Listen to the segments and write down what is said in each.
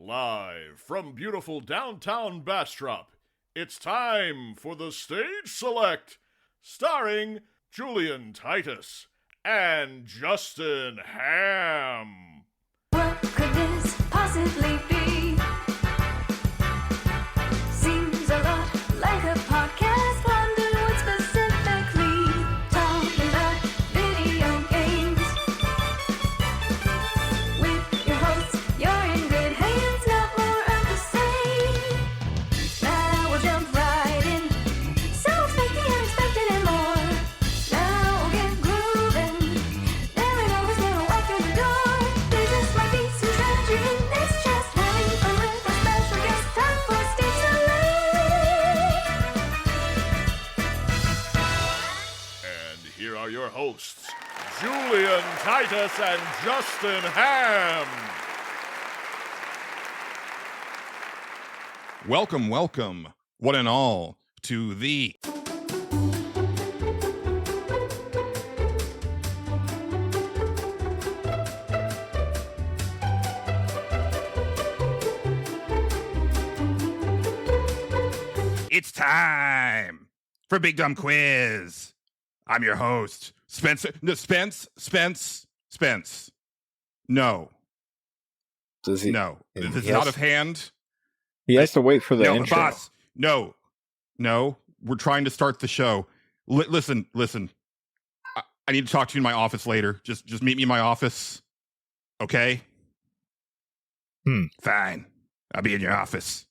Live from beautiful downtown Bastrop, it's time for the Stage Select, starring Julian Titus and Justin Ham. What could this possibly be? Seems a lot like a podcast. Wonder what specifically. Talking about video games. With your hosts, you're in good hands. Not more of the same. Now we'll jump right in. So expect the unexpected and more. Now we'll get grooving. There ain't always gonna walk through the door. There just might be some strategy in this. Just having fun with our special guest. Time for Stage Select. And here are your hosts, Julian Titus and Justin Ham. Welcome, one and all, to the It's time for Big Dumb Quiz. I'm your host, Spencer. No, Spence. No. Does he? No. This is Yes. out of hand. He has to wait for the No, intro. boss. No. We're trying to start the show. Listen. I need to talk to you in my office later. Just meet me in my office. Okay? Fine. I'll be in your office.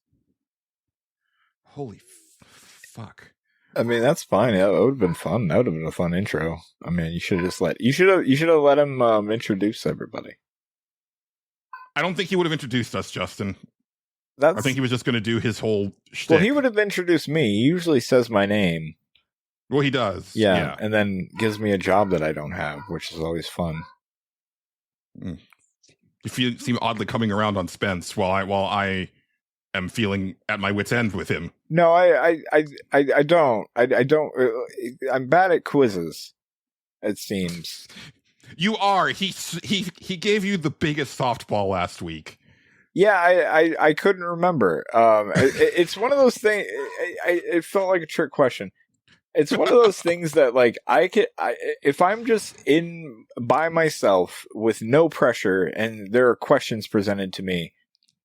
Holy fuck. I mean, that's fine. That would have been fun. That would have been a fun intro. I mean, you should have let him introduce everybody. I don't think he would have introduced us, Justin. That's I think he was just going to do his whole shtick. well. He would have introduced me. He usually says my name. Well, he does. Yeah, and then gives me a job that I don't have, which is always fun. You seem oddly coming around on Spence while I am feeling at my wit's end with him. No, I don't. I don't. I'm bad at quizzes. It seems. You are. He gave you the biggest softball last week. Yeah, I couldn't remember. It's one of those things. It felt like a trick question. It's one of those things that, like, if I'm just in by myself with no pressure and there are questions presented to me,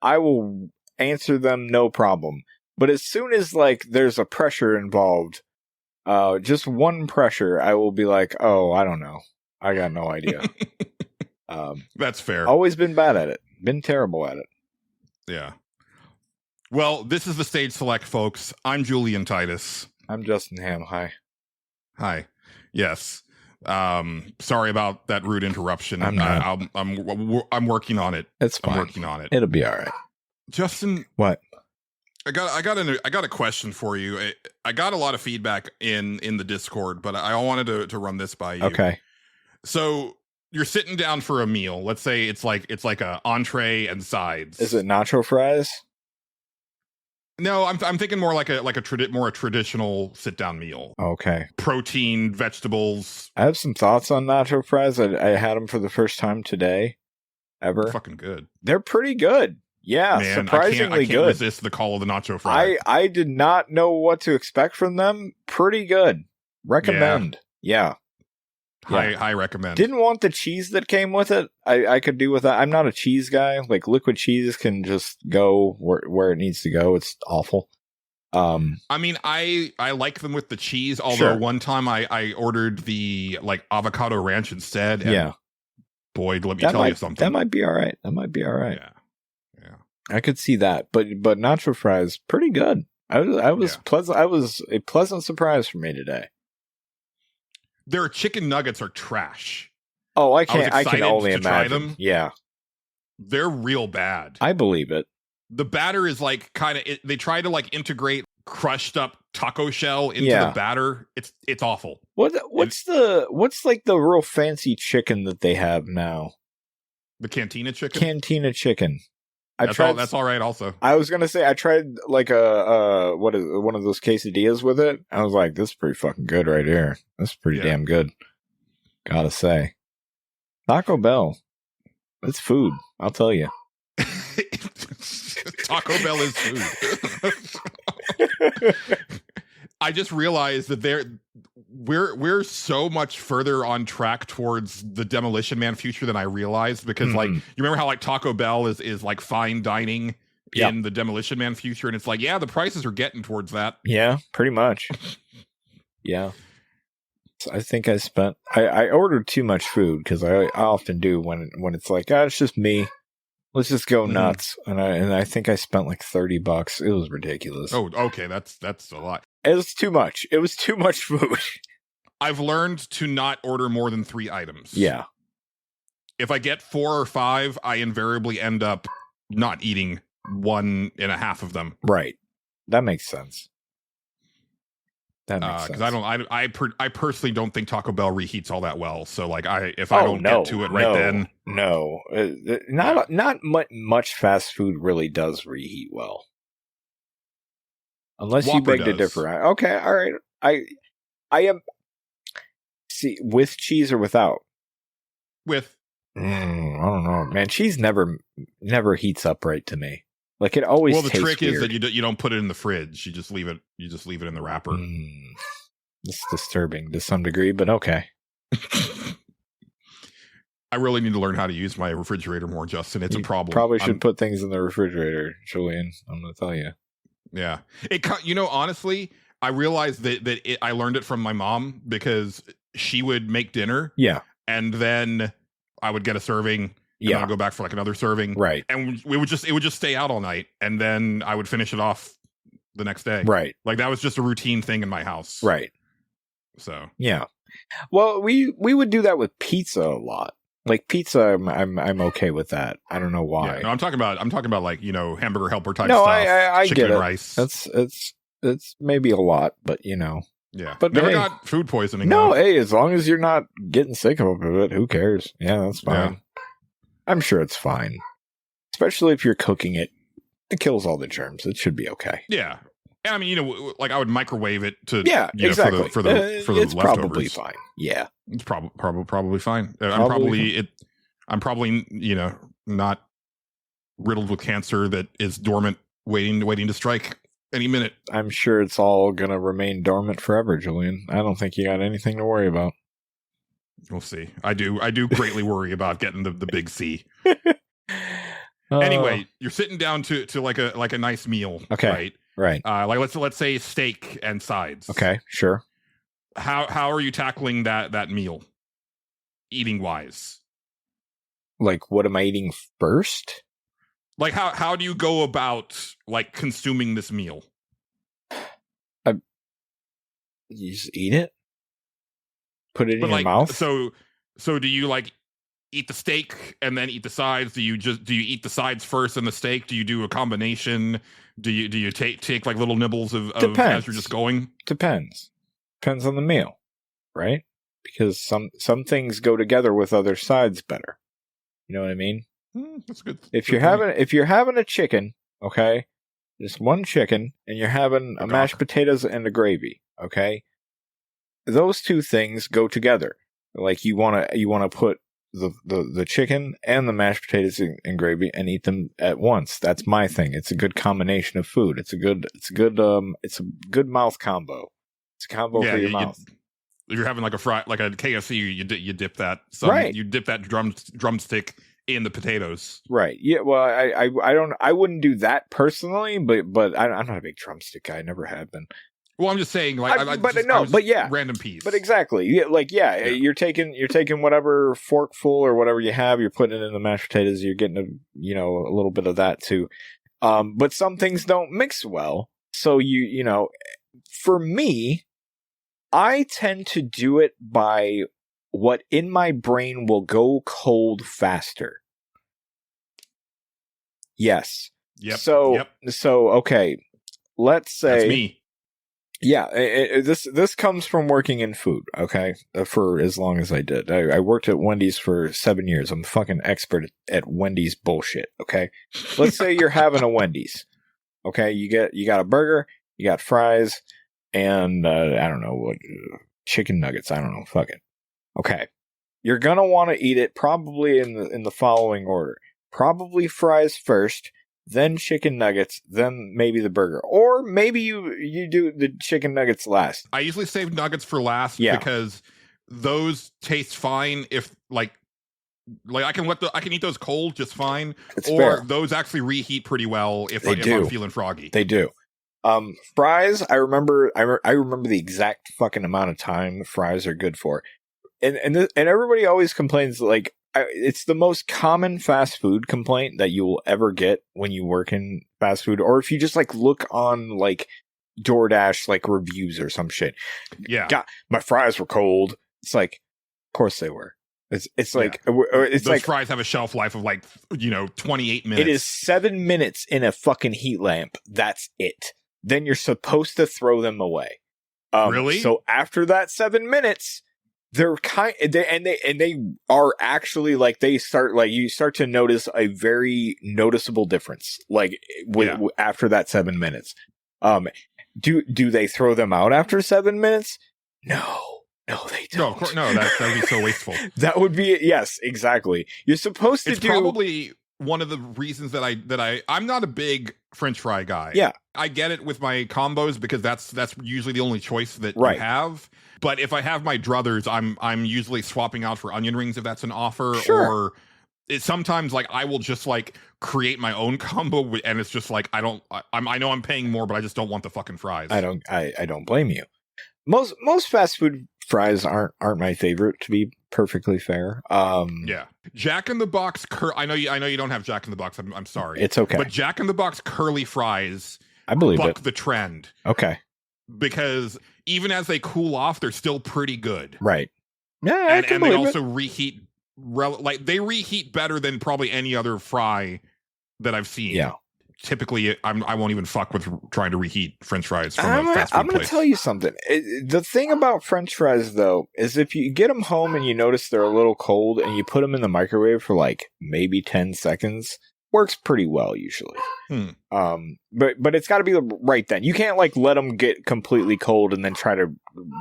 I will answer them no problem. But as soon as, like, there's a pressure involved, just one pressure, I will be like, oh, I don't know. I got no idea. That's fair. Always been bad at it. Been terrible at it. Yeah. Well, this is the Stage Select, folks. I'm Julian Titus. I'm Justin Ham. Hi. Yes. Sorry about that rude interruption. I'm not. I'm working on it. It's fine. I'm working on it. It'll be all right. Justin, What? I got a question for you. I got a lot of feedback in the Discord, but I wanted to run this by you. Okay. So you're sitting down for a meal. Let's say it's like a entree and sides. Is it Nacho Fries? No, I'm thinking more like a traditional sit down meal. Okay. Protein, vegetables. I have some thoughts on Nacho Fries. I had them for the first time today. Ever. Fucking good. They're pretty good. Yeah, Man, surprisingly I can't good. resist the call of the Nacho Fries. I did not know what to expect from them. Pretty good. Recommend. Yeah. High recommend. Didn't want the cheese that came with it. I could do with that. I'm not a cheese guy. Like, liquid cheese can just go where it needs to go. It's awful. I mean, I like them with the cheese, although Sure. one time I ordered the like avocado ranch instead. And Yeah. boy, let me tell you something. That might be all right. Yeah. I could see that. But Nacho Fries, pretty good. I was pleasant. I was a pleasant surprise for me today. Their chicken nuggets are trash. Oh, I can only to try imagine. them. Yeah. They're real bad. I believe it. The batter is like they try to like integrate crushed up taco shell into the batter. It's awful. What's like the real fancy chicken that they have now? The Cantina chicken? Cantina chicken. That's all right also. I was going to say, I tried like one of those quesadillas with it. I was like, this is pretty fucking good right here. This is pretty damn good. Gotta say. Taco Bell. It's food. I'll tell you. Taco Bell is food. I just realized that we're so much further on track towards the Demolition Man future than I realized, because like, you remember how like Taco Bell is like fine dining in the Demolition Man future, and it's like, yeah, the prices are getting towards that. Yeah, pretty much. Yeah. So I think I ordered too much food, because I often do when it's like, it's just me. Let's just go nuts. And I think I spent like $30. It was ridiculous. Oh, okay. That's a lot. It was too much. It was too much food. I've learned to not order more than 3 items. Yeah. If I get 4 or 5, I invariably end up not eating 1.5 of them. Right. That makes sense. That makes sense. Because I personally don't think Taco Bell reheats all that well. So like if I don't get to it then. No. Not much fast food really does reheat well. Unless Whopper you beg to does. differ. Okay, all right. I am. See, with cheese or without? With. I don't know, man. Cheese never heats up right to me. Like it always. Well, the tastes trick weird. is that you don't put it in the fridge. You just leave it. You just leave it in the wrapper. It's disturbing to some degree, but okay. I really need to learn how to use my refrigerator more, Justin. It's a problem. Probably should put things in the refrigerator, Julian. I'm going to tell you. Yeah. Honestly, I realized that I learned it from my mom, because she would make dinner. Yeah. And then I would get a serving. And then I'd go back for like another serving. Right. And it would just stay out all night. And then I would finish it off the next day. Right. Like that was just a routine thing in my house. Right. So. Yeah. Well, we would do that with pizza a lot. Like pizza, I'm okay with that. I don't know why. Yeah, no, I'm talking about like, hamburger helper type no, stuff. I chicken get and it. rice. It's maybe a lot, but Yeah. But never hey, got food poisoning. No, though. hey, as long as you're not getting sick of it, who cares? Yeah, that's fine. Yeah. I'm sure it's fine. Especially if you're cooking it. It kills all the germs. It should be okay. Yeah. And I mean, like I would microwave it to exactly. for the it's leftovers. probably fine. Yeah. It's probably fine. Probably I'm probably not riddled with cancer that is dormant, waiting to strike any minute. I'm sure it's all gonna remain dormant forever, Julian. I don't think you got anything to worry about. We'll see. I do greatly worry about getting the big C. Anyway, you're sitting down to like a nice meal. Okay. Right. Like let's say steak and sides. Okay, sure. How are you tackling that meal, eating wise? Like, what am I eating first? Like how do you go about like consuming this meal? You just eat it? Put it in your like, mouth? So do you like eat the steak and then eat the sides? Do you eat the sides first and the steak? Do you do a combination? Do you take like little nibbles of as you're just going? Depends on the meal, right? Because some things go together with other sides better. You know what I mean? That's good. If you're having a chicken, okay, just one chicken, and you're having a mashed potatoes and a gravy, okay, those two things go together. Like you wanna put the chicken and the mashed potatoes and gravy and eat them at once. That's my thing. It's a good combination of food. It's a good mouth combo. It's a combo for your mouth. You're having like a KFC. You dip that. Right. You dip that drumstick in the potatoes. Right. Yeah. Well, I wouldn't do that personally, but I'm not a big drumstick guy. I never have been. Well, I'm just saying, like, random piece. But exactly, yeah. You're taking whatever forkful or whatever you have, you're putting it in the mashed potatoes. You're getting a little bit of that too. But some things don't mix well, so for me, I tend to do it by what in my brain will go cold faster. Yes. Yep. So okay, let's say that's me. Yeah, this comes from working in food, okay, for as long as I did. I worked at Wendy's for 7 years. I'm fucking expert at Wendy's bullshit, okay? Let's say you're having a Wendy's, okay? You got a burger, you got fries, and I don't know what, chicken nuggets, I don't know, fuck it. Okay, you're gonna want to eat it probably in the following order. Probably fries first, then chicken nuggets, then maybe the burger. Or maybe you do the chicken nuggets last. I usually save nuggets for last because those taste fine if like I can eat those cold just fine. It's or fair. those actually reheat pretty well if I'm feeling froggy. They do. Fries, I remember the exact fucking amount of time fries are good for. And everybody always complains like it's the most common fast food complaint that you will ever get when you work in fast food, or if you just like look on like DoorDash like reviews or some shit. Yeah, God, my fries were cold. It's like, of course they were. It's like it's those like fries have a shelf life of like 28 minutes. It is 7 minutes in a fucking heat lamp. That's it. Then you're supposed to throw them away. Really? So after that 7 minutes, they're they are actually like you start to notice a very noticeable difference. Like after that 7 minutes, do they throw them out after 7 minutes? No, they don't. No, of course, no. That would be so wasteful. That would be yes, exactly. You're supposed to It's probably one of the reasons that I'm not a big French fry guy. Yeah, I get it with my combos because that's usually the only choice that you have. But if I have my druthers, I'm usually swapping out for onion rings if that's an offer. Sure. Or it's sometimes like I will just like create my own combo, and it's just like I know I'm paying more, but I just don't want the fucking fries. I don't blame you. Most fast food fries aren't my favorite, to be perfectly fair. Yeah, Jack in the Box. I know you don't have Jack in the Box. I'm sorry. It's okay. But Jack in the Box curly fries, I believe buck it. the trend. Okay. Because even as they cool off, they're still pretty good. Right. Yeah, and they also reheat. They reheat better than probably any other fry that I've seen. Yeah. Typically, I won't even fuck with trying to reheat French fries from a fast food I'm going to tell you something. The thing about French fries, though, is if you get them home and you notice they're a little cold and you put them in the microwave for like maybe 10 seconds, works pretty well usually. But it's got to be right then. You can't like let them get completely cold and then try to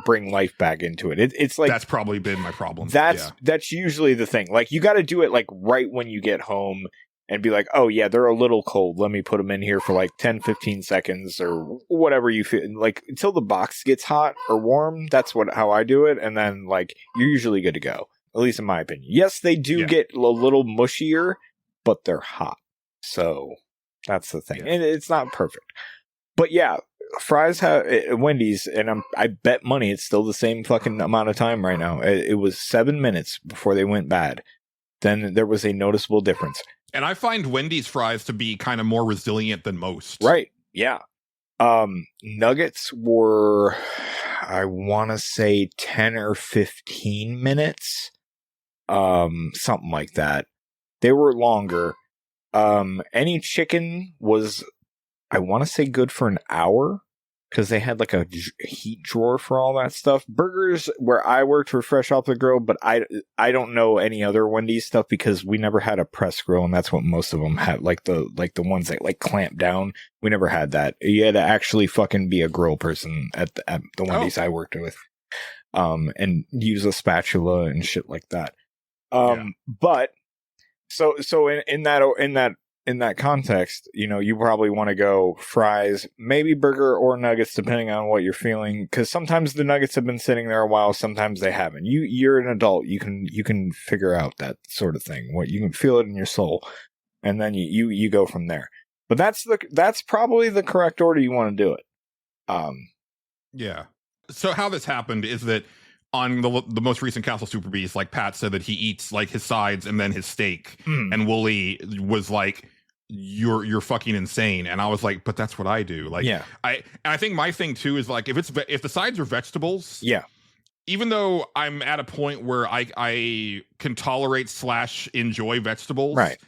bring life back into it. It's like that's probably been my problem. That's usually the thing. Like you got to do it like right when you get home. And be like, oh yeah, they're a little cold. Let me put them in here for like 10, 15 seconds or whatever you feel. Like until the box gets hot or warm. That's how I do it. And then like you're usually good to go. At least in my opinion. Yes, they do get a little mushier, but they're hot. So that's the thing. And it's not perfect. But yeah, fries have Wendy's, and I bet money it's still the same fucking amount of time right now. It was 7 minutes before they went bad. Then there was a noticeable difference. And I find Wendy's fries to be kind of more resilient than most. Right. Yeah. Nuggets were, I want to say 10 or 15 minutes. Something like that. They were longer. Any chicken was, I want to say good for an hour. Because they had like a heat drawer for all that stuff. Burgers where I worked were fresh off the grill, but I don't know any other Wendy's stuff because we never had a press grill, and that's what most of them had. Like the ones that like clamp down. We never had that. You had to actually fucking be a grill person at the Wendy's I worked with, and use a spatula and shit like that. But so in that context, you probably want to go fries, maybe burger or nuggets, depending on what you're feeling. Because sometimes the nuggets have been sitting there a while, sometimes they haven't. You're an adult, you can figure out that sort of thing. What you can feel it in your soul, and then you go from there. But that's probably the correct order you want to do it. Yeah. So how this happened is that on the most recent Castle Super Beast, like Pat said that he eats like his sides and then his steak, and Wooly was like, you're fucking insane. And I was like, but that's what I do. Like, I think my thing too is like, if the sides are vegetables, even though I'm at a point where I can tolerate / enjoy vegetables, right?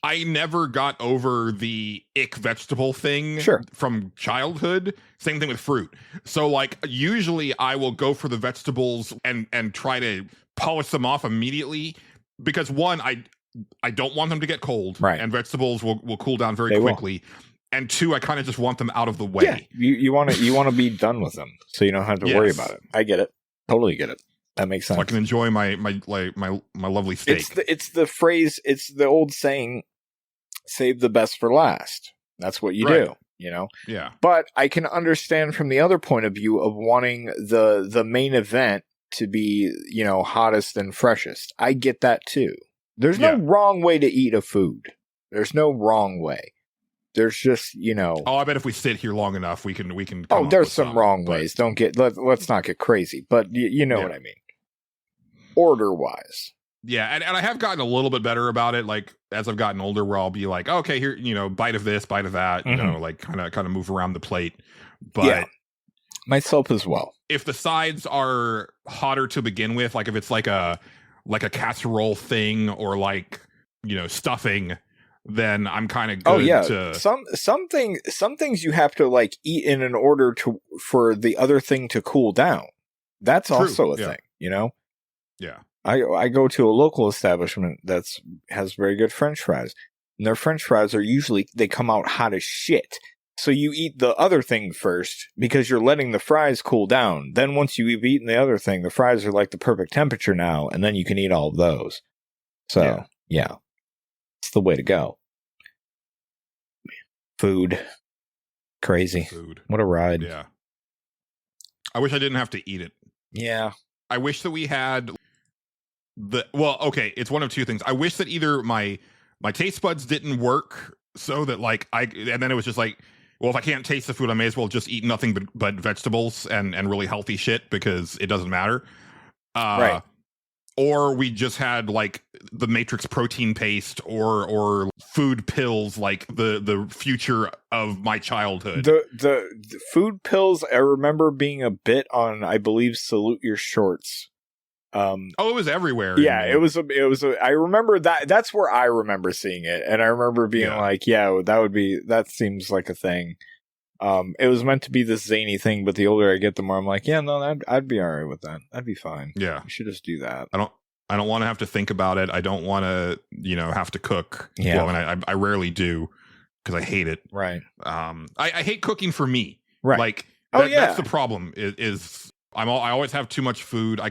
I never got over the ick vegetable thing from childhood. Same thing with fruit. So like usually I will go for the vegetables and try to polish them off immediately because one, I don't want them to get cold, right? And vegetables will cool down very quickly. And two, I kind of just want them out of the way. Yeah, you want to be done with them, so you don't have to worry about it. I get it, totally get it. That makes sense. So I can enjoy my lovely steak. It's the phrase. It's the old saying. save the best for last. That's what you Right. do, you know? Yeah. But I can understand from the other point of view of wanting the main event to be, you know, hottest and freshest. I get that too. There's no Yeah. wrong way to eat a food. There's no wrong way. There's just, you know. Oh, I bet if we sit here long enough, we can. Come Oh, up there's with some wrong but- ways. Let's not get crazy. But you know Yeah. what I mean. Order wise. Yeah, and I have gotten a little bit better about it. Like as I've gotten older, where I'll be like, okay, here, you know, bite of this, bite of that, you know, like kind of move around the plate. But Yeah. Myself as well. if the sides are hotter to begin with, like if it's like a casserole thing or like, you know, stuffing, then I'm kind of good. Oh yeah, to, some things you have to like eat in an order for the other thing to cool down. That's True, also a yeah. thing, you know. yeah, I go to a local establishment has very good French fries, and their French fries are usually they come out hot as shit. So you eat the other thing first because you're letting the fries cool down. Then once you've eaten the other thing, the fries are like the perfect temperature now, and then you can eat all of those. So yeah. It's the way to go. Food. Crazy. food. What a ride. Yeah, I wish I didn't have to eat it. Yeah. I wish that we had okay, it's one of two things. I wish that either my taste buds didn't work so that like and then it was just like, well, if I can't taste the food, I may as well just eat nothing but vegetables and really healthy shit because it doesn't matter. Right. Or we just had like the Matrix protein paste or food pills, like the future of my childhood. The food pills, I remember being a bit on, I believe, Salute Your Shorts. It was everywhere. Yeah, it was I remember that's where I remember seeing it, and I remember being Yeah. like, yeah, that seems like a thing. It was meant to be this zany thing, but the older I get, the more I'm like, yeah, no, I'd be all right with that. That'd be fine. Yeah. We should just do that. I don't want to have to think about it. I don't want to, you know, have to cook. Yeah. Well, and I rarely do because I hate it. Right. I hate cooking for me. Right. Like, Oh, yeah. that's the problem. Is I always have too much food.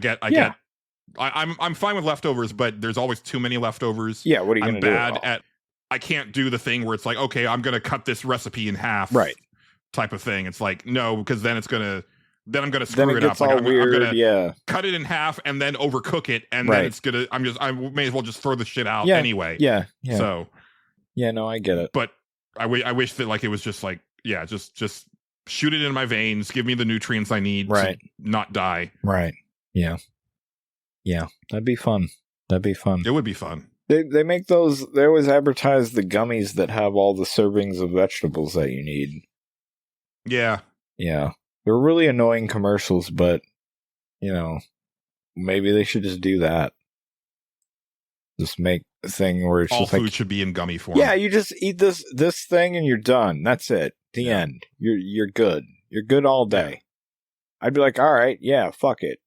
I'm fine with leftovers, but there's always too many leftovers. Yeah. What are you I'm going to do? bad at. I can't do the thing where it's like, okay, I'm gonna cut this recipe in half. Right. Type of thing. It's like no, because then I'm gonna Then screw it it gets up. all I'm weird. gonna Yeah. cut it in half and then overcook it, and Right. then it's gonna. I may as well just throw the shit out Yeah. anyway. Yeah. Yeah. So, Yeah. No, I get it. but I wish that like it was just like just shoot it in my veins, give me the nutrients I need Right. to not die. Right. Yeah. Yeah. That'd be fun. That'd be fun. It would be fun. They make those. They always advertise the gummies that have all the servings of vegetables that you need. Yeah. Yeah, they're really annoying commercials, but you know, maybe they should just do that. Just make a thing where it's All just food like, should be in gummy form. yeah, you just eat this thing and you're done. That's it. The Yeah. end. You're good. You're good all day. I'd be like, all right, yeah, fuck it.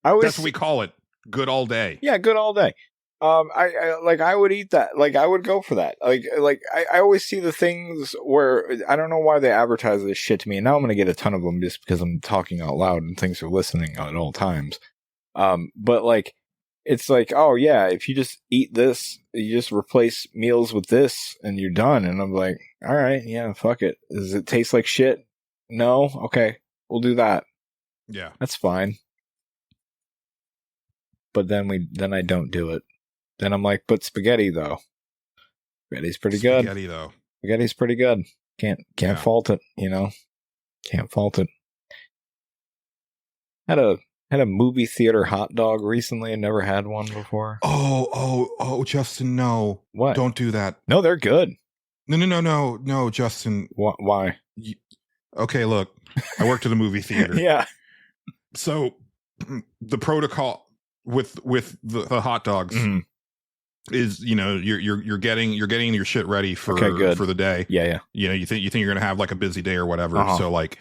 I always That's what we call it. Good all day. Yeah, good all day. I would eat that. Like, I would go for that. I always see the things where I don't know why they advertise this shit to me, and now I'm going to get a ton of them just because I'm talking out loud and things are listening at all times. But like, it's like, oh yeah, if you just eat this, you just replace meals with this, and you're done. And I'm like, all right, yeah, fuck it. Does it taste like shit? No, okay, we'll do that. Yeah. That's fine. But then I don't do it. Then I'm like, but spaghetti though. Spaghetti's pretty good. Spaghetti though. Spaghetti's pretty good. Can't Yeah. fault it, you know. Can't fault it. Had a movie theater hot dog recently. I never had one before. Oh, Justin, no. What? Don't do that. No, they're good. No, Justin. Why? Okay, look. I worked at a movie theater. Yeah. So the protocol with the hot dogs Mhm. is, you know, you're getting your shit ready for Okay, good. for the day. Yeah. You know, you think you're gonna have like a busy day or whatever. Uh-huh. So like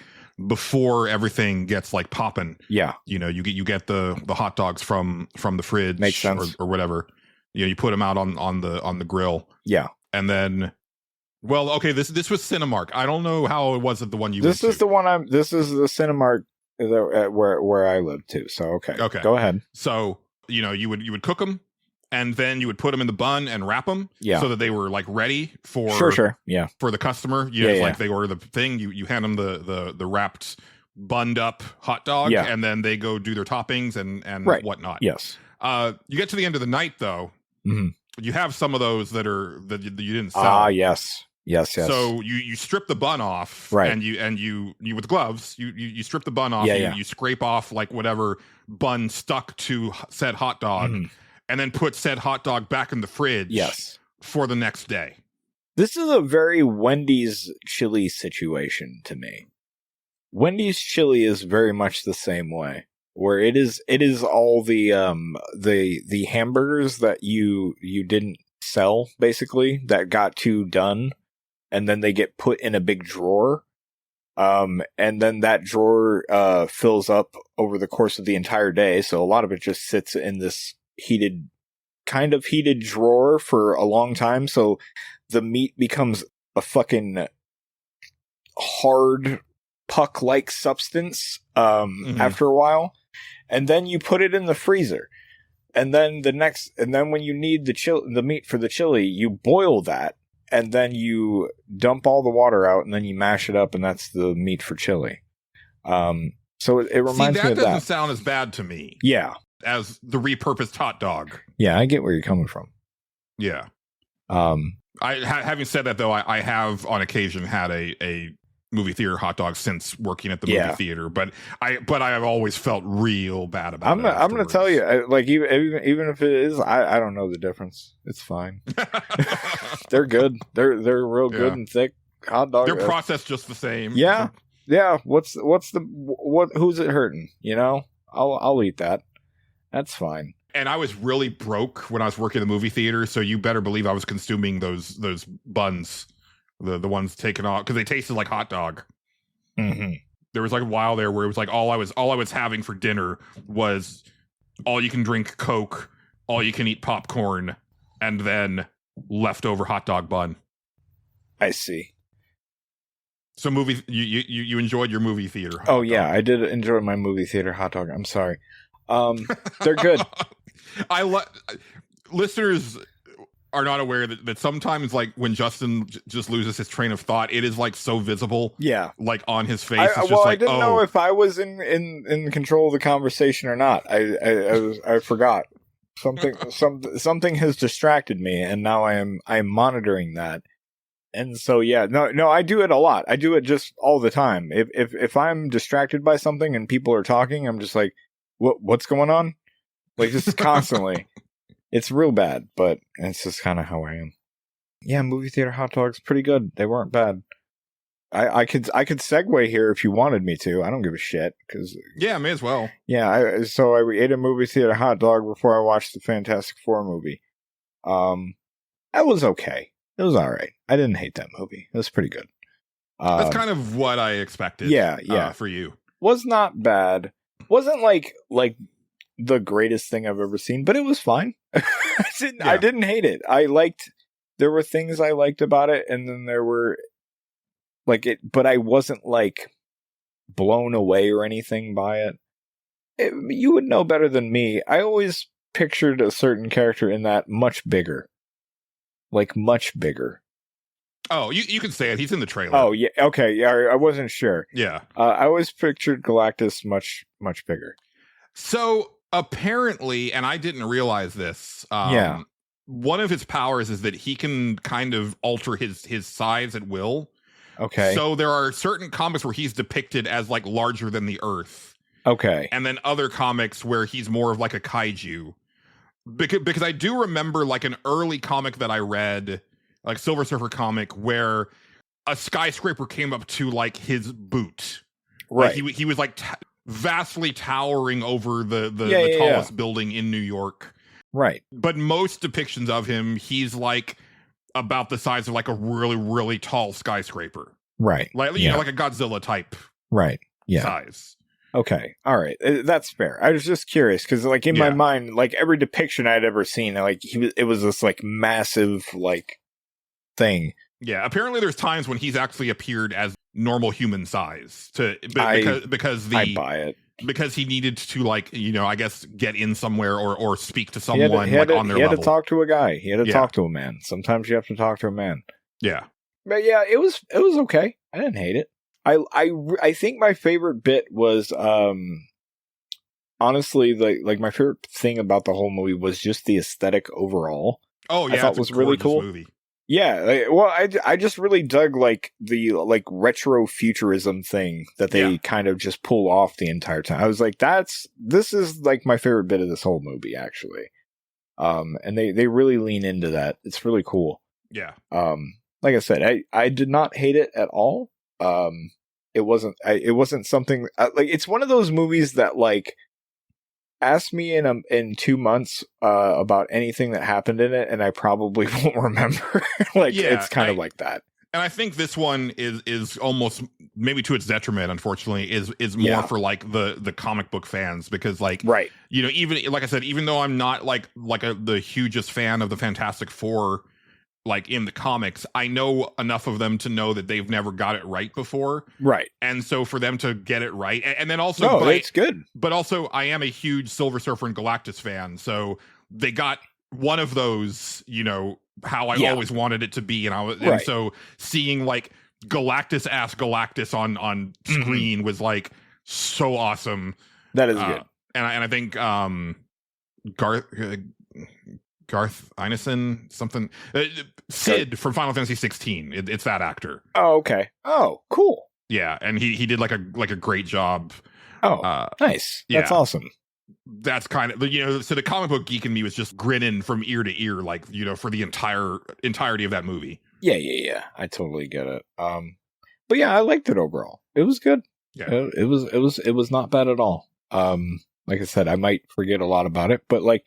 before everything gets like popping, Yeah. you know, you get the hot dogs from the fridge. Makes sense. or whatever. You know, you put them out on the grill, Yeah. and then. Well, okay, this was Cinemark. I don't know how it was at the one you This went is to. the one this is the Cinemark where I live too. So okay. Okay. Go ahead. So, you know, you would cook them, and then you would put them in the bun and wrap them so that they were like ready for for the customer. Like they order the thing, you hand them the wrapped, bunned up hot dog, and then they go do their toppings and whatnot. Yes. You get to the end of the night though. Mm-hmm. You have some of those that you didn't sell. Yes. So you strip the bun off, and you with gloves, you strip the bun off. You scrape off like whatever bun stuck to said hot dog, and then put said hot dog back in the fridge. Yes. For the next day. This is a very Wendy's chili situation to me. Wendy's chili is very much the same way, where it is all the hamburgers that you didn't sell, basically, that got too done, and then they get put in a big drawer, and then that drawer fills up over the course of the entire day, so a lot of it just sits in this heated drawer for a long time, so the meat becomes a fucking hard puck-like substance after a while, and then you put it in the freezer, and then when you need the meat for the chili, you boil that, and then you dump all the water out, and then you mash it up, and that's the meat for chili. So it reminds me of that. That doesn't sound as bad to me. Yeah. As the repurposed hot dog. Yeah, I get where you're coming from. Yeah. Having said that, though, I have on occasion had a movie theater hot dog since working at the movie theater, but I have always felt real bad about it. I'm going to tell you, even if it is, I don't know the difference. It's fine. They're good. They're real good and thick hot dogs. They're processed just the same. Yeah. Yeah. Who's it hurting? You know, I'll eat that. That's fine. And I was really broke when I was working in the movie theater, so you better believe I was consuming those buns, the ones taken off, because they tasted like hot dog. Mm-hmm. There was like a while there where it was like all I was having for dinner was all you can drink Coke, all you can eat popcorn, and then leftover hot dog bun. I see. So you enjoyed your movie theater hot dog. Oh yeah, I did enjoy my movie theater hot dog. I'm sorry. They're good. Listeners are not aware that sometimes, like, when Justin just loses his train of thought, it is like so visible. Yeah, like on his face. I didn't know if I was in control of the conversation or not. I forgot. Something has distracted me, and now I'm monitoring that. And so no, I do it a lot. I do it just all the time. If I'm distracted by something and people are talking, I'm just like, what's going on? Like, just constantly. It's real bad, but it's just kind of how I am. Yeah, movie theater hot dogs, pretty good. They weren't bad. I could segue here if you wanted me to. I don't give a shit. Yeah, may as well. Yeah, I ate a movie theater hot dog before I watched the Fantastic Four movie. That was okay. It was all right. I didn't hate that movie. It was pretty good. That's kind of what I expected. Yeah. For you. Was not bad. Wasn't like the greatest thing I've ever seen, but it was fine. I didn't hate it. There were things I liked about it, and then there were but I wasn't like blown away or anything by it. You would know better than me. I always pictured a certain character in that much bigger. Like, much bigger. Oh, you can say it. He's in the trailer. Oh, yeah. Okay. Yeah, I wasn't sure. Yeah. I always pictured Galactus much, much bigger. So, apparently, and I didn't realize this, one of his powers is that he can kind of alter his size at will. Okay. So, there are certain comics where he's depicted as, like, larger than the Earth. Okay. And then other comics where he's more of, like, a kaiju. Because I do remember, like, an early comic that I read, like Silver Surfer comic, where a skyscraper came up to, like, his boot. Right. Like, he was like vastly towering over the tallest building in New York. Right. But most depictions of him, he's like about the size of like a really, really tall skyscraper. Right. Like, you know, like a Godzilla type. Right. Yeah. Size. Okay. All right. That's fair. I was just curious because, like, in my mind, like, every depiction I'd ever seen, like, it was this, like, massive, like, thing. Yeah. Apparently there's times when he's actually appeared as normal human size because I buy it. because he needed to, like, I guess get in somewhere or speak to He had someone to, like on their he had level. to talk to a guy. He had to Yeah. talk to a man. Sometimes you have to talk to a man. Yeah. But yeah, it was okay. I didn't hate it. I think my favorite bit was honestly like my favorite thing about the whole movie was just the aesthetic overall. Oh yeah, I thought it's was a really gorgeous cool. movie. Yeah, I just really dug like the retro futurism thing that they kind of just pull off the entire time. I was like, this is like my favorite bit of this whole movie actually. And they really lean into that. It's really cool. Yeah. Like I said, I did not hate it at all. It wasn't something like, it's one of those movies that like, ask me in 2 months about anything that happened in it, and I probably won't remember. It's kind of like that. And I think this one is almost, maybe to its detriment, unfortunately, is more for like the comic book fans, because like, right, even like I said, even though I'm not the hugest fan of the Fantastic Four, like in the comics, I know enough of them to know that they've never got it right before. Right. And so for them to get it right, and then also, it's good. But also, I am a huge Silver Surfer and Galactus fan, so they got one of those, how I always wanted it to be, and so seeing like Galactus ask Galactus on screen was like so awesome. That is good. And I think Garth Einison, something, Sid from Final Fantasy 16. It's that actor. Oh, okay. Oh, cool. Yeah, and he did like a great job. Oh, nice. That's awesome. That's kind of, so the comic book geek in me was just grinning from ear to ear, like, for the entirety of that movie. Yeah. I totally get it. But yeah, I liked it overall. It was good. Yeah, it was not bad at all. Like I said, I might forget a lot about it, but like,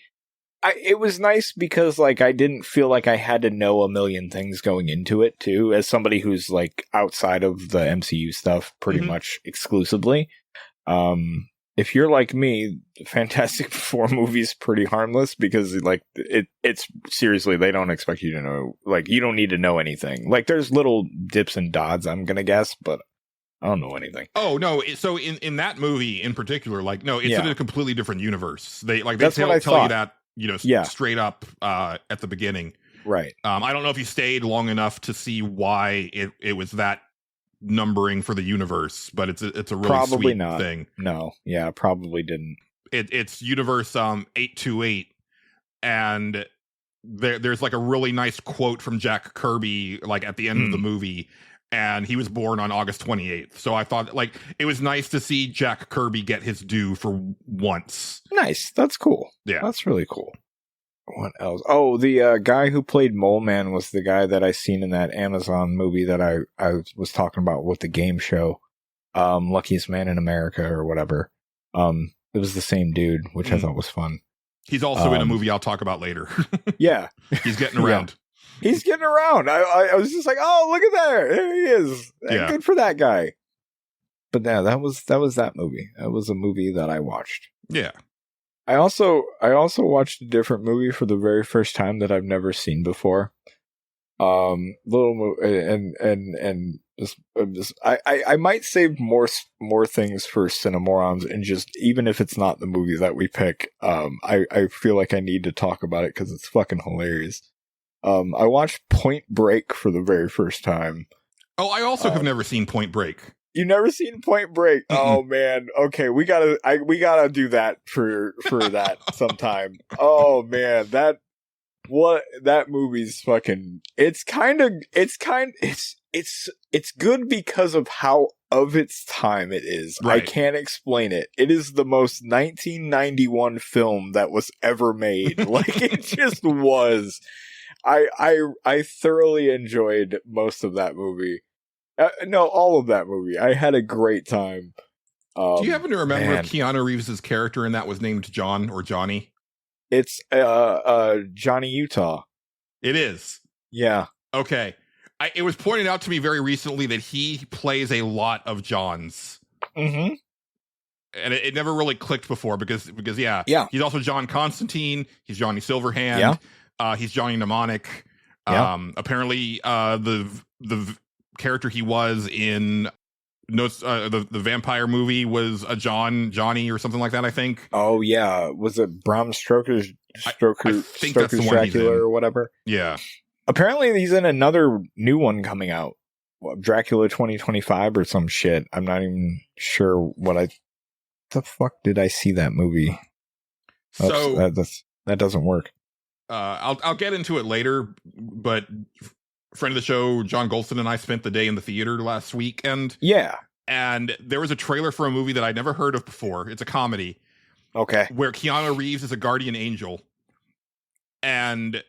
it was nice because like I didn't feel like I had to know a million things going into it too, as somebody who's like outside of the MCU stuff pretty much exclusively. If you're like me, Fantastic Four movie's pretty harmless because like it's seriously, they don't expect you to know, like you don't need to know anything. Like there's little dips and dots, I'm gonna guess, but I don't know anything. Oh no! So in that movie in particular, like no, it's in a completely different universe. They tell you that straight up at the beginning. Right. I don't know if you stayed long enough to see why it was that numbering for the universe, but it's a really probably sweet not thing. No, yeah, probably didn't. It's universe 828, and there's like a really nice quote from Jack Kirby like at the end of the movie, and he was born on August 28th. So I thought like it was nice to see Jack Kirby get his due for once. Nice. That's cool. Yeah. That's really cool. What else? Oh, the guy who played Mole Man was the guy that I seen in that Amazon movie that I was talking about with the game show, Luckiest Man in America or whatever. It was the same dude, which I thought was fun. He's also in a movie I'll talk about later. Yeah. He's getting around. Yeah. He's getting around. I was just like, oh, look at there he is. Yeah. Good for that guy. But yeah, that was that movie. That was a movie that I watched. Yeah. I also watched a different movie for the very first time that I've never seen before. I might save more things for Cinemorons, and just even if it's not the movie that we pick, I feel like I need to talk about it because it's fucking hilarious. I watched Point Break for the very first time. Oh, I also have never seen Point Break. You never seen Point Break? Mm-mm. Oh man. Okay, we gotta do that for that sometime. Oh man, that movie's fucking. It's good because of how of its time it is. Right. I can't explain it. It is the most 1991 film that was ever made. Like it just was. I thoroughly enjoyed most of that movie. No, all of that movie. I had a great time. Do you happen to remember if Keanu Reeves' character in that was named John or Johnny? It's Johnny Utah. It is. Yeah. Okay. It was pointed out to me very recently that he plays a lot of Johns. Mm-hmm. And it never really clicked before because yeah. He's also John Constantine. He's Johnny Silverhand. Yeah. He's Johnny Mnemonic. Yeah. Apparently, the character he was in the vampire movie was a Johnny or something like that, I think. Oh yeah, was it Bram Stoker's I think that's the one he's Dracula in. or whatever? Yeah. Apparently, he's in another new one coming out, Dracula 2025 or some shit. I'm not even sure what the fuck did I see that movie? So that doesn't work. I'll get into it later, but friend of the show, John Gholson, and I spent the day in the theater last weekend. Yeah. And there was a trailer for a movie that I'd never heard of before. It's a comedy. Okay. Where Keanu Reeves is a guardian angel. And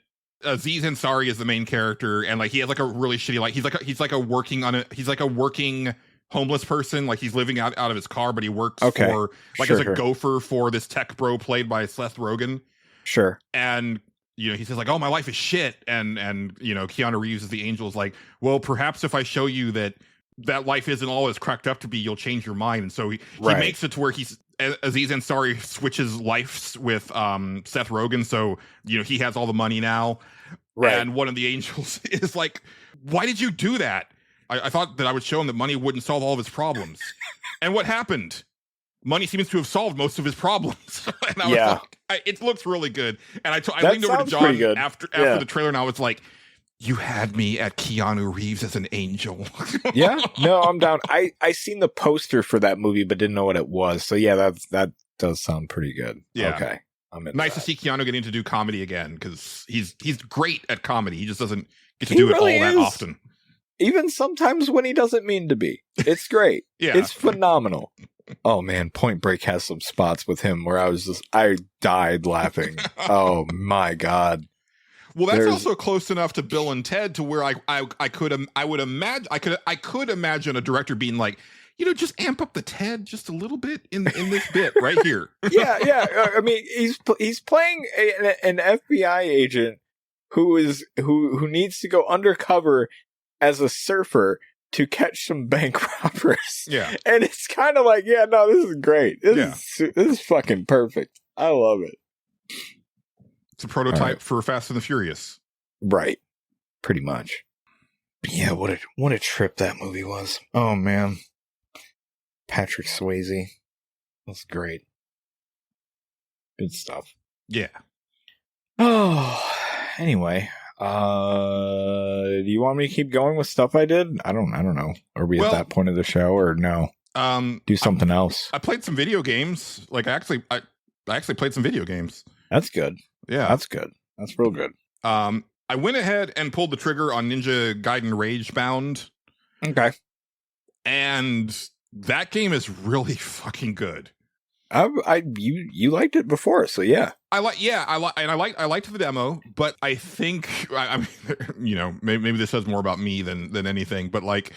Aziz Ansari is the main character, and like he has like a really shitty he's like a working homeless person. Like he's living out of his car, but he works for as a gopher for this tech bro played by Seth Rogen. Sure. And he says like, "Oh, my life is shit," and Keanu Reeves as the angel is like, "Well, perhaps if I show you that life isn't all it's cracked up to be, you'll change your mind." And so he makes it to where Aziz Ansari switches lives with Seth Rogen, so he has all the money now. Right. And one of the angels is like, "Why did you do that?" I thought that I would show him that money wouldn't solve all of his problems. And what happened? Money seems to have solved most of his problems. And I was like, it looks really good. And I leaned over to John after the trailer, and I was like, "You had me at Keanu Reeves as an angel." Yeah, no, I'm down. I seen the poster for that movie, but didn't know what it was. So yeah, that does sound pretty good. Yeah. Okay. Nice to see Keanu getting to do comedy again, because he's great at comedy. He just doesn't get to do it all that often. Even sometimes when he doesn't mean to be. It's great. Yeah. It's phenomenal. Oh man, Point Break has some spots with him where I died laughing. Oh my God. Well, that's also close enough to Bill and Ted to where I could imagine a director being like, just amp up the Ted just a little bit in this bit right here. Yeah. I mean, he's playing an FBI agent who needs to go undercover as a surfer to catch some bank robbers. Yeah, and it's kind of like, yeah, no, this is great. This is fucking perfect. I love it. It's a prototype for Fast and the Furious. Right. Pretty much. Yeah, what a trip that movie was. Oh man. Patrick Swayze. That's great. Good stuff. Yeah. Oh, anyway. Do you want me to keep going with stuff I did? I don't know. Are we at that point of the show or no? Do something else. I played some video games. Like I actually played some video games. That's good. Yeah. That's good. That's real good. I went ahead and pulled the trigger on Ninja Gaiden Ragebound. Okay. And that game is really fucking good. You liked it before, so yeah. I liked the demo, but I think I mean, maybe this says more about me than anything, but like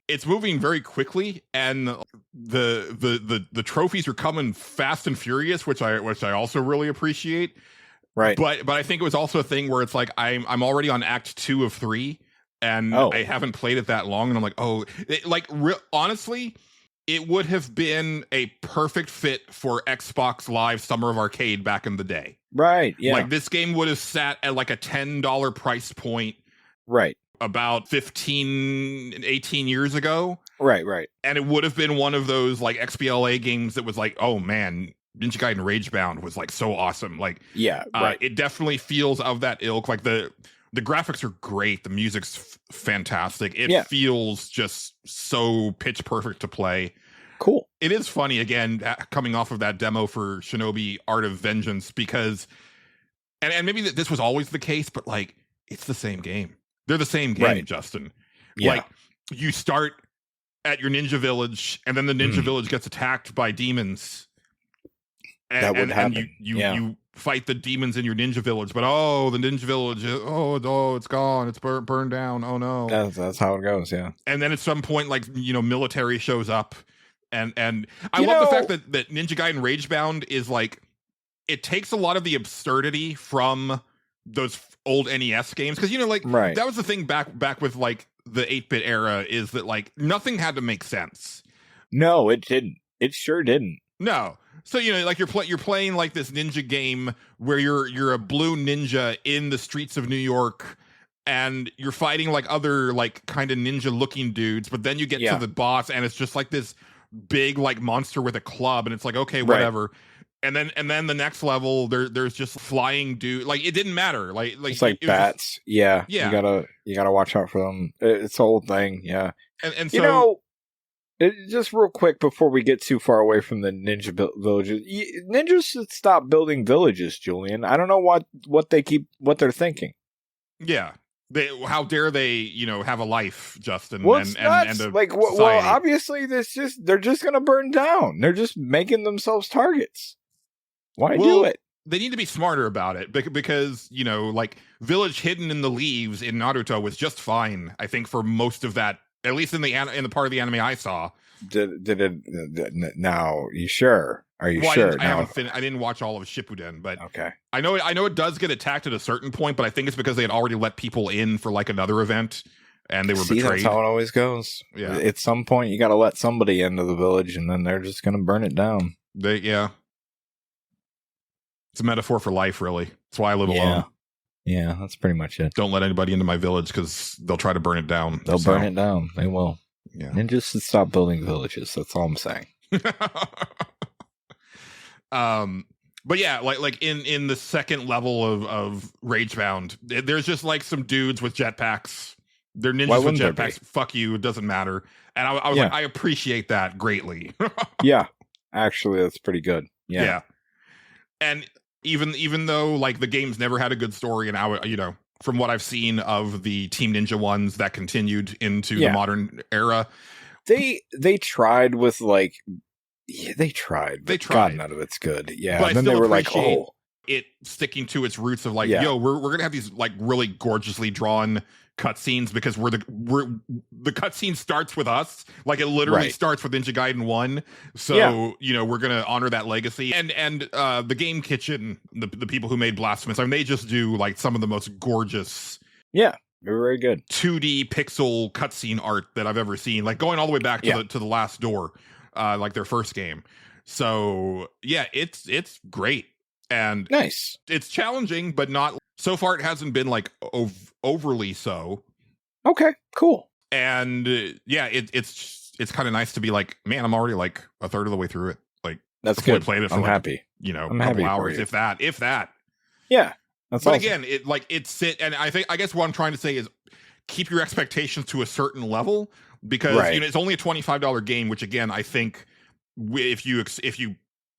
it's moving very quickly, and the trophies are coming fast and furious, which I also really appreciate. Right. But I think it was also a thing where it's like I'm already on Act 2 of 3, and I haven't played it that long, and I'm like, honestly, it would have been a perfect fit for Xbox Live Summer of Arcade back in the day. Right, yeah. Like, this game would have sat at like a $10 price point. Right. About 15, 18 years ago. Right. And it would have been one of those like XBLA games that was like, oh man, Ninja Gaiden Ragebound was like so awesome. Like, yeah, right. It definitely feels of that ilk. Like the graphics are great. The music's fantastic. It feels just so pitch perfect to play. Cool. It is funny, again, coming off of that demo for Shinobi Art of Vengeance, because, and maybe this was always the case, but like, it's the same game. They're the same game, Justin. Yeah. Like, you start at your ninja village, and then the ninja village gets attacked by demons. And, that would happen. You fight the demons in your ninja village, but the ninja village, it's gone, it's burned down. Oh no, that's how it goes. Yeah. And then at some point, like, military shows up, and I love the fact that Ninja Gaiden Ragebound is like, it takes a lot of the absurdity from those old NES games, because that was the thing back with like the 8-bit era, is that like nothing had to make sense. No, it didn't. It sure didn't. No. So like you're playing like this ninja game where you're a blue ninja in the streets of New York, and you're fighting like other like kind of ninja looking dudes, but then you get to the boss and it's just like this big like monster with a club, and it's like, okay, whatever. And then the next level there's just flying dude. Like it didn't matter. Like it's like bats. Just, yeah. You gotta watch out for them. It's the whole thing. Yeah. And so, you know, just real quick before we get too far away from the ninja villages, ninjas should stop building villages, Julian. I don't know what they're thinking. Yeah. How dare they, you know, have a life, Justin? Well, and a like, well, obviously, they're just going to burn down. They're just making themselves targets. Why do it? They need to be smarter about it because, you know, like village hidden in the leaves in Naruto was just fine. I think for most of that, at least in the part of the anime I saw. Did it? Now, you sure? Are you sure? I didn't watch all of Shippuden, but okay. I know it does get attacked at a certain point, but I think it's because they had already let people in for like another event, and they were betrayed. That's how it always goes. Yeah. At some point, you got to let somebody into the village, and then they're just going to burn it down. It's a metaphor for life, really. That's why I live alone. Yeah, that's pretty much it. Don't let anybody into my village because they'll try to burn it down. They'll burn it down. They will. Yeah. Ninjas should stop building villages. That's all I'm saying. But yeah, like in the second level of Ragebound, there's just like some dudes with jetpacks. They're ninjas with jetpacks. Fuck you, it doesn't matter. And I was like, I appreciate that greatly. Yeah, actually, that's pretty good. Yeah. And even though like the game's never had a good story, and you know, from what I've seen of the Team Ninja ones that continued into the modern era, they tried with like. Yeah, they tried. God, none of it's good. Yeah, but and then they were like, "Oh, it sticking to its roots of like, yo, we're gonna have these like really gorgeously drawn cutscenes because the cutscene starts with us. Like it literally starts with Ninja Gaiden 1. So you know we're gonna honor that legacy. And the Game Kitchen, the people who made Blasphemous, I mean, they just do like some of the most gorgeous. Yeah. They're very good 2D pixel cutscene art that I've ever seen. Like going all the way back to the Last Door. Like their first game. So yeah, it's great and nice. It's challenging, but not so far. It hasn't been like overly so. Okay, cool. And it's kind of nice to be like, man, I'm already like a third of the way through it. Like that's good. Played it for I'm like, happy. You know, I'm a couple happy hours, if that. Yeah, that's. But awesome. again, and I guess what I'm trying to say is keep your expectations to a certain level. Because you know it's only a $25 game, which again I think if you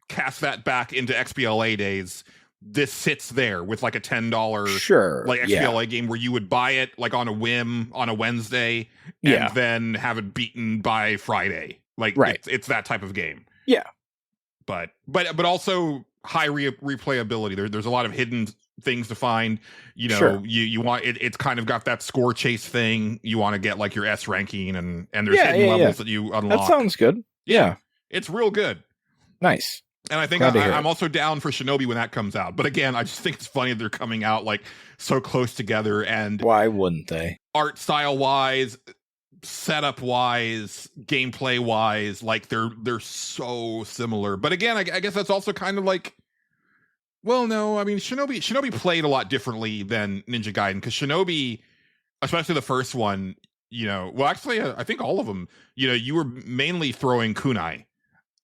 cast that back into XBLA days, this sits there with like a $10 like XBLA game where you would buy it like on a whim on a Wednesday and then have it beaten by Friday. Like it's that type of game. Yeah, but also high replayability. There's a lot of hidden things to find. You know, you want it's kind of got that score chase thing. You want to get like your S ranking and there's hidden levels that you unlock. That sounds good. Yeah. It's real good. Nice. And I think I'm also down for Shinobi when that comes out. But again, I just think it's funny they're coming out like so close together. And why wouldn't they? Art style wise, setup wise, gameplay wise, like they're so similar. But again, I guess that's also kind of like, well, no, I mean Shinobi played a lot differently than Ninja Gaiden because Shinobi, especially the first one, you know, well, actually, I think all of them, you know, you were mainly throwing kunai,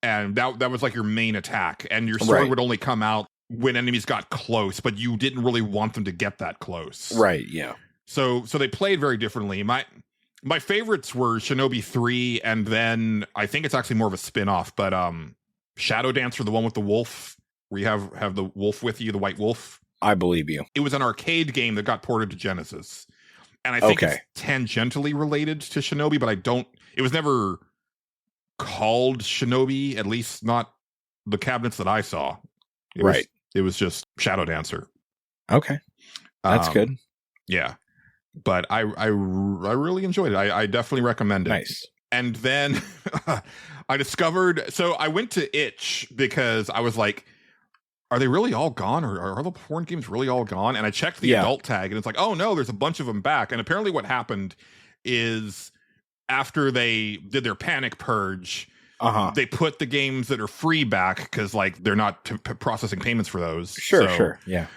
and that was like your main attack, and your sword would only come out when enemies got close, but you didn't really want them to get that close. Right. Yeah. So they played very differently. My favorites were Shinobi 3, and then I think it's actually more of a spin-off, but Shadow Dancer, the one with the wolf. Where you have the wolf with you, the white wolf. I believe you. It was an arcade game that got ported to Genesis. And I think it's tangentially related to Shinobi, but it was never called Shinobi, at least not the cabinets that I saw. It was just Shadow Dancer. Okay. That's good. Yeah. But I really enjoyed it. I definitely recommend it. Nice. And then I discovered, so I went to Itch because I was like, are they really all gone, or are the porn games really all gone? And I checked the adult tag, and it's like, oh no, there's a bunch of them back. And apparently what happened is after they did their panic purge, they put the games that are free back because like they're not processing payments for those. Sure. Yeah.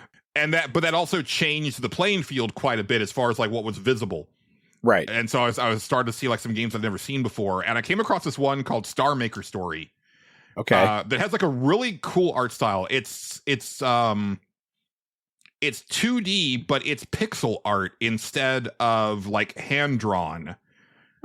but that also changed the playing field quite a bit as far as like what was visible. Right. And so I was starting to see like some games I've never seen before, and I came across this one called Starmaker Story. Okay. That has like a really cool art style. It's 2D, but it's pixel art instead of like hand drawn.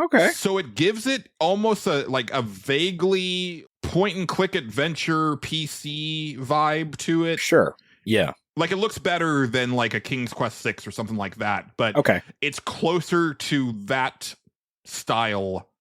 Okay. So it gives it almost a vaguely point and click adventure PC vibe to it. Sure. Yeah. Like it looks better than like a King's Quest 6 or something like that, but Okay. it's closer to that style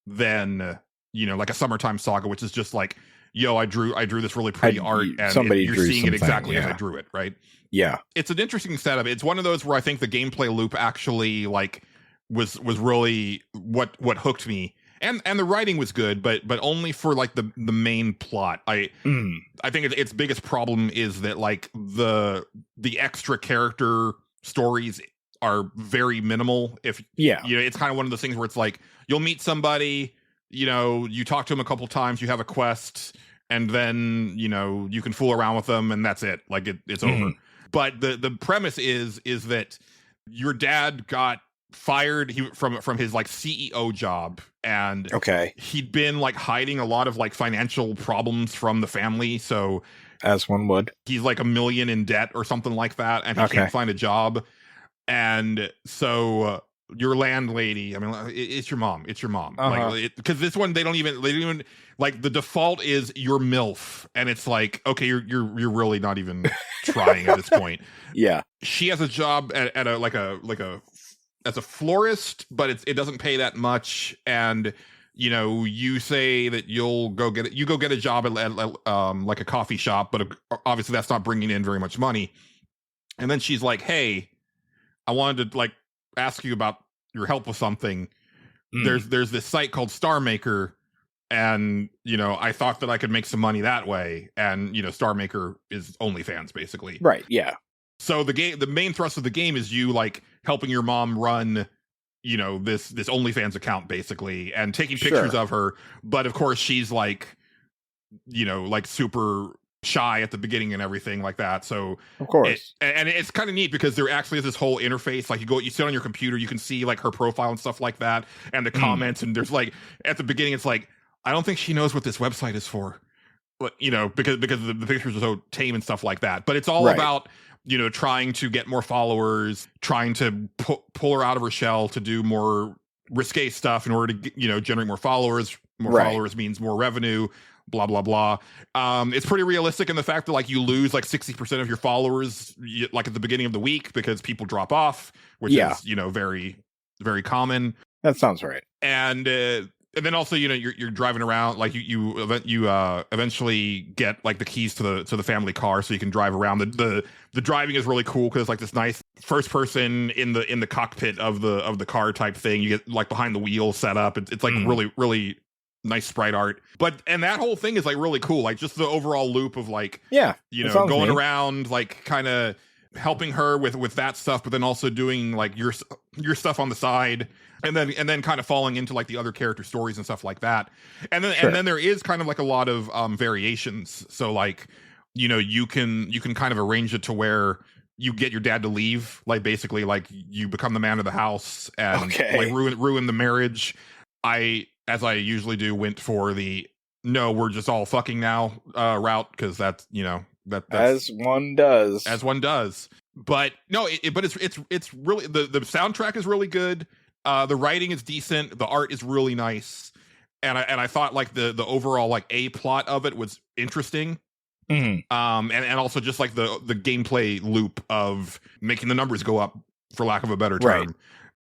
than, like a Summertime Saga, which is just like, yo, I drew this really pretty art, and you're seeing it exactly as I drew it, right? Yeah. It's an interesting setup. It's one of those where I think the gameplay loop actually like was really what hooked me. And the writing was good, but only for like the main plot. I think its biggest problem is that like the extra character stories are very minimal. It's kind of one of those things where it's like you'll meet somebody, you talk to them a couple times, you have a quest, and then you can fool around with them, and that's it. Like it's over. But the premise is that your dad got fired from his like CEO job, and he'd been like hiding a lot of like financial problems from the family, so as one would, he's like $1 million in debt or something like that, and he can't find a job. And so your landlady, I mean, it's your mom, like, because this one they don't even like, the default is your MILF, and it's like, okay, you're really not even trying at this point. Yeah, she has a job at a as a florist, but it doesn't pay that much. And you say that you'll go get it. You go get a job at like a coffee shop, but obviously that's not bringing in very much money. And then she's like, "Hey, I wanted to like ask you about your help with something. There's this site called Starmaker, and I thought that I could make some money that way. And Starmaker is OnlyFans, basically. Right? Yeah. So the main thrust of the game is you like helping your mom run, this OnlyFans account, basically, and taking pictures of her. But of course she's like, like super shy at the beginning and everything like that. So of course, and it's kind of neat because there actually is this whole interface. Like you sit on your computer, you can see like her profile and stuff like that, and the comments. And there's like at the beginning, it's like, I don't think she knows what this website is for, but because the pictures are so tame and stuff like that. But it's all about trying to get more followers, trying to pull her out of her shell to do more risque stuff in order to generate more followers. More followers means more revenue, blah blah blah. It's pretty realistic in the fact that like you lose like 60% of your followers like at the beginning of the week because people drop off, which is very very common. That sounds right. And then also, you're driving around, like you eventually get like the keys to the family car, so you can drive around. The driving is really cool because it's like this nice first person in the cockpit of the car type thing. You get like behind the wheel set up. It's like really really nice sprite art. And that whole thing is like really cool. Like just the overall loop of like going around, like kind of helping her with that stuff, but then also doing like your stuff on the side. And then kind of falling into like the other character stories and stuff like that. And then there is kind of like a lot of variations. So like, you can kind of arrange it to where you get your dad to leave, like basically like you become the man of the house and like ruin the marriage. As I usually do, went for the no, we're just all fucking now route, because that's that's as one does. But no, it's really the soundtrack is really good. The writing is decent. The art is really nice, and I thought like the overall like a plot of it was interesting. And also just like the gameplay loop of making the numbers go up, for lack of a better term. Right.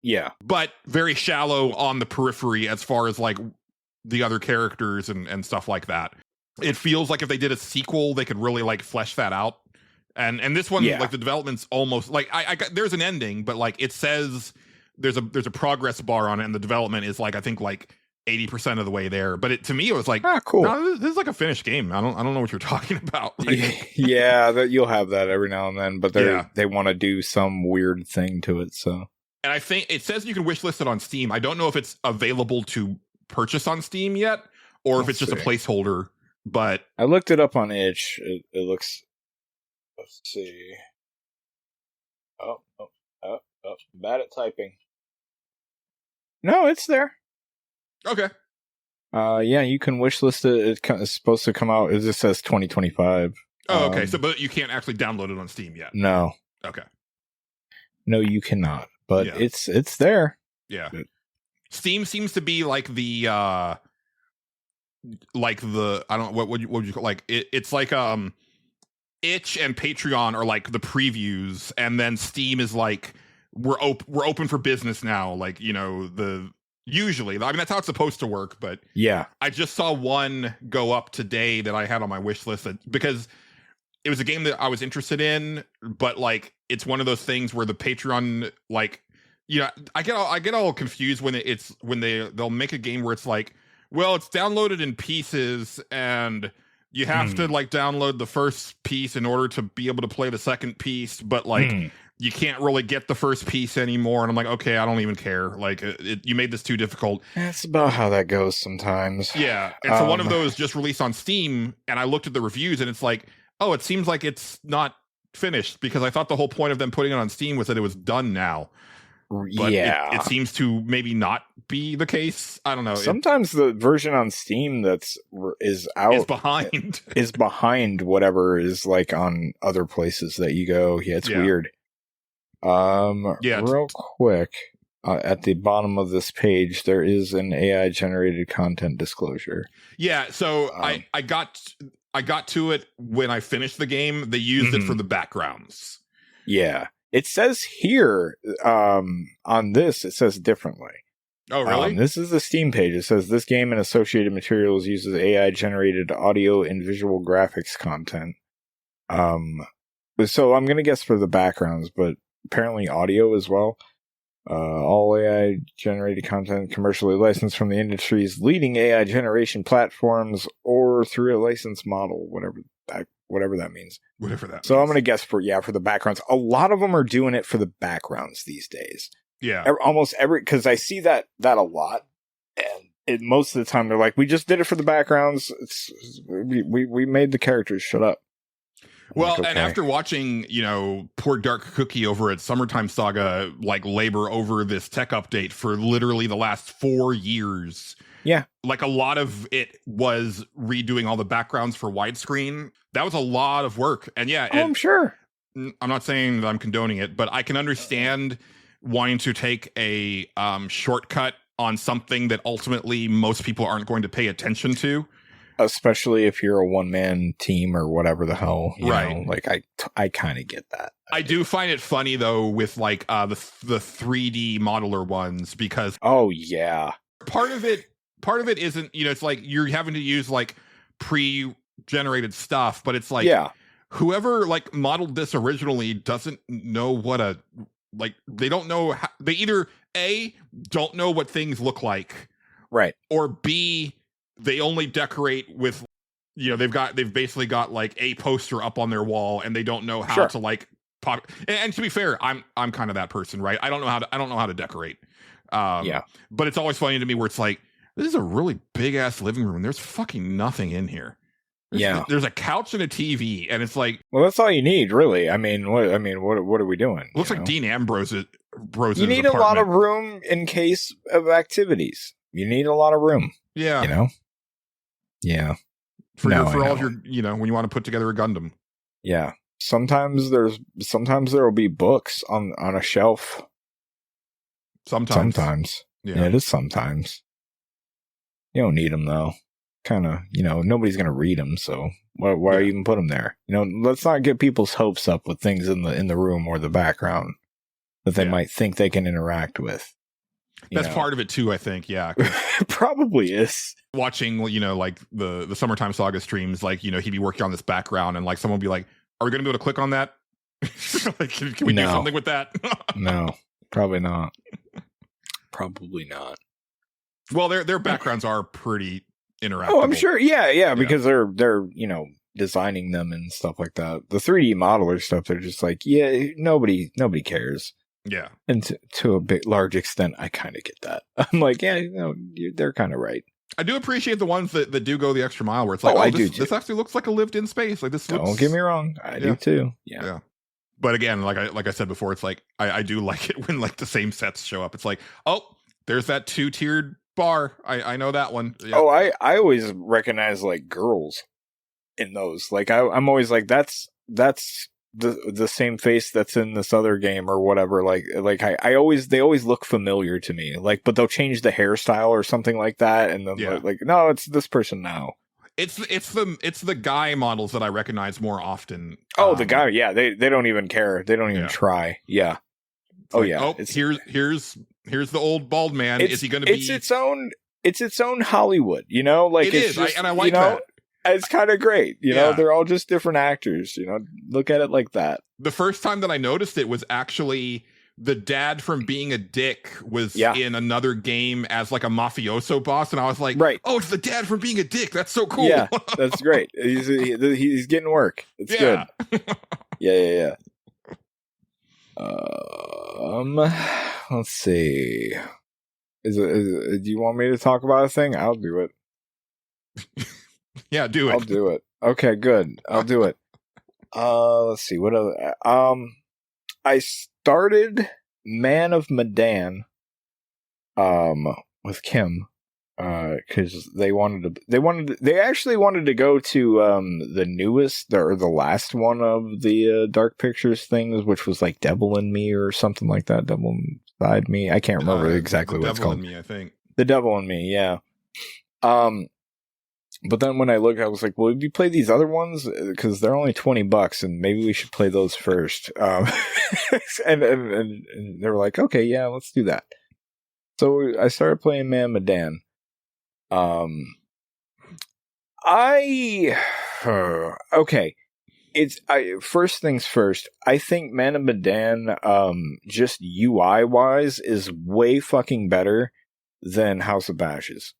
Yeah, but very shallow on the periphery as far as like the other characters and stuff like that. It feels like if they did a sequel, they could really like flesh that out. And this one, like the development's almost like I there's an ending, but like it says there's a progress bar on it, and the development is like I think like 80% of the way there. But to me it was like, cool. No, this is like a finished game. I don't know what you're talking about. Like, that you'll have that every now and then, but they want to do some weird thing to it. So, and I think it says you can wishlist it on Steam. I don't know if it's available to purchase on Steam yet, or if it's just a placeholder. But I looked it up on itch. It looks. Let's see. Bad at typing. No, it's there. Okay. Yeah, you can wishlist it. It's supposed to come out. It just says 2025. Oh, okay. So, but you can't actually download it on Steam yet. No. Okay. No, you cannot. But Yeah. it's there. Yeah. Good. Steam seems to be like the I don't what would you call it's like Itch and Patreon are like the previews, and then Steam is like we're open for business now. Like, you know, usually, I mean, that's how it's supposed to work. But Yeah. I just saw one go up today that I had on my wish list because it was a game that I was interested in, but like it's one of those things where the Patreon, like, you know, I get all confused when they'll make a game where it's like, well, it's downloaded in pieces and you have to like download the first piece in order to be able to play the second piece, but like you can't really get the first piece anymore. And I'm like, okay, I don't even care. Like you made this too difficult. That's about how that goes sometimes. Yeah. And so one of those just released on Steam, and I looked at the reviews and it's like, oh, it seems like it's not finished, because I thought the whole point of them putting it on Steam was that it was done now. But yeah. it seems to maybe not be the case. I don't know. Sometimes the version on Steam is out is behind. is behind whatever is like on other places that you go. Yeah, it's weird. Real quick, at the bottom of this page, there is an AI generated content disclosure. Yeah, so I got to it when I finished the game. They used it for the backgrounds. Yeah. It says here, on this, it says differently. Oh, really? This is the Steam page. It says this game and associated materials uses AI-generated audio and visual graphics content. So I'm going to guess for the backgrounds, but apparently audio as well. All AI-generated content commercially licensed from the industry's leading AI generation platforms or through a licensed model, whatever that means. Whatever that So means. I'm going to guess for the backgrounds. A lot of them are doing it for the backgrounds these days. Yeah. Almost because I see that a lot. And most of the time they're like, we just did it for the backgrounds. We made the characters shut up. Well, like, okay. And after watching, you know, poor Dark Cookie over at Summertime Saga, like labor over this tech update for literally the last 4 years. Yeah. Like a lot of it was redoing all the backgrounds for widescreen. That was a lot of work. And yeah, I'm sure. I'm not saying that I'm condoning it, but I can understand wanting to take a shortcut on something that ultimately most people aren't going to pay attention to. Especially if you're a one-man team or whatever the hell, you right? Know, like I kind of get that. I do find it funny though with like the 3D modeler ones, because part of it isn't, you know, it's like you're having to use like pre-generated stuff, but it's like whoever like modeled this originally doesn't know what they don't know how, they either A, don't know what things look like, right, or B, they only decorate with, you know, they've basically got like a poster up on their wall and they don't know how to like pop. And to be fair, I'm kind of that person, right? I don't know how to decorate. But it's always funny to me where it's like, this is a really big ass living room. There's fucking nothing in here. There's a couch and a TV, and it's like, well, that's all you need, really. I mean, what are we doing? Looks like Dean Ambrose's you need apartment. A lot of room in case of activities. You need a lot of room. Yeah, you know. Yeah. For all of your, you know, when you want to put together a Gundam. Yeah. Sometimes there will be books on a shelf. Sometimes. Yeah, it is sometimes. You don't need them though. Kind of, you know, nobody's going to read them, so why even put them there? You know, let's not get people's hopes up with things in the room or the background that they might think they can interact with. That's part of it too, I think. Yeah, probably is. Watching, you know, like the Summertime Saga streams, like, you know, he'd be working on this background, and like someone would be like, "Are we going to be able to click on that? Like, can we do something with that?" No, probably not. Probably not. Well, their backgrounds are pretty interactive. Oh, I'm sure. Yeah, because they're you know, designing them and stuff like that. The 3D modeler stuff, they're just like, nobody cares. Yeah. And to a bit large extent, I kind of get that. I'm like, they're kind of right. I do appreciate the ones that do go the extra mile, where it's like, this actually looks like a lived-in space. Like this. Don't get me wrong, I do too. Yeah. But again, like I said before, it's like I do like it when like the same sets show up. It's like, oh, there's that 2-tiered bar. I know that one. Yep. Oh, I always recognize like girls in those. Like I'm always like that's the same face that's in this other game or whatever. Like they always look familiar to me. Like, but they'll change the hairstyle or something like that, and then like no, it's this person now. It's the guy models that I recognize more often. Oh, the guy, yeah, they don't even care. They don't even try. Yeah. It's like, yeah. Oh, here's the old bald man. Is he going to be? It's its own Hollywood. You know, like it is, and I like that. It's kind of great. You know, they're all just different actors. You know, look at it like that. The first time that I noticed it was actually the dad from Being a Dick was in another game as like a mafioso boss, and I was like, oh, it's the dad from Being a Dick. That's so cool. Yeah, that's great. He's getting work. It's good. Yeah. Let's see. Do you want me to talk about a thing? I'll do it. Yeah, do it. I'll do it. Okay, good. I'll do it. Let's see. What other? I started Man of Medan with Kim because they actually wanted to go to the newest or the last one of the Dark Pictures things, which was like Devil in Me or something like that. Devil Inside Me. I can't remember exactly what it's called. Devil in Me, I think. The Devil in Me, yeah. But then when I looked, I was like, well, did you play these other ones? Because they're only $20 and maybe we should play those first. And they were like, okay, yeah, let's do that. So I started playing Man Medan. Okay. First things first, I think Man of Medan, just UI wise is way fucking better than House of Ashes.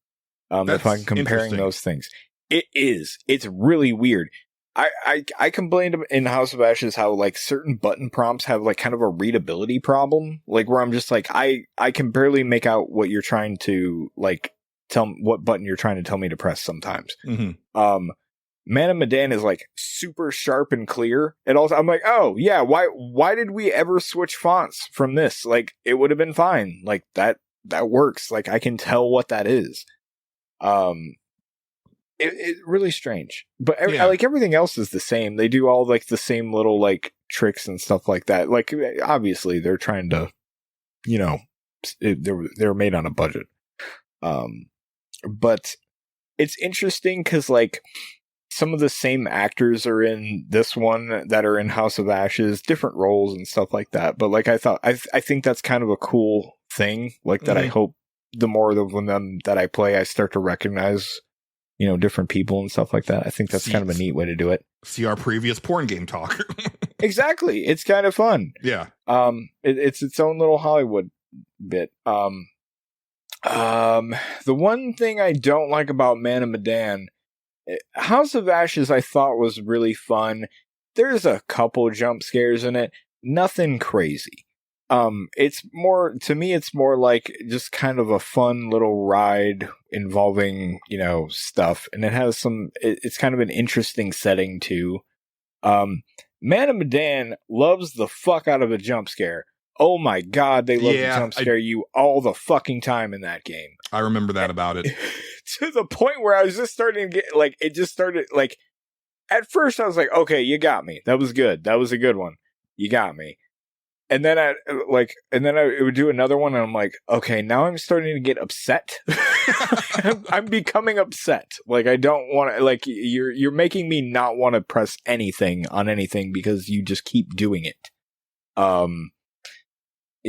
If I'm comparing those things, it is. It's really weird. I complained in House of Ashes how like certain button prompts have like kind of a readability problem, like where I'm just like I can barely make out what you're trying to like what button you're trying to tell me to press sometimes. Mm-hmm. Man of Medan is like super sharp and clear. And also I'm like, oh yeah, why did we ever switch fonts from this? Like it would have been fine. Like that works. Like I can tell what that is. It really strange, but like everything else is the same. They do all like the same little like tricks and stuff like that. Like obviously they're trying to, you know, they're made on a budget. But it's interesting because like some of the same actors are in this one that are in House of Ashes, different roles and stuff like that. But like I think that's kind of a cool thing. Like that, I hope the more of them that I play, I start to recognize, you know, different people and stuff like that. I think that's kind of a neat way to do it. See our previous porn game talk. Exactly. It's kind of fun. Yeah. It's its own little Hollywood bit. The one thing I don't like about Man of Medan, House of Ashes I thought was really fun. There's a couple jump scares in it. Nothing crazy. It's more like just kind of a fun little ride involving, you know, stuff. And it has it's kind of an interesting setting too. Man of Medan loves the fuck out of a jump scare. Oh my God, they love to jump scare you all the fucking time in that game. I remember that about it. To the point where I was just starting to get, like, it just started, like, at first I was like, okay, you got me. That was good. That was a good one. You got me. And then I would do another one, and I'm like, okay, now I'm starting to get upset. I'm becoming upset. Like, I don't want to, like, you're making me not want to press anything on anything because you just keep doing it.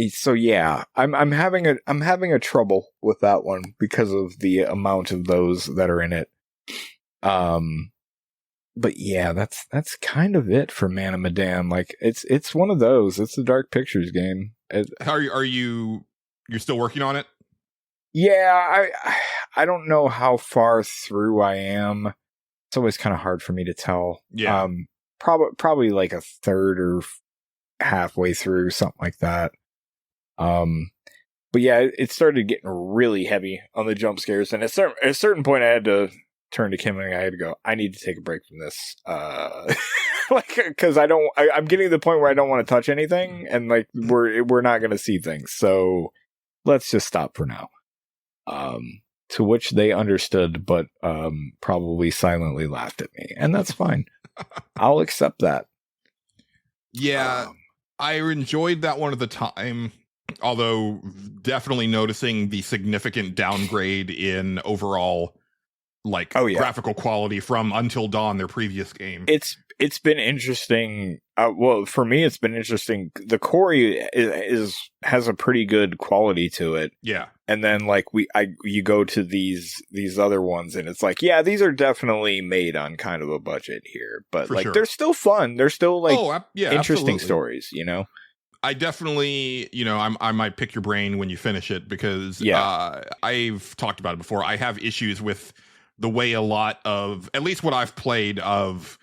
So yeah, I'm having a trouble with that one because of the amount of those that are in it. But yeah, that's kind of it for Man of Medan. Like it's one of those. It's a Dark Pictures game. Are you're still working on it? Yeah, I don't know how far through I am. It's always kind of hard for me to tell. Yeah. Probably like a third or halfway through, something like that. But yeah, it started getting really heavy on the jump scares, and at a certain point, I had to turned to Kim and I had to go, I need to take a break from this. Like, because I'm getting to the point where I don't want to touch anything, and like we're not going to see things. So let's just stop for now. To which they understood, but probably silently laughed at me, and that's fine. I'll accept that. Yeah, I enjoyed that one at the time, although definitely noticing the significant downgrade in overall, like, graphical quality from Until Dawn, their previous game. It's been interesting. Well, for me, it's been interesting. The core has a pretty good quality to it. Yeah, and then like you go to these other ones, and it's like, yeah, these are definitely made on kind of a budget here, but for like sure. they're still fun. They're still like interesting absolutely. stories. You know, I definitely, I might pick your brain when you finish it, because I've talked about it before. I have issues with the way a lot of, at least what I've played of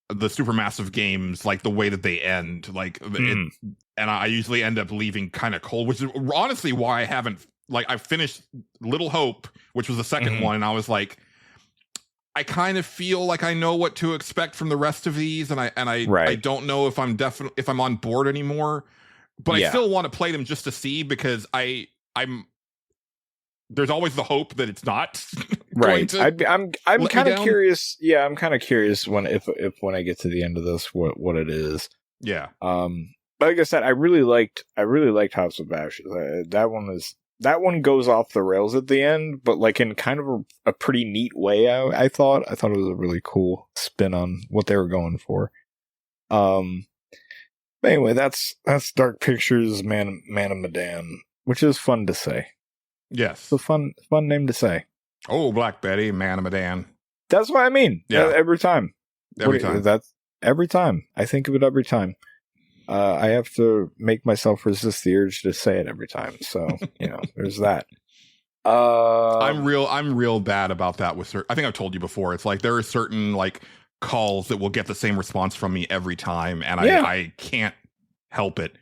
the supermassive games, like the way that they end, like, and I usually end up leaving kind of cold, which is honestly why I haven't, like, I finished Little Hope, which was the second one, and I was like, I kind of feel like I know what to expect from the rest of these, and I don't know if I'm on board anymore, but I still want to play them just to see, because I'm there's always the hope that it's not right. I'm kind of curious. Yeah, I'm kind of curious when I get to the end of this, what it is. Yeah. But like I said, I really liked House of Ashes. That one goes off the rails at the end, but like in kind of a pretty neat way. I thought it was a really cool spin on what they were going for. But anyway, that's Dark Pictures, Man of Medan, which is fun to say. Yes. It's a fun name to say. Oh, Black Betty, Man of Medan. That's what I mean. Yeah. Every time. Every time. That's every time. I think of it every time. I have to make myself resist the urge to say it every time. So, there's that. I'm real bad about that with I think I've told you before. It's like there are certain like calls that will get the same response from me every time, and I can't help it.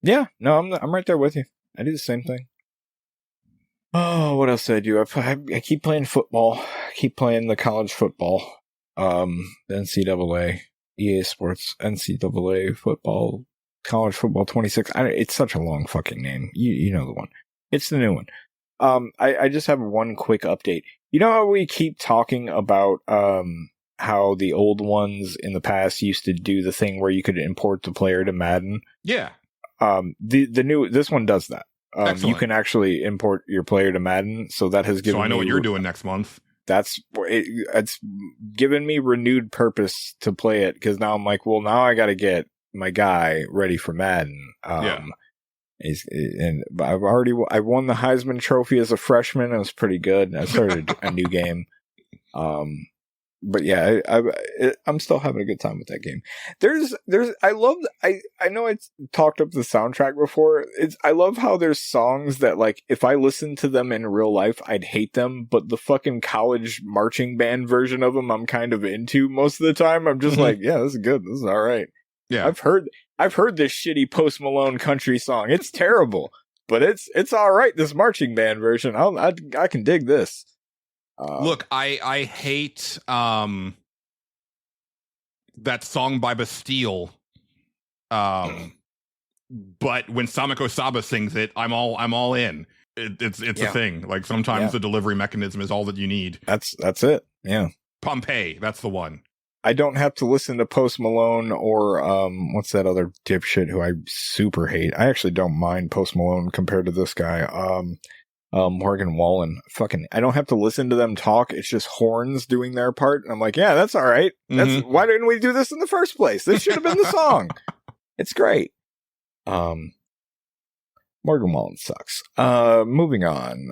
Yeah, no, I'm right there with you. I do the same thing. Oh, what else did I do? I keep playing football. I keep playing the college football. The NCAA, EA Sports, NCAA football, college football 26. It's such a long fucking name. You know the one. It's the new one. I just have one quick update. You know how we keep talking about how the old ones in the past used to do the thing where you could import the player to Madden? Yeah. This one does that. You can actually import your player to Madden, so that has given. So I know what you're doing next month. It's given me renewed purpose to play it, because now I'm like, well, now I got to get my guy ready for Madden. And I won the Heisman Trophy as a freshman. It was pretty good. I started a new game. But yeah, I'm still having a good time with that game. I know I talked up the soundtrack before. I love how there's songs that, like, if I listened to them in real life, I'd hate them, but the fucking college marching band version of them, I'm kind of into most of the time. I'm just like, yeah, this is good. This is all right. Yeah. I've heard this shitty Post Malone country song. It's terrible, but it's all right. This marching band version, I can dig this. Look, I hate that song by Bastille. But when Samiko Saba sings it, I'm all in. It's a thing. Like, sometimes the delivery mechanism is all that you need. That's it. Yeah. Pompeii, that's the one. I don't have to listen to Post Malone or what's that other dipshit who I super hate. I actually don't mind Post Malone compared to this guy. Morgan Wallen. I don't have to listen to them talk. It's just horns doing their part. And I'm like, yeah, that's all right. Why didn't we do this in the first place? This should have been the song. It's great. Morgan Wallen sucks. Moving on.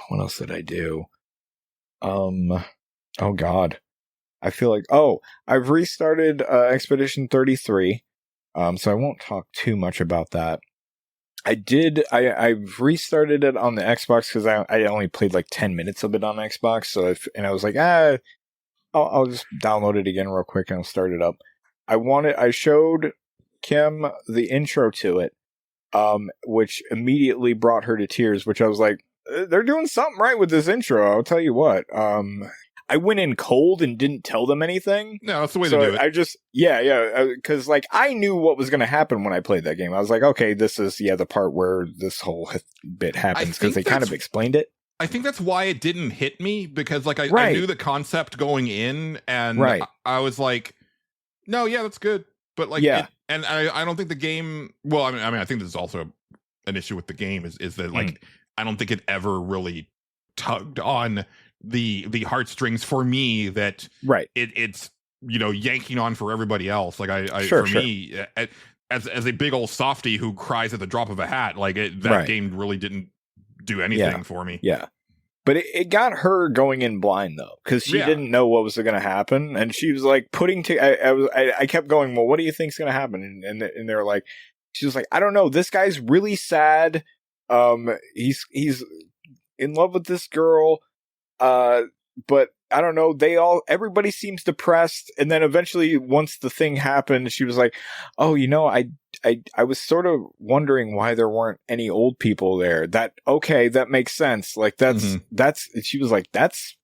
What else did I do? Oh God. I feel like, I've restarted Expedition 33. So I won't talk too much about that. I've restarted it on the Xbox because I only played like 10 minutes of it on Xbox. So I was like, I'll just download it again real quick and I'll start it up. I showed Kim the intro to it, which immediately brought her to tears, which I was like, they're doing something right with this intro. I'll tell you what. I went in cold and didn't tell them anything. No, that's the way So to do it. I just, because like I knew what was going to happen when I played that game. I was like, okay, this is the part where this whole bit happens because they kind of explained it. I think that's why it didn't hit me, because like I knew the concept going in, and I was like, no, yeah, that's good, but like, and I don't think the game. Well, I mean, I think this is also an issue with the game is that like I don't think it ever really tugged on the heartstrings for me that it's yanking on for everybody else. Like me as a big old softy who cries at the drop of a hat, like that game really didn't do anything for me. Yeah. But it got her going in blind though, because she didn't know what was going to happen, and she was like I kept going, well, what do you think's going to happen? And they were like, she was like, I don't know. This guy's really sad. He's in love with this girl. But I don't know. Everybody seems depressed. And then eventually, once the thing happened, she was like, oh, I was sort of wondering why there weren't any old people there. That makes sense. Like she was like, that's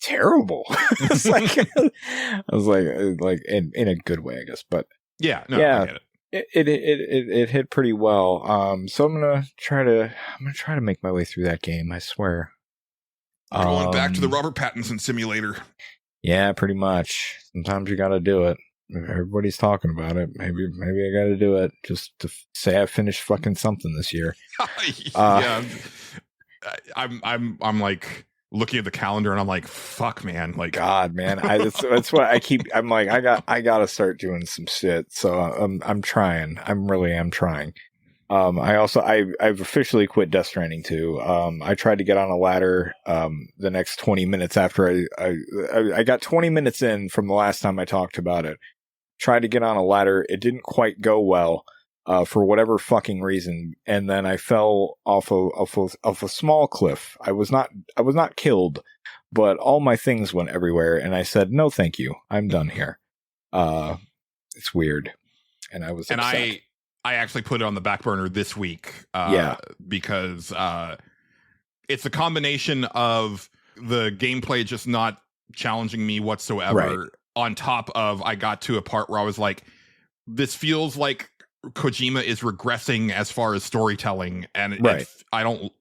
terrible. It's like, I was like in a good way, I guess. But I get it. It hit pretty well. So I'm gonna try to make my way through that game. I swear. Going back to the Robert Pattinson simulator. Yeah, pretty much. Sometimes you got to do it. If everybody's talking about it, maybe I got to do it just to say I finished fucking something this year. I'm like looking at the calendar and I'm like, fuck, man. Like, God, man. That's what I keep. I'm like, I got to start doing some shit. So I'm trying. I really am trying. I've officially quit Death Stranding 2. I tried to get on a ladder, the next 20 minutes after I got 20 minutes in from the last time I talked about it. Tried to get on a ladder. It didn't quite go well, for whatever fucking reason. And then I fell off a small cliff. I was not killed, but all my things went everywhere. And I said, no, thank you. I'm done here. It's weird. And I was upset. I actually put it on the back burner this week, because it's a combination of the gameplay just not challenging me whatsoever, on top of I got to a part where I was like, this feels like Kojima is regressing as far as storytelling, and I don't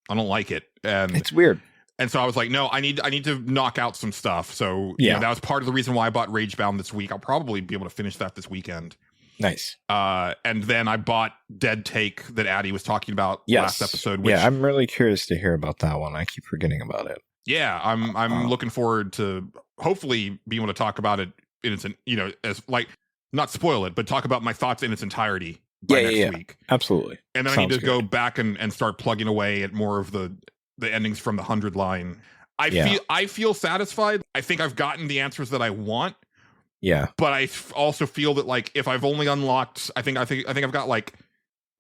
like it, and it's weird. And so I was like, no, I need to knock out some stuff. So that was part of the reason why I bought Ragebound this week. I'll probably be able to finish that this weekend. Nice. And then I bought Dead Take that Addy was talking about last episode. Which, I'm really curious to hear about that one. I keep forgetting about it. Yeah, I'm looking forward to hopefully being able to talk about it in its, as like not spoil it, but talk about my thoughts in its entirety by next week. Absolutely. And then I need to go back and start plugging away at more of the endings from the 100 line. I feel satisfied. I think I've gotten the answers that I want. Yeah, but I also feel that like if I've only unlocked, I think I've got like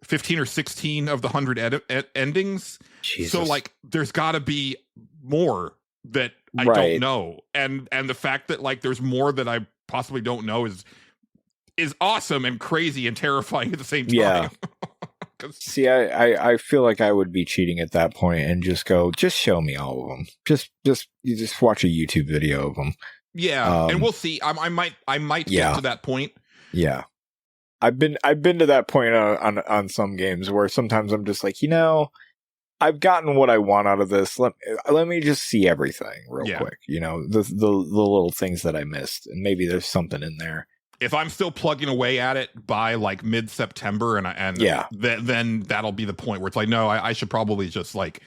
15 or 16 of the 100 endings. Jesus. So like, there's got to be more that I don't know, and the fact that like there's more that I possibly don't know is awesome and crazy and terrifying at the same time. Yeah. See, I feel like I would be cheating at that point and just show me all of them. Just watch a YouTube video of them. Yeah, and we'll see. I might get to that point. Yeah, I've been to that point on some games where sometimes I'm just like, I've gotten what I want out of this. Let me just see everything real quick. The little things that I missed, and maybe there's something in there. If I'm still plugging away at it by like mid-September, then that'll be the point where it's like, no, I should probably just like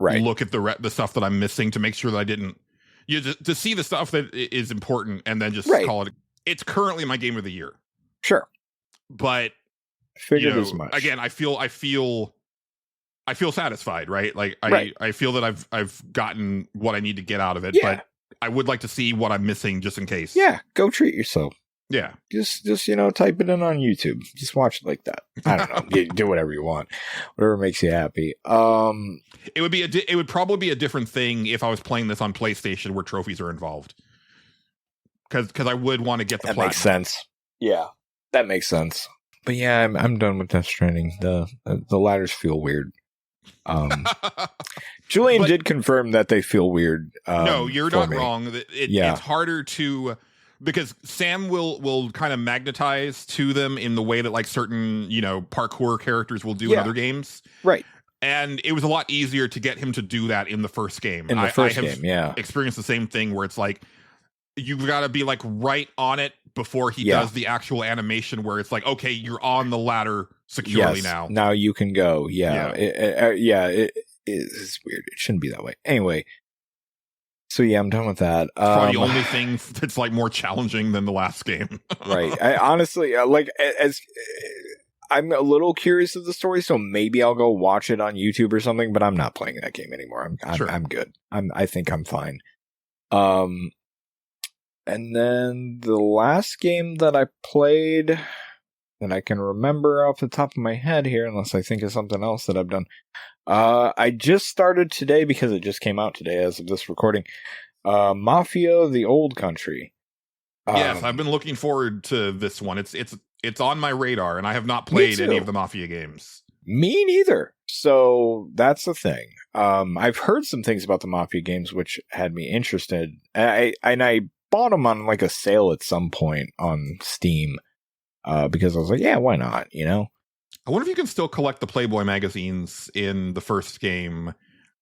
look at the stuff that I'm missing to make sure that I didn't. To see the stuff that is important, and then just call it. It's currently my game of the year. Sure, but figured as much. Again, I feel satisfied, right? Like I feel that I've gotten what I need to get out of it, but I would like to see what I'm missing just in case. Yeah, go treat yourself. Yeah, just type it in on YouTube. Just watch it like that. I don't know. You do whatever you want, whatever makes you happy. It would probably be a different thing if I was playing this on PlayStation where trophies are involved. Because I would want to get the platinum. Makes sense. Yeah, that makes sense. But yeah, I'm done with Death Stranding. The ladders feel weird. Julian But- did confirm that they feel weird. No, you're for not me. wrong. It's harder to, because Sam will kind of magnetize to them in the way that like certain, parkour characters will do in other games. Right. And it was a lot easier to get him to do that in the first game. In the first I have game, yeah. experienced the same thing where it's like, you've got to be like right on it before he does the actual animation where it's like, okay, you're on the ladder securely now. Now you can go. Yeah. Yeah. It's weird. It shouldn't be that way. Anyway. So yeah, I'm done with that. Probably the only thing that's like more challenging than the last game. Right. I honestly, as I'm a little curious of the story, so maybe I'll go watch it on YouTube or something, but I'm not playing that game anymore. I'm good. I think I'm fine. And then the last game that I played that I can remember off the top of my head here, unless I think of something else that I've done. I just started today because it just came out today as of this recording. Mafia: The Old Country. Yes, I've been looking forward to this one. It's on my radar, and I have not played any of the Mafia games. Me neither. So that's the thing. I've heard some things about the Mafia games which had me interested. I bought them on like a sale at some point on Steam because I was like, yeah, why not? I wonder if you can still collect the Playboy magazines in the first game,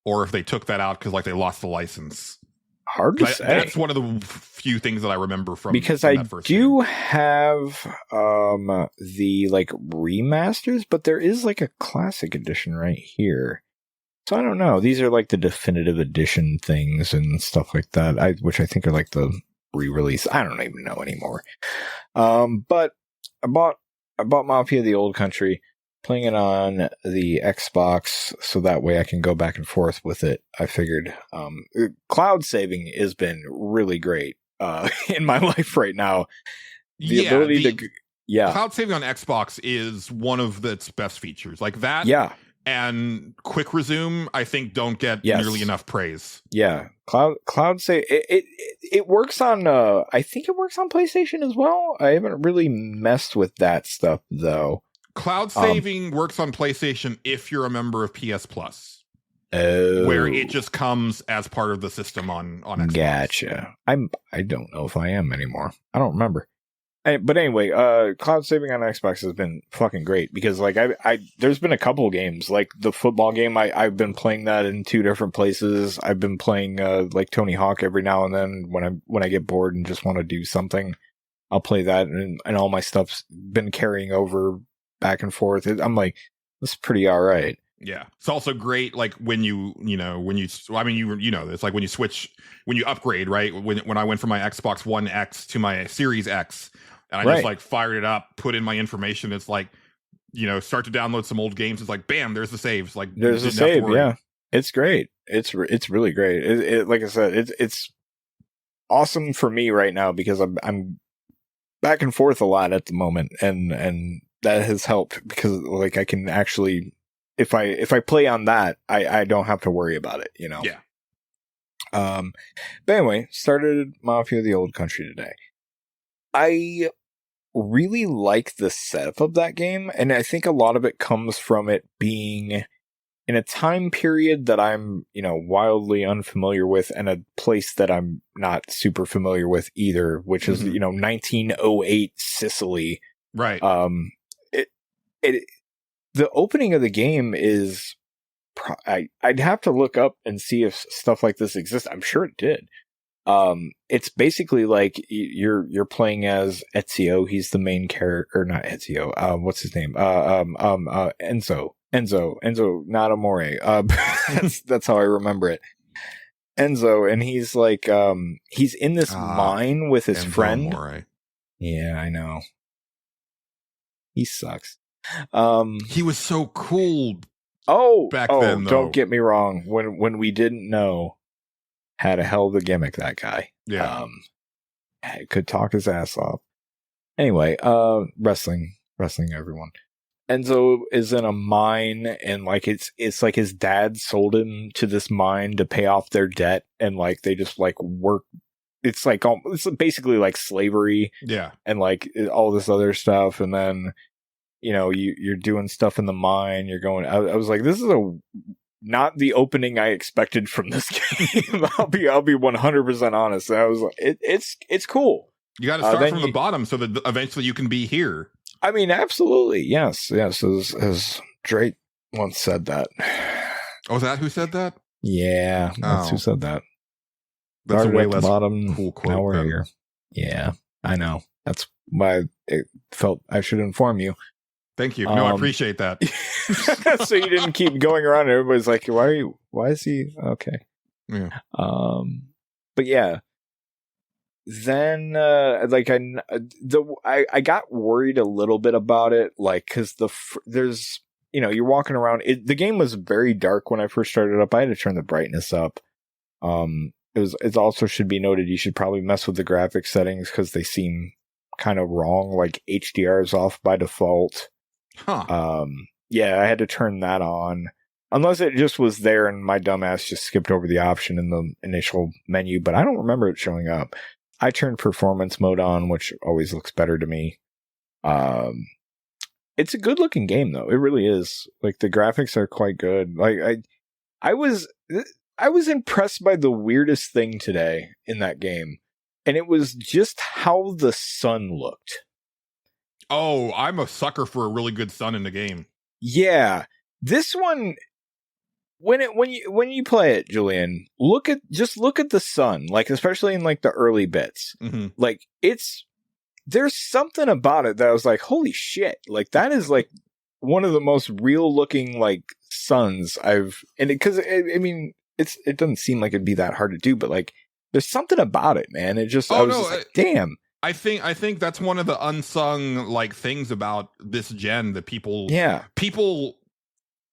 or if they took that out because like they lost the license. Hard to say. That's one of the few things that I remember from because from I that first do game. have the like remasters, but there is like a classic edition right here. So I don't know. These are like the definitive edition things and stuff like that. Which I think are like the re-release. I don't even know anymore. But I bought Mafia: The Old Country, playing it on the Xbox, so that way I can go back and forth with it. I figured cloud saving has been really great in my life right now. The ability to cloud saving on Xbox is one of its best features. Like that. Yeah. And quick resume, I think, don't get nearly enough praise. Yeah, cloud save. It works on. I think it works on PlayStation as well. I haven't really messed with that stuff though. Cloud saving works on PlayStation if you're a member of PS Plus, Oh, where it just comes as part of the system on Xbox. Gotcha. I don't know if I am anymore. I don't remember. But anyway, cloud saving on Xbox has been fucking great because like I there's been a couple games like the football game. I've been playing that in 2 different places. I've been playing like Tony Hawk every now and then when I get bored and just want to do something, I'll play that and all my stuff's been carrying over back and forth. I'm like, this is pretty all right. Yeah, it's also great like when you it's like when you upgrade, right? When I went from my Xbox One X to my Series X. And I just like fired it up, put in my information. It's like, start to download some old games. It's like, bam, there's the saves. Like there's a save. Yeah, it's great. It's really great. It like I said, it's awesome for me right now because I'm back and forth a lot at the moment, and that has helped because like I can actually, if I play on that, I don't have to worry about it. Yeah. But anyway, started Mafia: The Old Country today. I really like the setup of that game, and I think a lot of it comes from it being in a time period that I'm, wildly unfamiliar with, and a place that I'm not super familiar with either, which is, 1908 Sicily. Right. The opening of the game is, I'd have to look up and see if stuff like this exists. I'm sure it did. It's basically like you're playing as Ezio. He's the main character, or not Ezio. What's his name? Enzo, not Amore. That's how I remember it. Enzo, and he's like, he's in this mine with his friend. Amore. Yeah, I know. He sucks. He was so cool. Back then, though. Don't get me wrong. When we didn't know. Had a hell of a gimmick, that guy. Yeah. Could talk his ass off. Anyway, wrestling, everyone. Enzo is in a mine, and like it's like his dad sold him to this mine to pay off their debt, and like they just like work. It's like it's basically like slavery. Yeah. And like all this other stuff, and then you're doing stuff in the mine. You're going. I was like, this is not the opening I expected from this game. I'll be 100% honest. And I was like, it's cool. You got to start from the bottom so that eventually you can be here. I mean, absolutely, yes. As Drake once said that. Oh, is that who said that? Yeah, that's who said that. That's Started a way at the less bottom, cool quote. now we're here. Yeah, I know. That's why it felt I should inform you. Thank you. No, I appreciate that. So you didn't keep going around. Everybody's like, why is he? Okay. Yeah. But yeah. Then, like, I got worried a little bit about it, like, because there's, you're walking around. The game was very dark when I first started up. I had to turn the brightness up. It also should be noted you should probably mess with the graphics settings because they seem kind of wrong. Like HDR is off by default. Huh. Yeah, I had to turn that on. Unless it just was there and my dumbass just skipped over the option in the initial menu, but I don't remember it showing up. I turned performance mode on, which always looks better to me. It's a good looking game though. It really is. Like the graphics are quite good. Like I was impressed by the weirdest thing today in that game. And it was just how the sun looked. Oh, I'm a sucker for a really good sun in the game. Yeah. This one, when you play it, Julian, look at the sun, like especially in like the early bits. Mm-hmm. Like there's something about it that I was like, holy shit! Like that is like one of the most real looking like suns because I mean it doesn't seem like it'd be that hard to do, but like there's something about it, man. It just like, damn. I think that's one of the unsung like things about this gen that people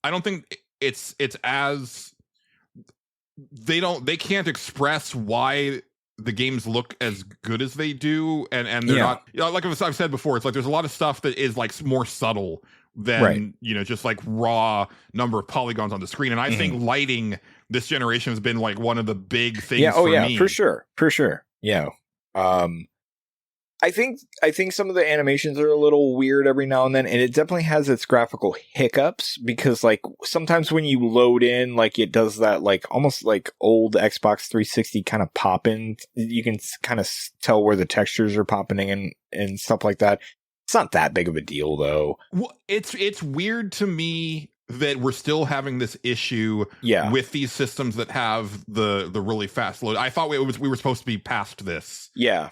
I don't think it's as they can't express why the games look as good as they do, and they're not, like I've said before, it's like there's a lot of stuff that is like more subtle than just like raw number of polygons on the screen, and I think lighting this generation has been like one of the big things for me. For sure. I think some of the animations are a little weird every now and then, and it definitely has its graphical hiccups because like sometimes when you load in, like it does that like almost like old Xbox 360 kind of pop in. You can kind of tell where the textures are popping in and stuff like that. It's not that big of a deal though. Well, it's weird to me that we're still having this issue with these systems that have the really fast load. I thought we were supposed to be past this. Yeah.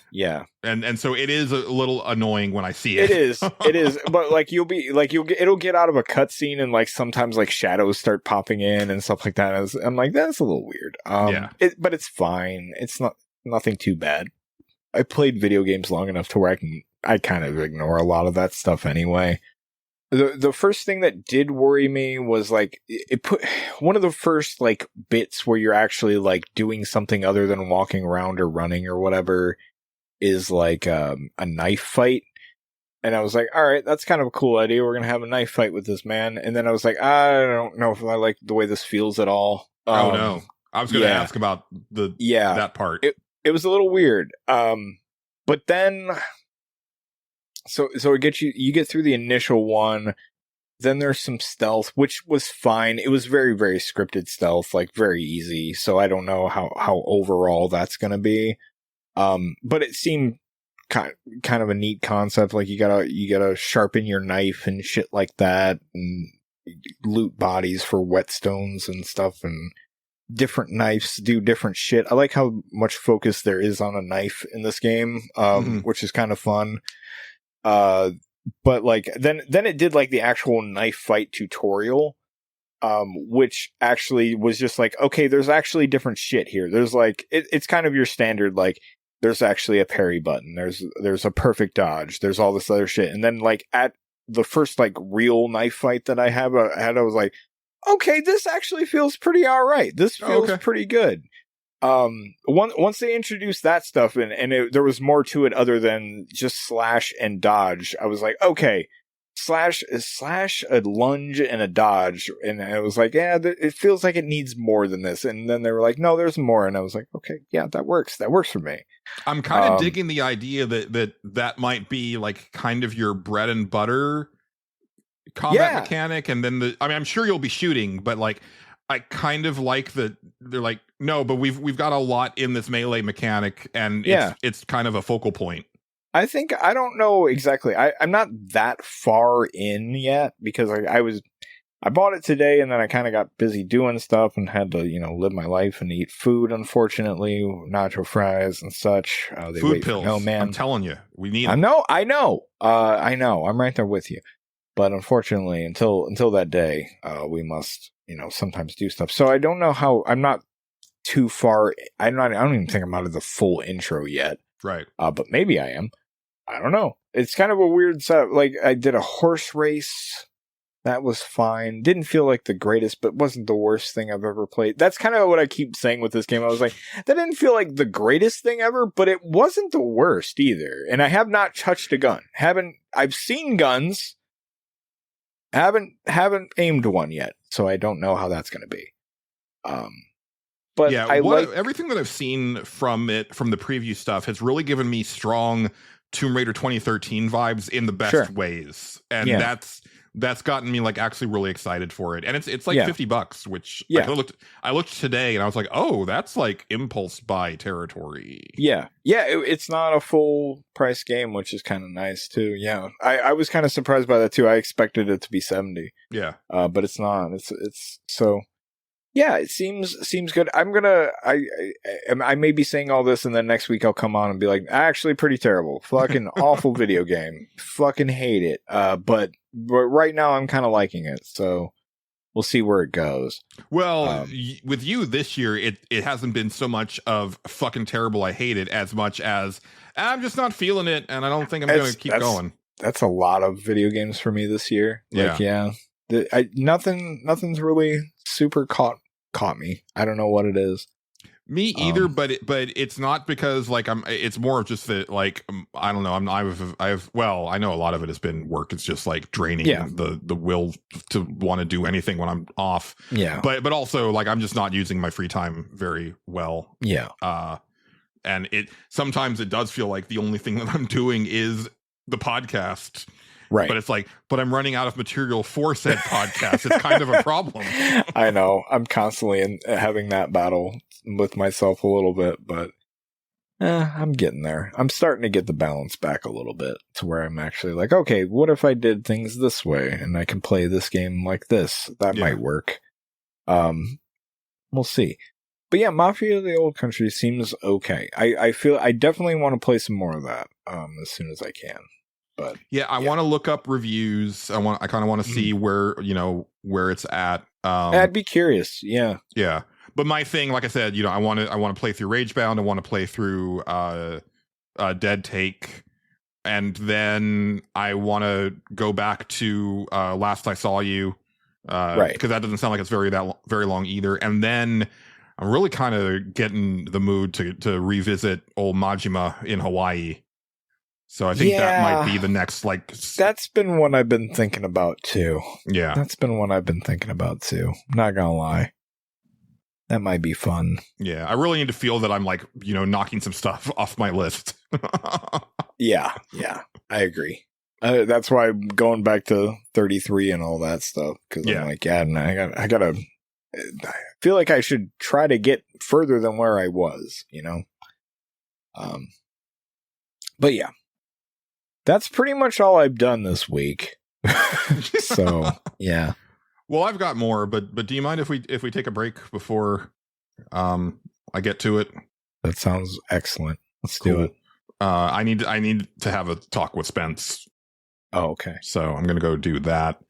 And so it is a little annoying when I see it. It is. But like it'll get out of a cutscene and like sometimes like shadows start popping in and stuff like that. I'm like, that's a little weird. But it's fine. It's nothing too bad. I played video games long enough to where I kind of ignore a lot of that stuff anyway. The first thing that did worry me was like it put one of the first like bits where you're actually like doing something other than walking around or running or whatever is like a knife fight. And I was like, all right, that's kind of a cool idea. We're going to have a knife fight with this man. And then I was like, I don't know if I like the way this feels at all. Oh no. I was going to ask about that part. It was a little weird. But then So it gets you get through the initial one, then there's some stealth, which was fine. It was very, very scripted stealth, like very easy. So I don't know how overall that's going to be. But it seemed kind of a neat concept. Like you gotta sharpen your knife and shit like that, and loot bodies for whetstones and stuff, and different knives do different shit. I like how much focus there is on a knife in this game, which is kind of fun. But like then it did like the actual knife fight tutorial, which actually was just like, okay, there's actually different shit here. There's like it's kind of your standard, like there's actually a parry button, there's a perfect dodge, there's all this other shit. And then like at the first like real knife fight that I was like, okay, this actually feels pretty all right. This feels pretty good. Once they introduced that stuff and there was more to it other than just slash and dodge, I was like, okay, slash, a lunge and a dodge, and I was like, yeah, it feels like it needs more than this. And then they were like, no, there's more, and I was like, okay, yeah, that works for me. I'm kind of digging the idea that might be like kind of your bread and butter combat Yeah. mechanic, and then I'm sure you'll be shooting, but like I kind of like that they're like, no, but we've got a lot in this melee mechanic, and it's kind of a focal point. I think I don't know exactly. I'm not that far in yet because I bought it today and then I kind of got busy doing stuff and had to, live my life and eat food, unfortunately, Nacho Fries and such. They Food wait pills. For no man. I'm telling you, we need I them. know. I know. I'm right there with you. But unfortunately, until that day, we must, sometimes do stuff. So I don't know how. I'm not too far. I don't even think I'm out of the full intro yet. Right. But maybe I am. I don't know. It's kind of a weird setup. Like I did a horse race. That was fine. Didn't feel like the greatest, but wasn't the worst thing I've ever played. That's kind of what I keep saying with this game. I was like, that didn't feel like the greatest thing ever, but it wasn't the worst either. And I have not touched a gun. I've seen guns. Haven't aimed one yet, so I don't know how that's going to be. But yeah, everything that I've seen from the preview stuff has really given me strong Tomb Raider 2013 vibes in the best ways, and that's gotten me like actually really excited for it. And it's like $50, which I looked today and I was like, oh, that's like impulse buy territory. It's not a full price game, which is kind of nice too. I was kind of surprised by that too. I expected it to be 70, but it's not. It's so it seems good. I may be saying all this and then next week I'll come on and be like, actually pretty terrible, fucking awful video game, fucking hate it. But right now I'm kind of liking it, so we'll see where it goes. Well, with you this year, it hasn't been so much of fucking terrible, I hate it, as much as I'm just not feeling it, and I don't think I'm going to keep going. That's a lot of video games for me this year. Nothing's really super caught me. I don't know what it is. Me either, but it's not because like it's more of just that like I don't know. I know a lot of it has been work. It's just like draining the will to want to do anything when I'm off. But also like I'm just not using my free time very well. And sometimes it does feel like the only thing that I'm doing is the podcast. Right. But it's like, but I'm running out of material for said podcast. It's kind of a problem. I know. I'm constantly having that battle with myself a little bit, but I'm getting there. I'm starting to get the balance back a little bit to where I'm actually like, okay, what if I did things this way and I can play this game like this? That might work. We'll see. But yeah, Mafia: The Old Country seems okay. I feel I definitely want to play some more of that as soon as I can. But I want to look up reviews. I kind of want to see where it's at. I'd be curious. Yeah. But my thing, like I said, I want to play through Ragebound. I want to play through Dead Take, and then I want to go back to Last I Saw You, right? Because that doesn't sound like it's very long either. And then I'm really kind of getting the mood to revisit old Majima in Hawaii. So I think that might be the next, like... That's been one I've been thinking about, too. Yeah. That's been one I've been thinking about, too. Not gonna lie. That might be fun. Yeah, I really need to feel that I'm, like, knocking some stuff off my list. Yeah, I agree. That's why I'm going back to 33 and all that stuff. Because I'm like, I gotta... I feel like I should try to get further than where I was, But yeah. That's pretty much all I've done this week. So, yeah. Well, I've got more, but do you mind if we take a break before I get to it? That sounds excellent. Let's do it. I need to have a talk with Spence. Oh, okay. So I'm going to go do that.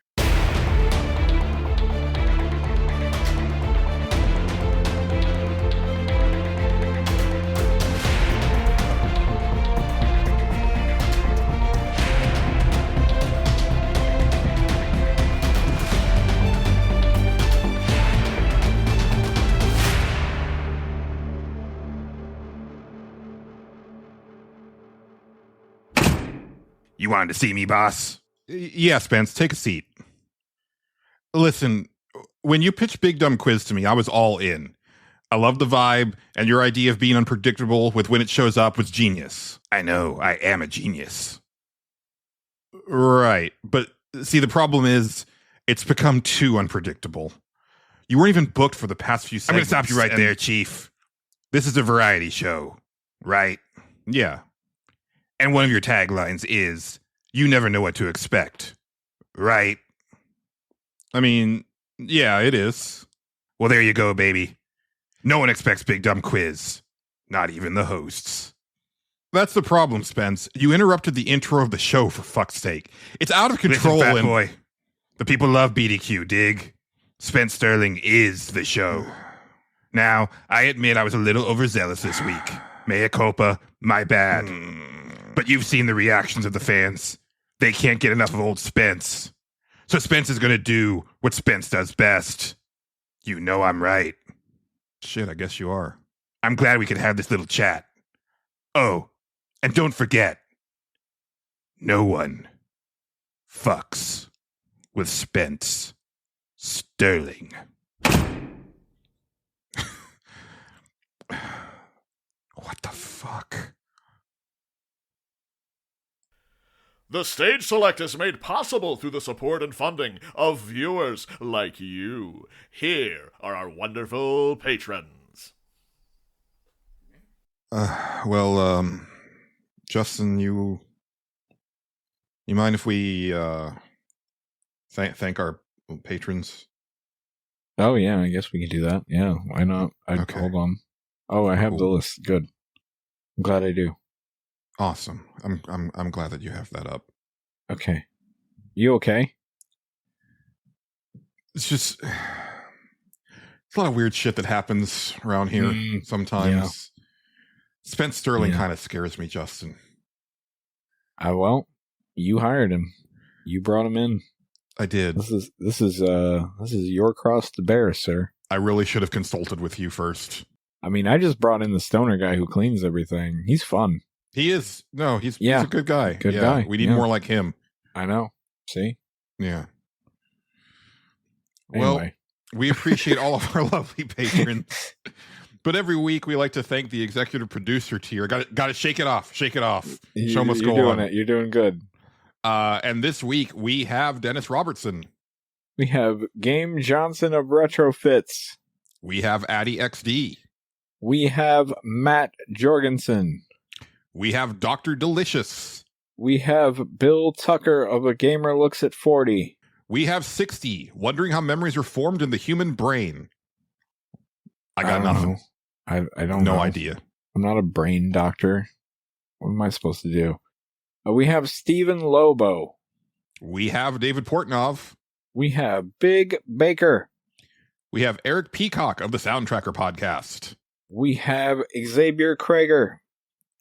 You wanted to see me, boss? Yeah, Spence, take a seat. Listen, when you pitched Big Dumb Quiz to me, I was all in. I love the vibe, and your idea of being unpredictable with when it shows up was genius. I know, I am a genius. Right, but See, the problem is it's become too unpredictable. You weren't even booked for the past few segments. I'm going to stop you right there, Chief. This is a variety show, right? Yeah. And one of your taglines is, you never know what to expect, right? I mean, yeah, it is. Well, there you go, baby. No one expects Big Dumb Quiz. Not even the hosts. That's the problem, Spence. You interrupted the intro of the show, for fuck's sake. It's out of control. Listen, fat boy. The people love BDQ, dig? Spence Sterling is the show. Now, I admit I was a little overzealous this week. Mea culpa, my bad. But you've seen the reactions of the fans. They can't get enough of old Spence. So Spence is going to do what Spence does best. You know I'm right. Shit, I guess you are. I'm glad we could have this little chat. Oh, and don't forget, no one fucks with Spence Sterling. What the fuck? The stage select is made possible through the support and funding of viewers like you. Here are our wonderful patrons. Justin, you mind if we thank our patrons? Oh yeah, I guess we can do that. Yeah, why not? Okay. Hold on. Oh, I have the list. Good. I'm glad I do. Awesome. I'm glad that you have that up. Okay. You okay? It's just it's a lot of weird shit that happens around here sometimes. Yeah. Spence Sterling Yeah. kind of scares me, Justin. Well, you hired him. You brought him in. I did. This is your cross to bear, sir. I really should have consulted with you first. I mean, I just brought in the stoner guy who cleans everything. He's fun. He is. No, he's Yeah. a good guy. Good Yeah, guy. We need Yeah. more like him. I know. See? Yeah. Well, Anyway. we appreciate all of our lovely patrons. But every week we like to thank the executive producer tier. Got to shake it off. Shake it off. Show must You're go doing on. it. You're doing good. And this week we have Dennis Robertson. We have Game Johnson of Retrofits. We have Addy XD. We have Matt Jorgensen. We have Dr. Delicious. We have Bill Tucker of A Gamer Looks at 40. We have 60, wondering how memories are formed in the human brain. I got don't nothing. know. I don't No know. idea. I'm not a brain doctor. What am I supposed to do? We have Stephen Lobo. We have David Portnov. We have Big Baker. We have Eric Peacock of the Soundtracker podcast. We have Xavier Krager.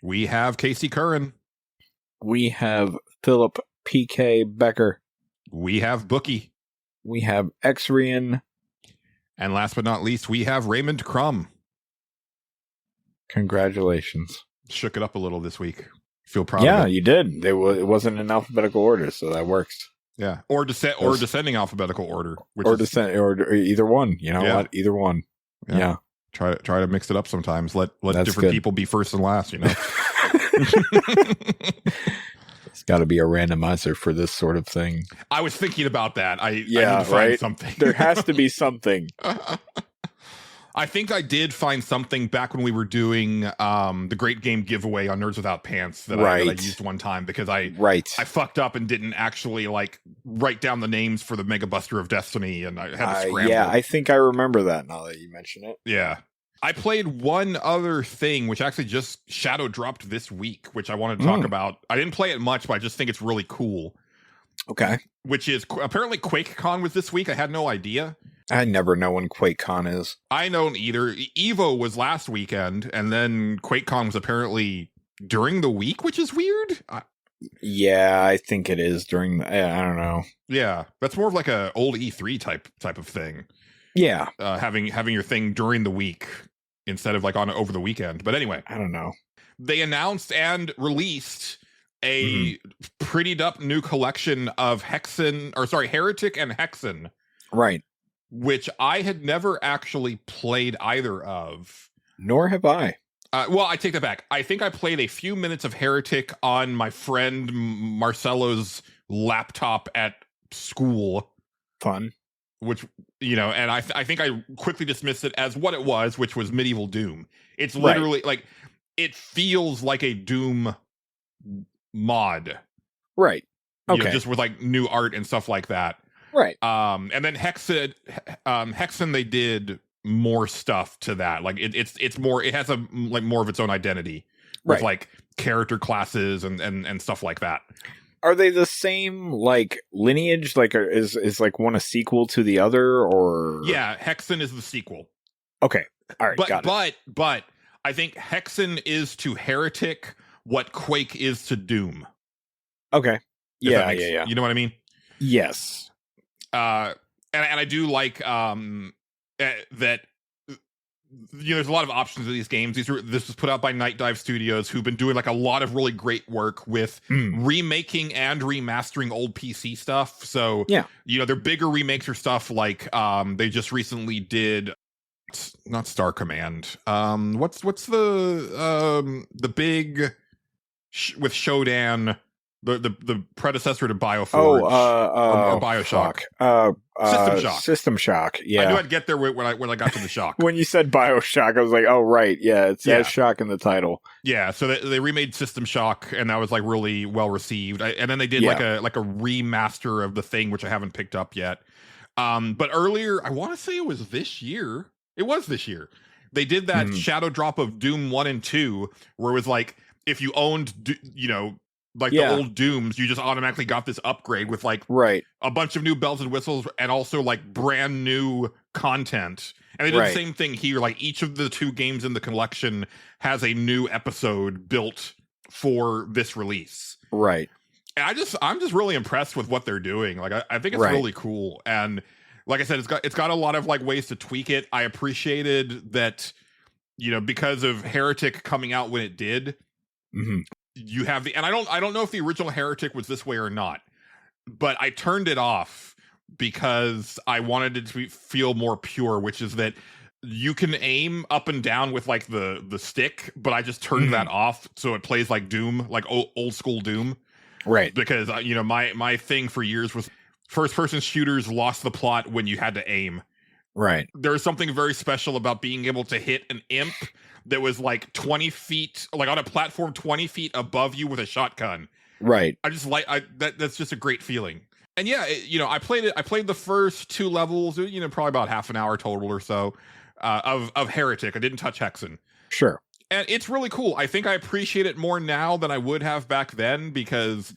We have Casey Curran. We have Philip P.K. Becker. We have Bookie. We have Xrian. And last but not least, we have Raymond Crumb. Congratulations. Shook it up a little this week. Feel proud Yeah, of it. you did. It wasn't in alphabetical order, so that works. Yeah. Or descending alphabetical order. Which Or is, descent, or either one. You know Yeah. what? Either one. Yeah. Try to mix it up sometimes. Let That's different good. people be first and last, you know. It's got to be a randomizer for this sort of thing. I was thinking about that. I need Yeah, to find right? something. There has to be something. I think I did find something back when we were doing the Great Game giveaway on Nerds Without Pants that I used one time because I fucked up and didn't actually like write down the names for the Mega Buster of Destiny, and I had to scramble. Yeah, I think I remember that now that you mention it. Yeah. I played one other thing, which actually just shadow dropped this week, which I want to talk about. I didn't play it much, but I just think it's really cool. Okay. Which is apparently QuakeCon was this week. I had no idea. I never know when QuakeCon is. I don't either. Evo was last weekend, and then QuakeCon was apparently during the week, which is weird. Yeah, I think it is during. I don't know. Yeah, that's more of like a old E3 type of thing. Yeah, having your thing during the week instead of like on over the weekend. But anyway, I don't know. They announced and released a prettied up new collection of Heretic and Hexen. Right. Which I had never actually played either of. Nor have I. Well, I take that back. I think I played a few minutes of Heretic on my friend Marcelo's laptop at school, Fun. which, and I think I quickly dismissed it as what it was, which was medieval Doom. It's literally like, it feels like a Doom mod, Right. Okay. just with like new art and stuff like that. Right. And then Hexen, they did more stuff to that. Like it's more, it has more of its own identity with like character classes and stuff like that. Are they the same like lineage? Like, is like one a sequel to the other, or? Yeah, Hexen is the sequel. Okay. All right. Got it. But I think Hexen is to Heretic what Quake is to Doom. Okay. Yeah. You know what I mean? Yes. And I do like that. There's a lot of options in these games. This was put out by Night Dive Studios, who've been doing like a lot of really great work with remaking and remastering old PC stuff. So their bigger remakes are stuff like they just recently did, not Star Command. What's the big with Shodan, the predecessor to BioForge or BioShock. System Shock. Yeah, I knew I'd get there when I got to the shock. When you said BioShock, I was like, oh right, yeah, it has shock in the title. Yeah, so they remade System Shock, and that was like really well received. And then they did like a remaster of the thing, which I haven't picked up yet. But earlier, I want to say it was this year. It was this year. They did that shadow drop of Doom 1 and 2, where it was like, if you owned, the old Dooms, you just automatically got this upgrade with like a bunch of new bells and whistles and also like brand new content. And they did the same thing here. Like each of the 2 games in the collection has a new episode built for this release. Right. And I'm just really impressed with what they're doing. Like I think it's really cool. And like I said, it's got a lot of like ways to tweak it. I appreciated that, because of Heretic coming out when it did. You have and I don't know if the original Heretic was this way or not, but I turned it off because I wanted it to feel more pure, which is that you can aim up and down with like the stick, but I just turned that off so it plays like Doom, like old school Doom. Right. Because my thing for years was first person shooters lost the plot when you had to aim. Right. There's something very special about being able to hit an imp that was like 20 feet, like on a platform 20 feet above you with a shotgun. Right. I just like that's just a great feeling. And yeah, I played the first 2 levels, probably about half an hour total or so of Heretic. I didn't touch Hexen. Sure. And it's really cool. I think I appreciate it more now than I would have back then, because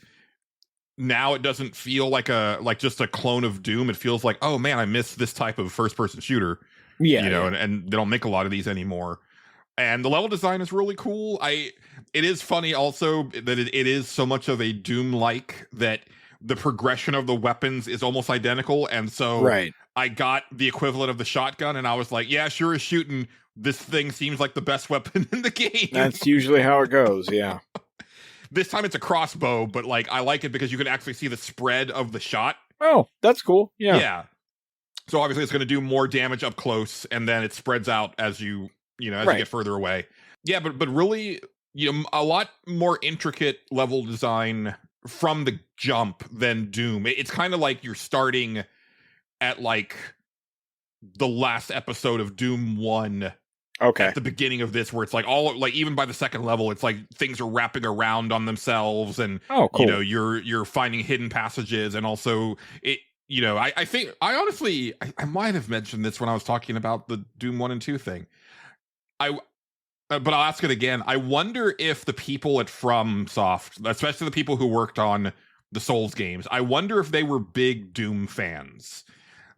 now it doesn't feel like just a clone of Doom. It feels like, oh man, I miss this type of first person shooter. Yeah. And they don't make a lot of these anymore. And the level design is really cool. It is funny also that it is so much of a Doom-like that the progression of the weapons is almost identical. And so I got the equivalent of the shotgun, and I was like, yeah, sure as shooting, this thing seems like the best weapon in the game. That's usually how it goes, yeah. This time it's a crossbow, but like I like it because you can actually see the spread of the shot. Oh, that's cool. Yeah. Yeah. So obviously it's going to do more damage up close, and then it spreads out as you you get further away. Yeah, but really, a lot more intricate level design from the jump than Doom. It's kind of like you're starting at like the last episode of Doom 1. Okay. At the beginning of this, where it's like all like even by the second level, it's like things are wrapping around on themselves, and cool. You're finding hidden passages, and also it. I think I honestly I might have mentioned this when I was talking about the Doom 1 and 2 thing. But I'll ask it again. I wonder if the people at FromSoft, especially the people who worked on the Souls games, I wonder if they were big Doom fans,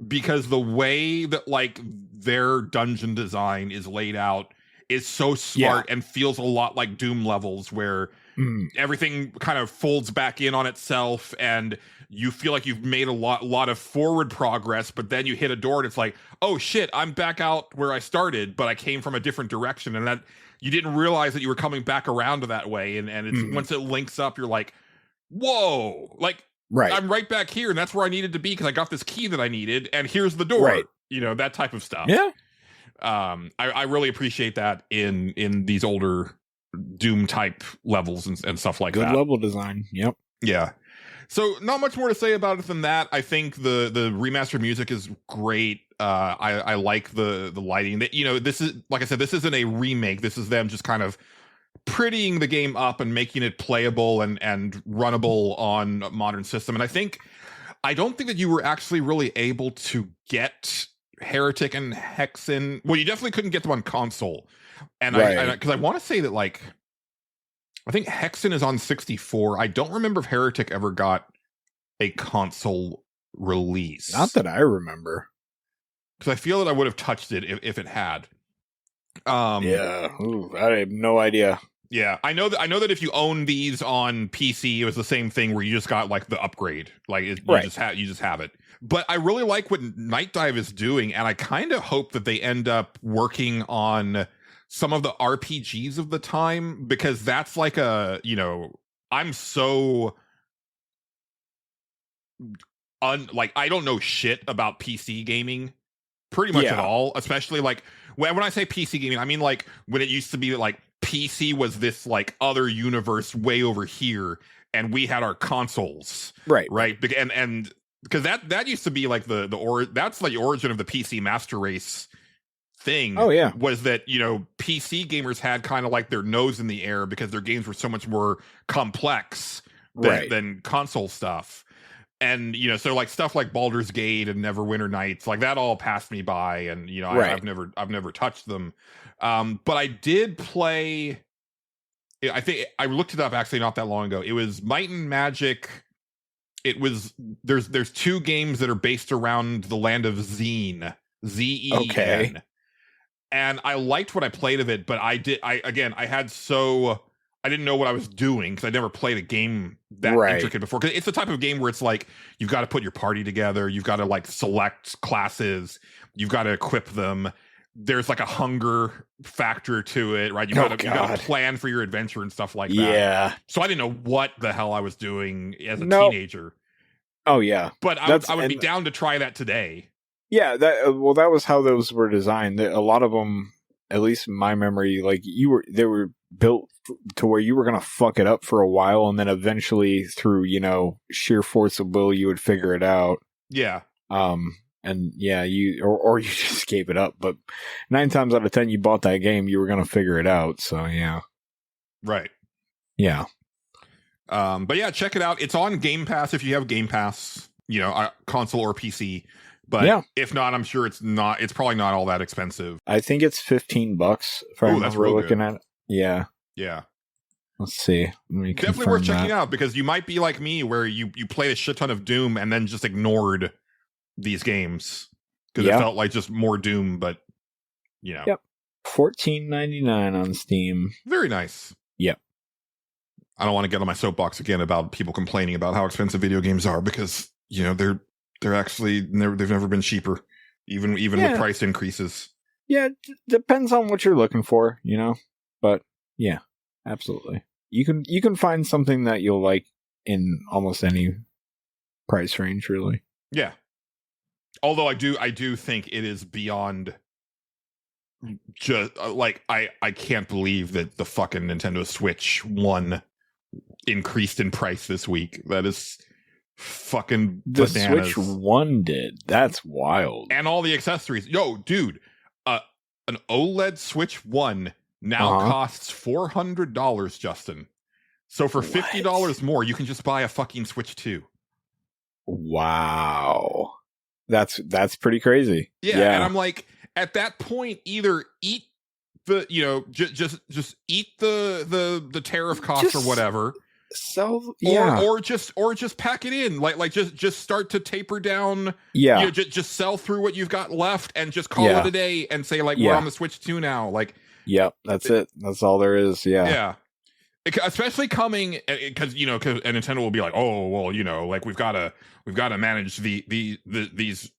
because the way that like their dungeon design is laid out is so smart and feels a lot like Doom levels, where everything kind of folds back in on itself, and you feel like you've made a lot of forward progress, but then you hit a door and it's like, oh shit, I'm back out where I started, but I came from a different direction, and that you didn't realize that you were coming back around to that way, and it's once it links up, you're like, whoa, like I'm right back here, and that's where I needed to be because I got this key that I needed, and here's the door. Right. That type of stuff. Yeah. I really appreciate that in these older Doom type levels and stuff like that. Good level design. Yep. Yeah. So not much more to say about it than that. I think the remastered music is great. I like the lighting. That, you know, this is, like I said, this isn't a remake. This is them just kind of prettying the game up and making it playable and runnable on a modern system. And I don't think that you were actually really able to get Heretic and Hexen. Well, you definitely couldn't get them on console. And because I want to say that, like, I think Hexen is on 64. I don't remember if Heretic ever got a console release. Not that I remember. Because I feel that I would have touched it if it had. Yeah. Ooh, I have no idea. Yeah, I know that if you own these on PC, it was the same thing where you just got like the upgrade, like you just have it. But I really like what Night Dive is doing, and I kind of hope that they end up working on some of the RPGs of the time, because that's like I'm so like, I don't know shit about PC gaming pretty much at all, especially like when I say PC gaming, I mean like when it used to be like PC was this like other universe way over here, and we had our consoles, right? And because that used to be like that's like the origin of the PC Master Race thing. Oh yeah, was that, you know, PC gamers had kind of like their nose in the air because their games were so much more complex than console stuff. And, you know, so like stuff like Baldur's Gate and Neverwinter Nights, like that all passed me by, and, you know, I've never touched them. But I did play, I think I looked it up actually not that long ago. It was Might and Magic. It was, there's two games that are based around the land of Xen, Zen. Okay. And I liked what I played of it, but I didn't know what I was doing because I never played a game that intricate before. Because it's the type of game where it's like, you've got to put your party together. You've got to like select classes. You've got to equip them. There's like a hunger factor to it, right? You got to plan for your adventure and stuff like that. Yeah. So I didn't know what the hell I was doing as a teenager. Oh yeah. But I would be down to try that today. Yeah. That was how those were designed. A lot of them, at least in my memory, like they were built to where you were going to fuck it up for a while, and then eventually through, you know, sheer force of will, you would figure it out. Yeah. And yeah, you just gave it up. But 9 times out of 10, you bought that game, you were going to figure it out. So yeah. Right. Yeah. But yeah, check it out. It's on Game Pass if you have Game Pass, you know, console or PC. But if not, I'm sure it's probably not all that expensive. I think it's $15 if I remember looking at it. Yeah. Yeah. Let's see. Definitely worth checking out, because you might be like me where you played a shit ton of Doom and then just ignored these games because it felt like just more Doom, but you know. Yep. $14.99 on Steam. Very nice. Yep. I don't want to get on my soapbox again about people complaining about how expensive video games are, because, you know, they've never been cheaper, even with price increases. Yeah, it depends on what you're looking for, you know. But yeah, absolutely. You can find something that you'll like in almost any price range, really. Yeah. Although I do think it is beyond just like I can't believe that the fucking Nintendo Switch 1 increased in price this week. That is fucking bananas. The Switch 1 did. That's wild. And all the accessories. Yo, dude, an OLED Switch 1 now costs $400, Justin. So for $50 more, you can just buy a fucking Switch 2. Wow. That's pretty crazy. Yeah. And I'm like, at that point, either eat the, you know, just eat the tariff costs or whatever. So or just pack it in, like just start to taper down. Yeah, you know, just sell through what you've got left and just call it a day and say like we're on the Switch 2 now. Like, yep, that's it. That's all there is. Yeah. Especially coming, because you know, and Nintendo will be like, oh well, you know, like we've got to manage these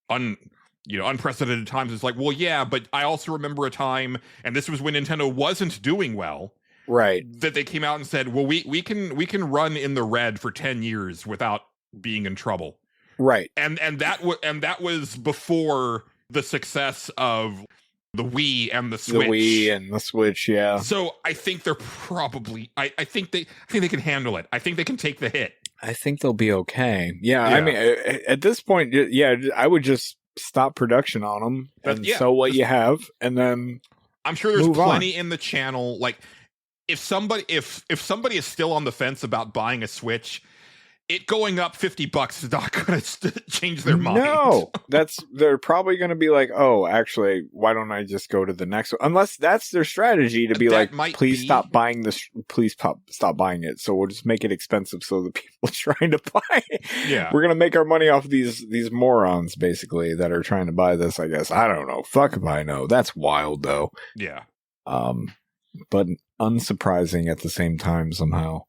unprecedented times. It's like, well, yeah, but I also remember a time, and this was when Nintendo wasn't doing well. Right. That they came out and said, well, we can run in the red for 10 years without being in trouble. Right. And that was before the success of the Wii and the Switch. The Wii and the Switch, yeah. So I think they're probably I think they can handle it. I think they can take the hit. I think they'll be okay. Yeah, Yeah. I mean, at this point, yeah, I would just stop production on them and sell what you have, and then I'm sure there's move on. plenty in the channel. Like, if somebody is still on the fence about buying a Switch, it going up $50 is not going to change their mind. No, they're probably going to be like, oh, actually, why don't I just go to the next one? Unless that's their strategy to be That like, might please be. stop buying this. Please stop buying it. So we'll just make it expensive so the people trying to buy it. Yeah. We're going to make our money off these morons basically that are trying to buy this, I guess. I don't know. Fuck if I know. That's wild though. Yeah. But unsurprising at the same time somehow.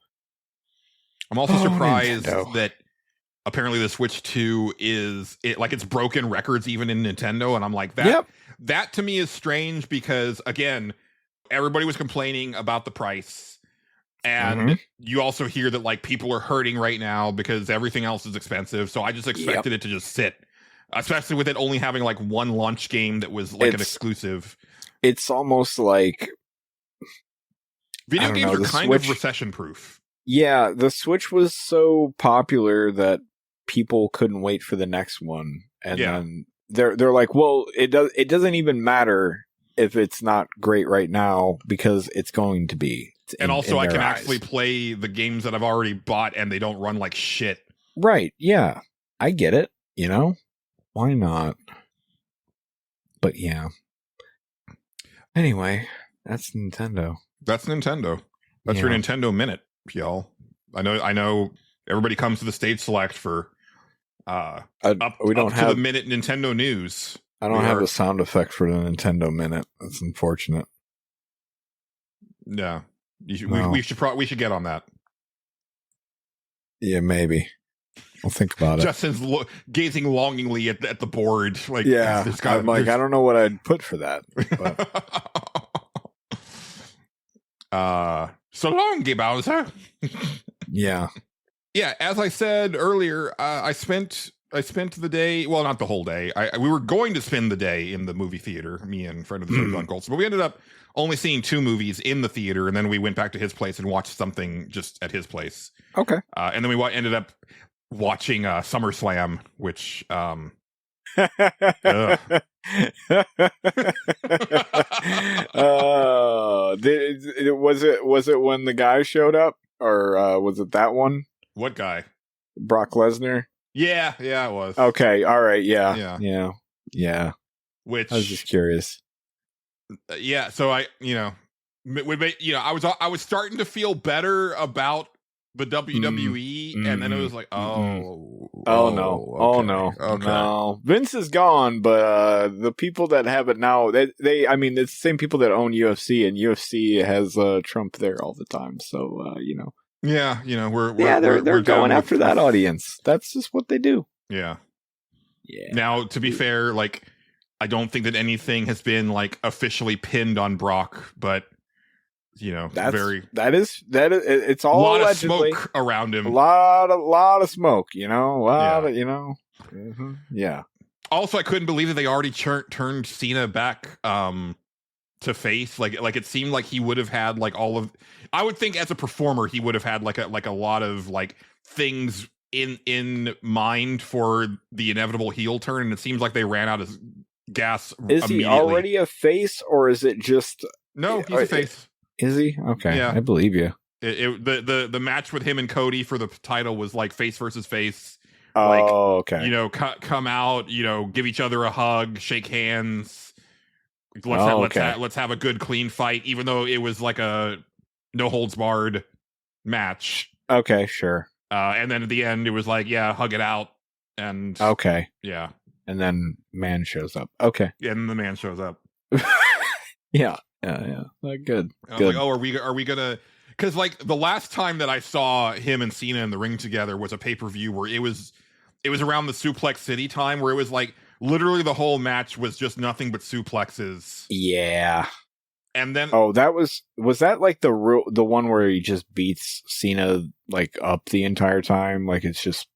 I'm also surprised Nintendo. that apparently the Switch 2 it's broken records even in Nintendo, and I'm like, that to me is strange because, again, everybody was complaining about the price, and you also hear that like people are hurting right now because everything else is expensive, so I just expected it to just sit, especially with it only having like one launch game that was like an exclusive. It's almost like Video I don't games know, are the kind Switch- of recession proof. Yeah, the Switch was so popular that people couldn't wait for the next one, and then they're like, well, it doesn't even matter if it's not great right now because it's going to be. And also, I can eyes. actually play the games that I've already bought, and they don't run like shit. Right? Yeah, I get it. You know, why not? But yeah. Anyway, that's Nintendo. That's Nintendo. That's Yeah. your Nintendo Minute, y'all. I know. Everybody comes to the Stage Select for up We don't to have the minute Nintendo news. I don't have a sound effect for the Nintendo Minute. That's unfortunate. Yeah, No. we should get on that. Yeah, maybe. I'll think about it. Justin's gazing longingly at the board. Like, Yeah, there's I'm like, I don't know what I'd put for that. But So long, Gay Bowser. yeah, Yeah, as I said earlier, I spent the day. Well, not the whole day. We were going to spend the day in the movie theater, me and friend of the show, John Gholson, but we ended up only seeing 2 movies in the theater, and then we went back to his place and watched something just at his place. okay. And then we ended up watching SummerSlam, which was it when the guy showed up, or was it that one? what guy? Brock Lesnar. Yeah, it was. Okay, all right, yeah. Which I was just curious. yeah, so I was starting to feel better about the WWE, and then it was like, no, okay. no. Vince is gone, but the people that have it now, they I mean, it's the same people that own UFC, and UFC has Trump there all the time. So Yeah, we're they're down going with- after that audience. That's just what they do. Yeah. Yeah. Now, to be fair, like, I don't think that anything has been like officially pinned on Brock, but it's a all lot of allegedly. smoke around him. A lot of smoke. Yeah. Also, I couldn't believe that they already turned Cena back to face. Like it seemed like he would have had like all of. I would think as a performer, he would have had like a lot of like things in mind for the inevitable heel turn, and it seems like they ran out of gas. Is he already a face, or is it just? No, he's a face. Is he? Okay, Yeah. I believe you. The match with him and Cody for the title was like face versus face. Oh, okay. Come out, give each other a hug, shake hands. Let's have a good clean fight, even though it was like a no holds barred match. Okay, sure. And then at the end, it was like, hug it out, and Okay, yeah, and then man shows up. Okay, and the man shows up. yeah. Good. I was Good. like, oh, are we gonna? Because like the last time that I saw him and Cena in the ring together was a pay-per-view where it was around the Suplex City time, where it was like literally the whole match was just nothing but suplexes. Yeah. And then Oh, was that like the one where he just beats Cena like up the entire time, like it's just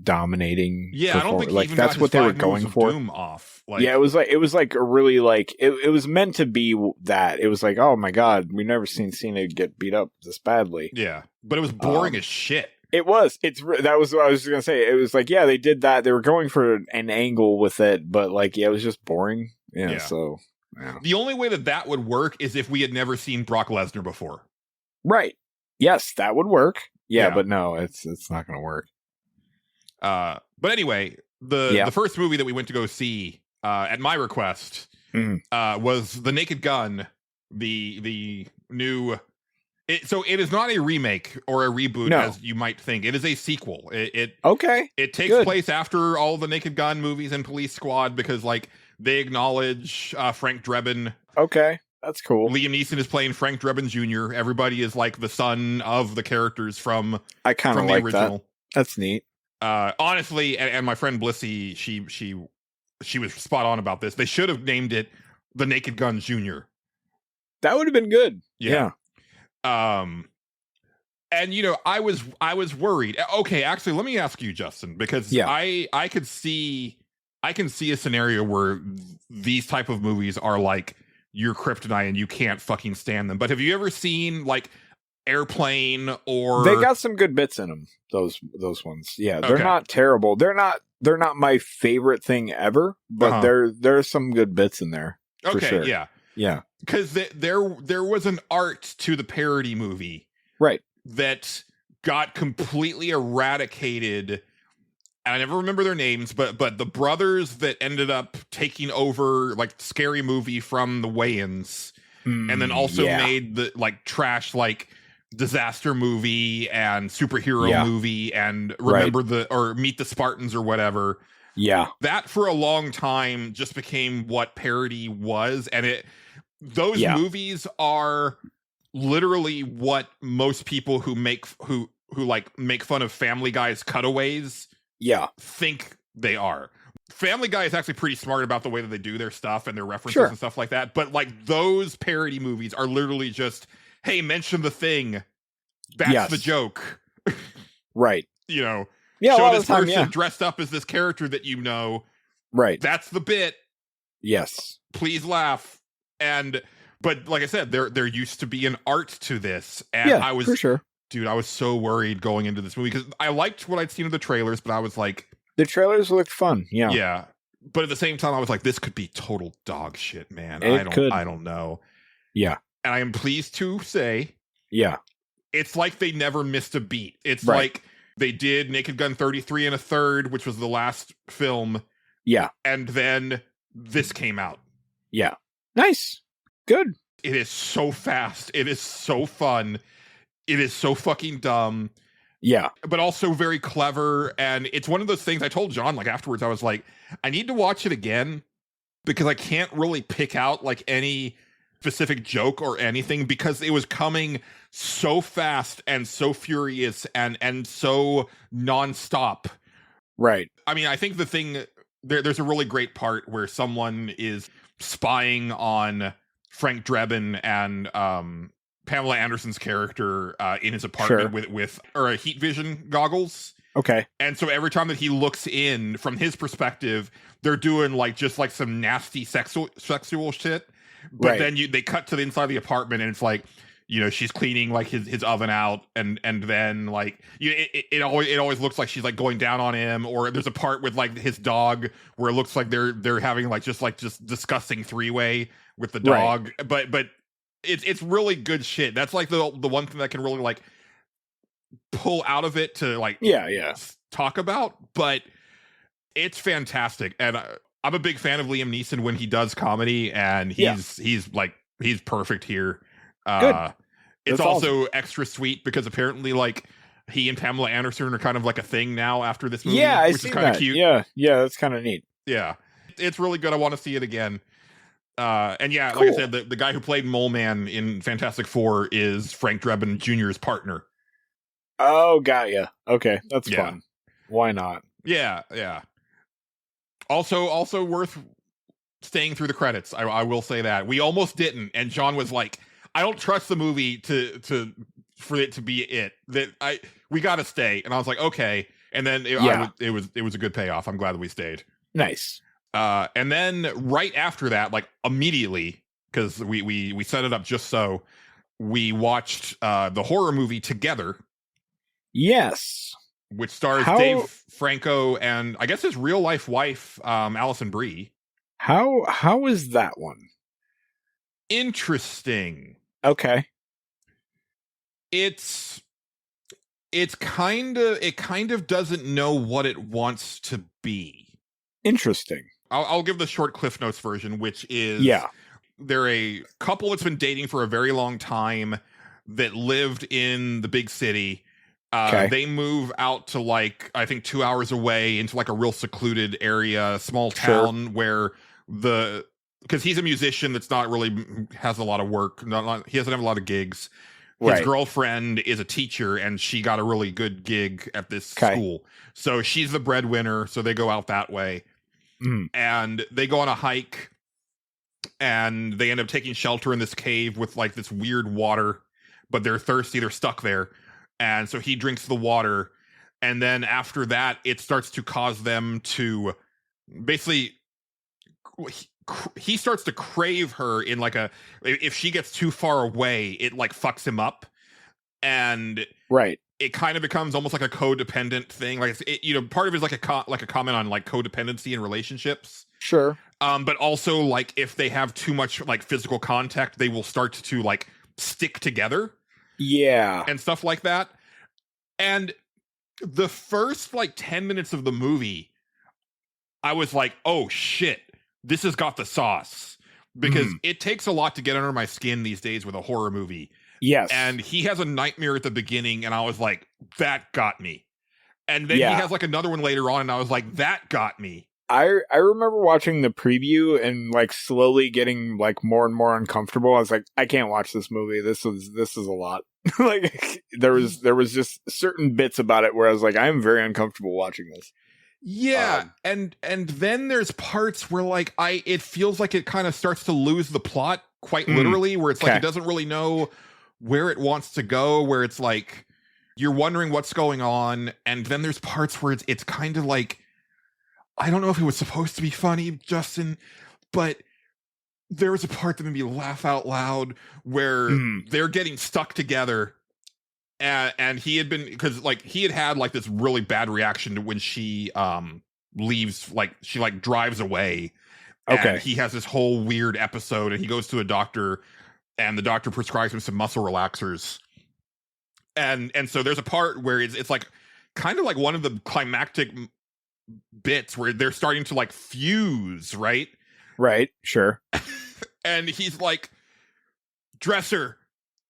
dominating. yeah, I don't think he like even that's got what his they were 5 moves going of for. Doom off. Like, Yeah, it was like a really like it was meant to be that. It was like, oh my god, we've never seen Cena get beat up this badly. yeah, but it was boring as shit. It was. That was what I was gonna say. It was like, yeah, they did that. They were going for an angle with it, but like, yeah, it was just boring. Yeah. So, yeah. The only way that would work is if we had never seen Brock Lesnar before. Right. Yes, that would work. Yeah, Yeah. but no, it's not gonna work. But anyway, the first movie that we went to go see at my request was The Naked Gun, the new. So it is not a remake or a reboot as you might think. It is a sequel. It takes place after all the Naked Gun movies and Police Squad because like they acknowledge Frank Drebin. Okay, that's cool. Liam Neeson is playing Frank Drebin Jr. Everybody is like the son of the characters from I kind of the like original. that. That's neat. Honestly, and my friend Blissy, she was spot on about this. They should have named it The Naked Gun Jr. That would have been good. Yeah. And you know, I was worried. Okay, actually, let me ask you, Justin, because I can see a scenario where these type of movies are like your kryptonite and you can't fucking stand them. But have you ever seen like Airplane or they got some good bits in them, those ones. Yeah, they're not terrible. They're not my favorite thing ever, but there's some good bits in there. For sure. Yeah. Because there was an art to the parody movie, right, that got completely eradicated. And I never remember their names, but the brothers that ended up taking over like Scary Movie from the Wayans, and then also made the like trash like disaster movie and superhero movie and or Meet the Spartans or whatever. Yeah, that for a long time just became what parody was, and those movies are literally what most people who make fun of Family Guy's cutaways think they are. Family Guy is actually pretty smart about the way that they do their stuff and their references and stuff like that, but like those parody movies are literally just, hey, mention the thing, that's the joke. Right. You know, show this person dressed up as this character that you know, right, that's the bit. Yes, please laugh. But like I said, there used to be an art to this, and I was for sure, dude. I was so worried going into this movie because I liked what I'd seen of the trailers, but I was like, the trailers looked fun, yeah. But at the same time, I was like, this could be total dog shit, man. I don't know. Yeah, and I am pleased to say, it's like they never missed a beat. It's like they did Naked Gun 33 1/3, which was the last film. Yeah, and then this came out. Yeah. Nice. Good. It is so fast. It is so fun. It is so fucking dumb. Yeah. But also very clever. And it's one of those things I told John, like afterwards, I was like, I need to watch it again because I can't really pick out like any specific joke or anything because it was coming so fast and so furious and so nonstop. Right. I mean, I think the thing there's a really great part where someone is spying on Frank Drebin and Pamela Anderson's character in his apartment with heat vision goggles. Okay. And so every time that he looks in from his perspective, they're doing like just like some nasty sexual shit. But then they cut to the inside of the apartment and it's like, you know, she's cleaning like his oven out and then like it always looks like she's like going down on him, or there's a part with like his dog where it looks like they're having like just disgusting three-way with the dog. But it's really good shit. That's like the one thing that can really like pull out of it to like talk about, but it's fantastic. And I'm a big fan of Liam Neeson when he does comedy, and he's perfect here. Good. It's also extra sweet because apparently like he and Pamela Anderson are kind of like a thing now after this movie, which is kind of cute. Yeah, that's kind of neat. Yeah, it's really good. I want to see it again. And yeah, Cool. like I said, the guy who played Mole Man in Fantastic Four is Frank Drebin Jr.'s partner. Oh, got ya. Okay, that's fun. Why not? Yeah. Also worth staying through the credits. I will say that we almost didn't, and John was like, I don't trust the movie for it to be it. We got to stay, and I was like, okay. And then it was a good payoff. I'm glad that we stayed. Nice. And then right after that, like immediately, because we set it up just so, we watched the horror movie together, Yes. which stars How- Dave Franco and I guess his real life wife, Allison Brie. How is that one? Interesting. Okay. It kind of doesn't know what it wants to be. Interesting. I'll give the short Cliff Notes version, which is Yeah. they're a couple that's been dating for a very long time that lived in the big city. Okay. They move out to like I think 2 hours away into like a real secluded area, small town where because he's a musician that's not really has a lot of work. He doesn't have a lot of gigs. His Right. girlfriend is a teacher, and she got a really good gig at this school. So she's the breadwinner. So they go out that way, and they go on a hike, and they end up taking shelter in this cave with like this weird water. But they're thirsty. They're stuck there, and so he drinks the water, and then after that, it starts to cause them to basically. He starts to crave her in like if she gets too far away, it like fucks him up, and Right. it kind of becomes almost like a codependent thing. Like part of it is like a comment on like codependency in relationships. Sure. But also like if they have too much like physical contact, they will start to like stick together. Yeah. And stuff like that. And the first like 10 minutes of the movie, I was like, oh shit. This has got the sauce, because it takes a lot to get under my skin these days with a horror movie. Yes. And he has a nightmare at the beginning, and I was like, that got me. And then he has like another one later on, and I was like, that got me. I remember watching the preview and like slowly getting like more and more uncomfortable. I was like, I can't watch this movie. This is a lot. Like there was just certain bits about it where I was like, I'm very uncomfortable watching this. Yeah, and then there's parts where like it feels like it kind of starts to lose the plot quite literally, where it's like it doesn't really know where it wants to go, where it's like you're wondering what's going on, and then there's parts where it's kind of like I don't know if it was supposed to be funny, Justin, but there was a part that made me laugh out loud where they're getting stuck together. And he had been because like he had like this really bad reaction to when she leaves, like she like drives away. Okay. And he has this whole weird episode, and he goes to a doctor, and the doctor prescribes him some muscle relaxers. And so there's a part where it's like kind of like one of the climactic bits where they're starting to like fuse, right? Right. Sure. And he's like, dresser,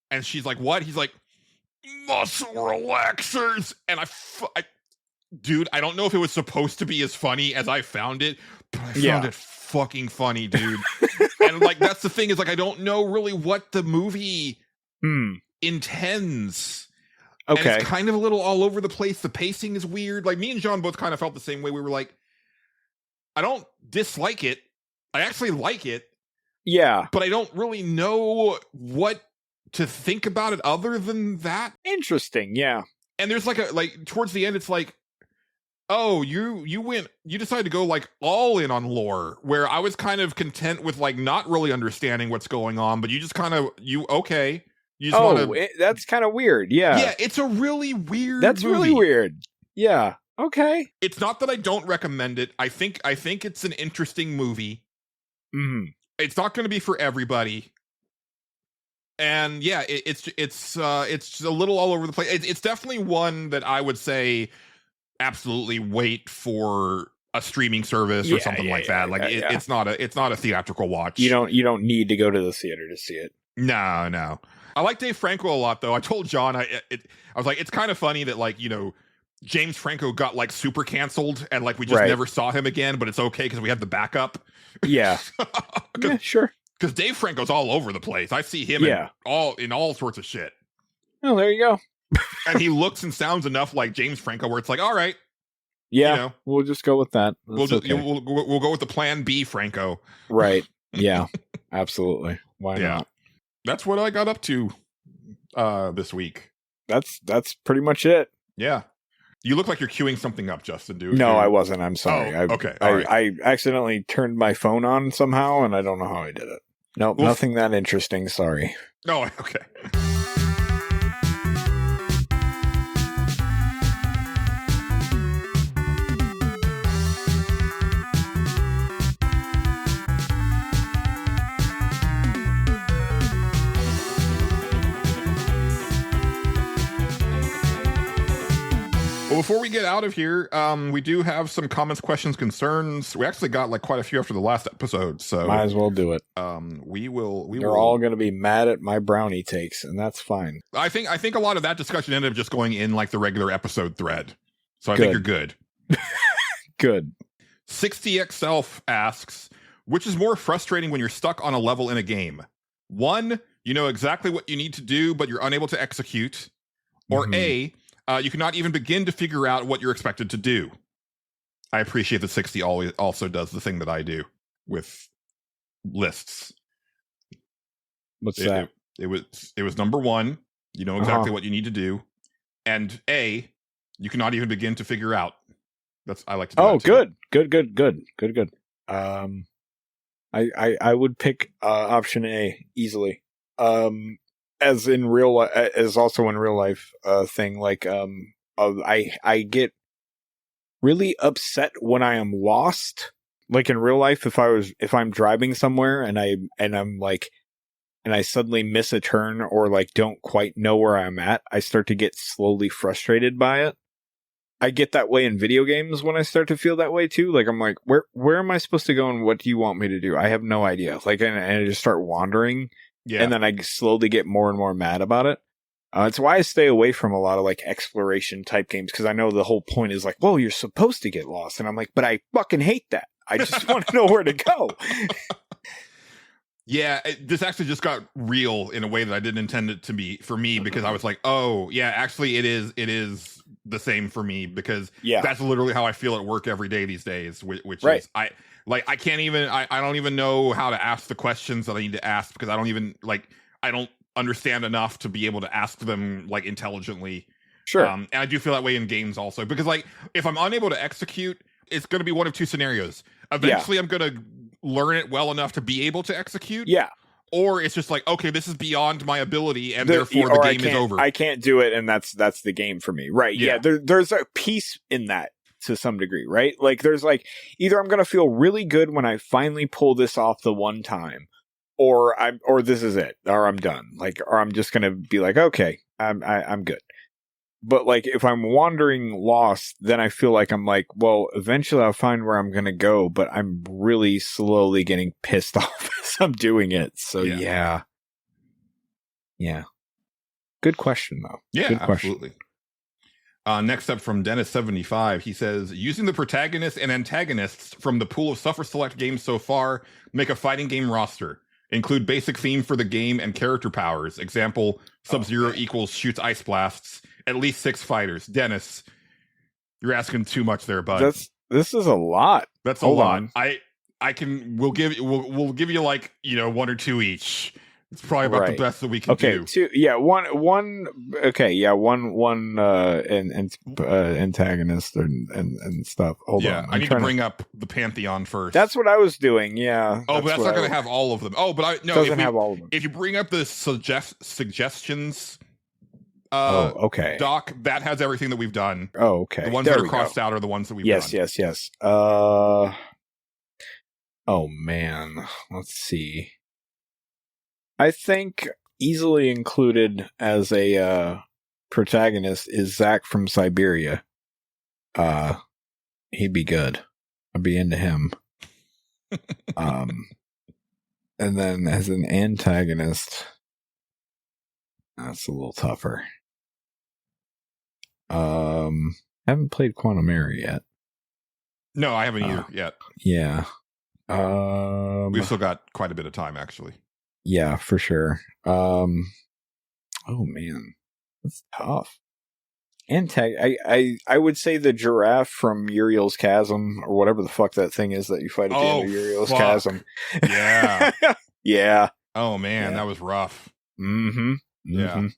and she's like, what? He's like, muscle relaxers. And dude, I don't know if it was supposed to be as funny as I found it, but I found it fucking funny, dude. And like that's the thing, is like I don't know really what the movie intends. Okay. And it's kind of a little all over the place. The pacing is weird. Like me and John both kind of felt the same way. We were like, I don't dislike it. I actually like it. Yeah. But I don't really know what to think about it other than that. Interesting. Yeah. And there's like towards the end, it's like, oh, you decided to go like all in on lore, where I was kind of content with like not really understanding what's going on, but you just kind of okay. You just want to. That's kind of weird. Yeah. Yeah, it's a really weird. That's movie. really weird. Yeah. Okay. It's not that I don't recommend it. I think it's an interesting movie. It's not going to be for everybody. And yeah, it's a little all over the place. It's definitely one that I would say absolutely wait for a streaming service or something like that. Like it's not a theatrical watch. You don't need to go to the theater to see it. No. I like Dave Franco a lot, though. I told John I was like, it's kind of funny that like James Franco got like super canceled, and like we just never saw him again. But it's okay because we had the backup. Yeah. Yeah, sure. Because Dave Franco's all over the place. I see him in all sorts of shit. Oh, there you go. And he looks and sounds enough like James Franco, where it's like, all right, yeah, we'll just go with that. We'll go with the Plan B, Franco. Right? Yeah, absolutely. Why not? That's what I got up to this week. That's pretty much it. Yeah. You look like you're queuing something up, Justin, dude. No, I wasn't. I'm sorry. Oh, okay. All right. I accidentally turned my phone on somehow, and I don't know how I did it. Nope, nothing that interesting. Sorry. No, okay. Well, before we get out of here, we do have some comments, questions, concerns. We actually got like quite a few after the last episode, so Might as well do it. we will. They're all going to be mad at my brownie takes, and that's fine. I think a lot of that discussion ended up just going in like the regular episode thread, so I think you're good. Good. 60x Self asks, which is more frustrating when you're stuck on a level in a game? 1, you know exactly what you need to do, but you're unable to execute, or A, you cannot even begin to figure out what you're expected to do. I appreciate that 60 always also does the thing that I do with lists. What's that? It was number 1. You know exactly what you need to do, and A, you cannot even begin to figure out. I like to do that too. Good. I would pick option A easily. As in real, as also in real life, thing like I get really upset when I am lost. Like in real life, if I'm driving somewhere and I'm like, and I suddenly miss a turn or like don't quite know where I'm at, I start to get slowly frustrated by it. I get that way in video games when I start to feel that way too. Like I'm like, where am I supposed to go and what do you want me to do? I have no idea. Like, and I just start wandering. Yeah. And then I slowly get more and more mad about it. It's why I stay away from a lot of like exploration type games, because I know the whole point is like, well, you're supposed to get lost. And I'm like, but I fucking hate that. I just want to know where to go. Yeah, this actually just got real in a way that I didn't intend it to be for me, because I was like, oh, yeah, actually it is the same for me, because that's literally how I feel at work every day these days, which is I can't even I don't even know how to ask the questions that I need to ask, because I don't understand enough to be able to ask them like intelligently. Sure. And I do feel that way in games also, because like if I'm unable to execute, it's going to be one of two scenarios. Eventually I'm going to learn it well enough to be able to execute. Yeah. Or it's just like, okay, this is beyond my ability, and therefore the game is over. I can't do it, and that's the game for me. Right. Yeah. There's a piece in that to some degree, right? Like there's like, either I'm gonna feel really good when I finally pull this off the one time, or this is it, or I'm done. Like, or I'm just gonna be like, okay, I'm good. But like if I'm wandering lost, then I feel like I'm like, well, eventually I'll find where I'm gonna go, but I'm really slowly getting pissed off as I'm doing it. So yeah. Good question though. Yeah, good question. Absolutely. Next up from Dennis75, he says, using the protagonists and antagonists from the pool of Suffer Select games so far, make a fighting game roster. Include basic theme for the game and character powers. Example, Sub-Zero equals shoots ice blasts. At least 6 fighters. Dennis, you're asking too much there, bud. This is a lot. That's a lot. We'll give you like, 1 or 2 each. It's probably about the best that we can do. One. Okay, yeah, one antagonist and stuff. Hold on. I need to bring up the Pantheon first. That's what I was doing. Yeah. Oh, but that's not going to have all of them. Oh, but doesn't have all of them. If you bring up the suggestions, okay, doc, that has everything that we've done. Oh, okay. The ones that are crossed out are the ones that we've done. Yes. Oh man, let's see. I think easily included as a protagonist is Zach from Siberia. He'd be good. I'd be into him. And then as an antagonist, that's a little tougher. Haven't played Quantum Error yet. No, I haven't either yet. Yeah. We've still got quite a bit of time, actually. Yeah, for sure. Oh man, that's tough. I would say the giraffe from Uriel's Chasm, or whatever the fuck that thing is that you fight at the end of Uriel's Chasm. Yeah. Yeah. Oh man, that was rough. Mm-hmm. Yeah.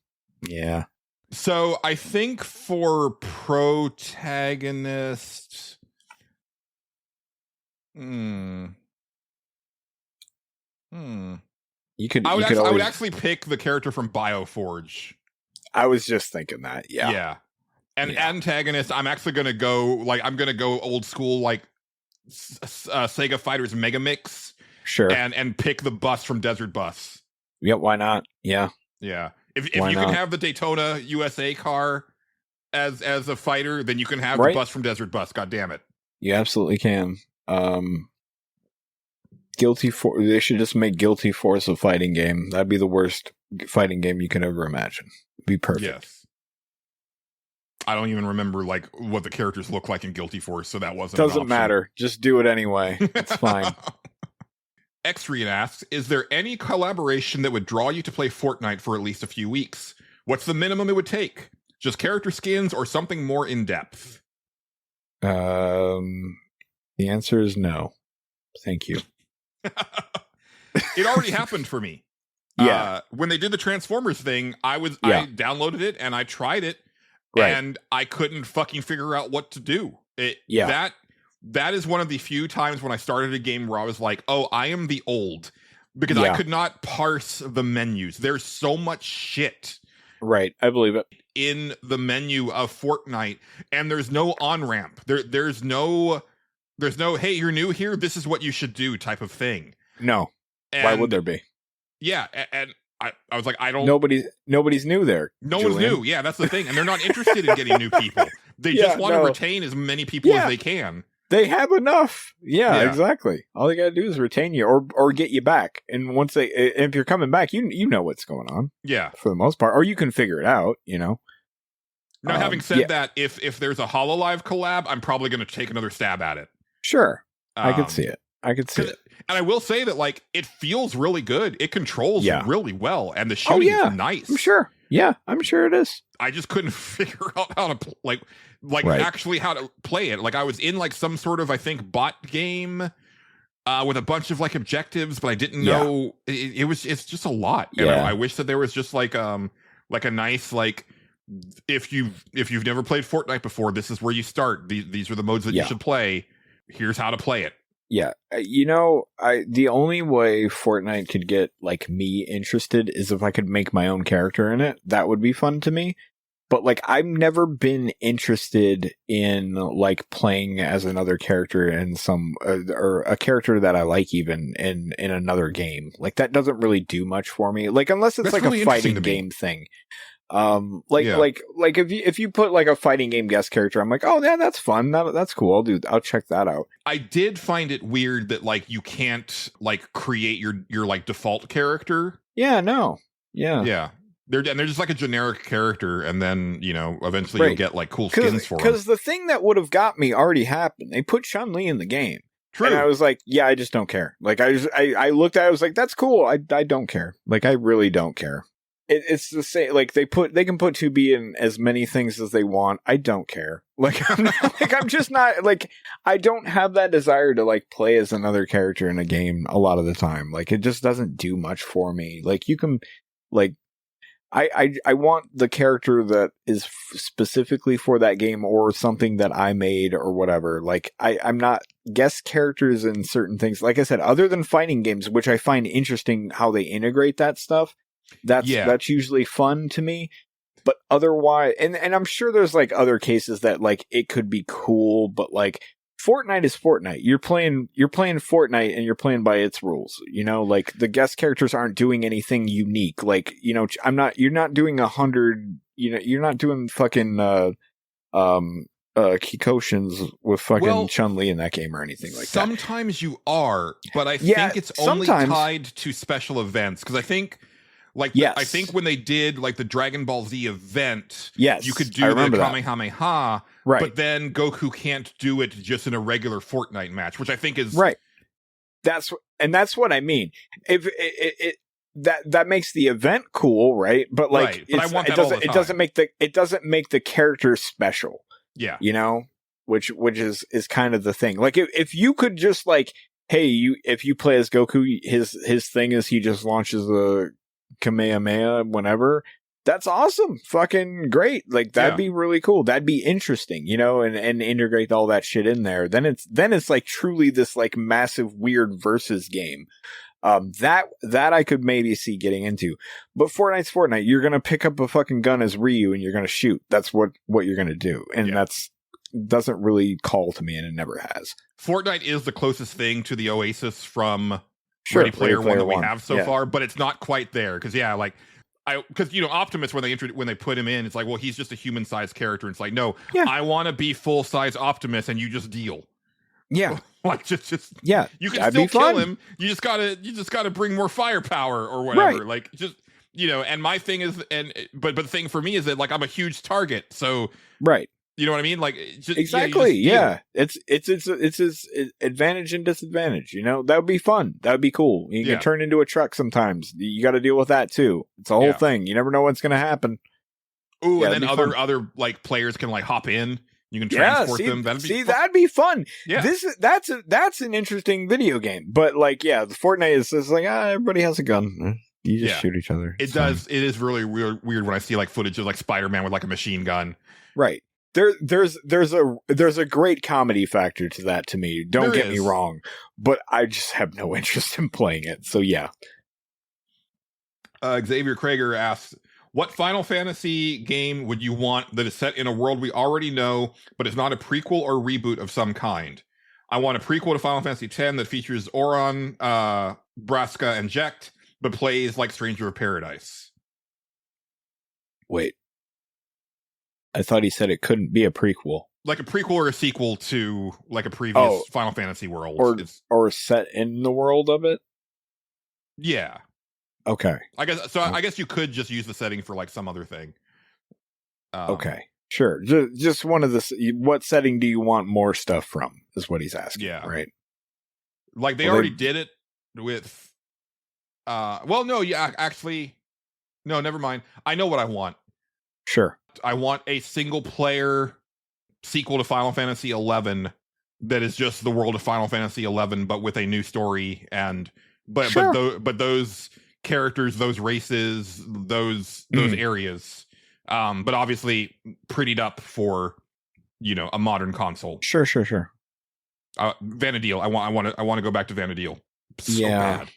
Yeah. So I think for protagonist, I would actually pick the character from BioForge. I was just thinking that. Yeah. Yeah. And antagonist, I'm actually going to go old school, like Sega Fighters Mega Mix. Sure. And pick the bus from Desert Bus. Yeah, why not? Yeah. Yeah. If you can have the Daytona USA car, as a fighter, then you can have Right. the Bus from Desert Bus. God damn it. You absolutely can. They should just make Guilty Force a fighting game. That'd be the worst fighting game you can ever imagine. Be perfect. Yes. I don't even remember like what the characters look like in Guilty Force, so that wasn't an Doesn't option. matter. Just do it anyway. It's fine. Xrian asks, is there any collaboration that would draw you to play Fortnite for at least a few weeks? What's the minimum it would take? Just character skins or something more in-depth? The answer is no. Thank you. It already happened for me. Yeah. When they did the Transformers thing, I Yeah. downloaded it and I tried it, Right. and I couldn't fucking figure out what to do. Yeah. That is one of the few times when I started a game where I was like, oh, I am the old, because Yeah. I could not parse the menus. There's so much shit Right. I believe it. in the menu of Fortnite, and there's no on-ramp. There's no hey, you're new here, this is what you should do type of thing. No. And Why would there be? Yeah, and I was like, I don't. Nobody's new there. No one's Julian. new. Yeah, that's the thing, and they're not interested in getting new people. They Yeah, just want to no. retain as many people Yeah. as they can. They have enough. Yeah, Yeah. exactly. All they got to do is retain you or get you back. And once if you're coming back, you know what's going on Yeah. for the most part, or you can figure it out. Now, having said yeah. that, if there's a HoloLive collab, I'm probably going to take another stab at it. Sure, I Um, could see it. I could see it. And I will say that, like, it feels really good. It controls Yeah. really well, and the shooting yeah. is nice. I'm sure. Yeah, I'm sure it is. I just couldn't figure out how to like Right. actually how to play it. Like, I was in like some sort of, I think, bot game with a bunch of like objectives, but I didn't Yeah. know it's just a lot. And Yeah. I wish that there was just like a nice, like, if you've never played Fortnite before, this is where you start. These are the modes that Yeah. you should play. Here's how to play it. Yeah, the only way Fortnite could get like me interested is if I could make my own character in it. That would be fun to me. But like, I've never been interested in like playing as another character in some or a character that I like even in another game. Like, that doesn't really do much for me. Like, unless it's That's like really a interesting fighting to me. game thing. Yeah. Like if you put like a fighting game guest character, I'm like, oh yeah, that's fun. That's cool. I'll check that out. I did find it weird that like you can't like create your like default character. Yeah, no. Yeah. Yeah. They're just like a generic character, and then, eventually you'll Right. get like cool skins for them. Because the thing that would have got me already happened. They put Chun-Li in the game. True. And I was like, yeah, I just don't care. Like, I looked at it, I was like, that's cool. I don't care. Like, I really don't care. It's the same. Like, they can put 2B in as many things as they want. I don't care. Like, I'm just not, like, I don't have that desire to like play as another character in a game a lot of the time. Like, it just doesn't do much for me. Like, you can, like, I want the character that is specifically for that game or something that I made or whatever. Like, I'm not guest characters in certain things. Like I said, other than fighting games, which I find interesting how they integrate that stuff. That's usually fun to me. But otherwise, and I'm sure there's like other cases that like it could be cool, but like Fortnite is Fortnite. You're playing Fortnite and you're playing by its rules. Like the guest characters aren't doing anything unique. Like, you're not doing 100, you're not doing fucking Kikoshins with fucking Chun-Li in that game or anything like that. Sometimes you are, but I Yeah, think it's only sometimes. tied to special events, because I think Yes. I think when they did like the Dragon Ball Z event, Yes, you could I do the remember that. Kamehameha, Right. but then Goku can't do it just in a regular Fortnite match, which I think is Right. That's what I mean. If it that makes the event cool, right? But like, Right, but I want that all the it doesn't make the character special. Yeah. Which is kind of the thing. Like, if you could just like, hey, if you play as Goku, his thing is he just launches the Kamehameha whenever. That's awesome. Fucking great. Like, that'd be really cool. That'd be interesting, and integrate all that shit in there. Then it's like truly this like massive weird versus game. That I could maybe see getting into. But Fortnite's Fortnite. You're going to pick up a fucking gun as Ryu and you're going to shoot. That's what you're going to do. And that's doesn't really call to me, and it never has. Fortnite is the closest thing to the Oasis from Sure, Ready Player One that we One. have so far, but it's not quite there, because like because Optimus, when they put him in, it's like, well, he's just a human-sized character. And it's like, no, Yeah. I want to be full-size Optimus, and you just deal. Yeah. Like just Yeah. you can that'd still be fun. kill him. You just gotta bring more firepower or whatever. Right. Like just and my thing is, but the thing for me is that like I'm a huge target, so Right. you know what I mean? Like just Exactly. yeah. It's his advantage and disadvantage. That would be fun. That would be cool. You can turn into a truck sometimes. You got to deal with that too. It's a whole thing. You never know what's going to happen. Ooh, and then other like players can like hop in. You can transport them. That'd be fun. Yeah. That's an interesting video game. But like, the Fortnite is like, everybody has a gun. You just shoot each other. It does. It is really weird when I see like footage of like Spider-Man with like a machine gun. Right. There's a great comedy factor to that to me. Don't get me wrong, but I just have no interest in playing it. So yeah. Xavier Krager asks, what Final Fantasy game would you want that is set in a world we already know, but is not a prequel or reboot of some kind? I want a prequel to Final Fantasy X that features Auron, Braska, and Jecht, but plays like Stranger of Paradise. Wait. I thought he said it couldn't be a prequel. Like a prequel or a sequel to like a previous Final Fantasy world. Or set in the world of it? Yeah. Okay. I guess you could just use the setting for like some other thing. Okay. Sure. Just one of the... What setting do you want more stuff from? Is what he's asking. Yeah. Right. Like they already did it with... actually... No, never mind. I know what I want. Sure. I want a single player sequel to Final Fantasy XI that is just the world of Final Fantasy XI, but with a new story but those characters, those races, those areas, but obviously prettied up for a modern console. Sure. Vanadil. I want to go back to Vanadil. So bad.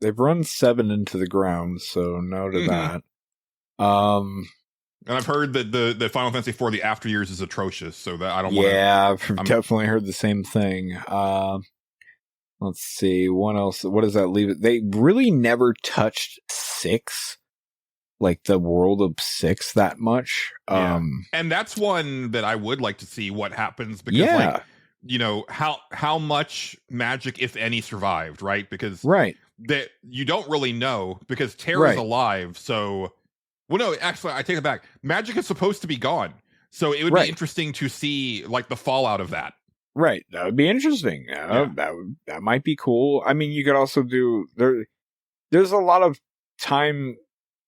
They've run 7 into the ground, so no to that. And I've heard that the Final Fantasy IV, the after years is atrocious, so that I don't want to... Yeah, I've definitely heard the same thing. Let's see, what else? What does that leave it? They really never touched 6, like the world of 6 that much. And that's one that I would like to see what happens, because how much magic, if any, survived, right? Because that you don't really know, because Terra's alive, so... Well, no, actually, I take it back. Magic is supposed to be gone. So it would be interesting to see, like, the fallout of that. Right. That would be interesting. That might be cool. I mean, you could also do... There's a lot of time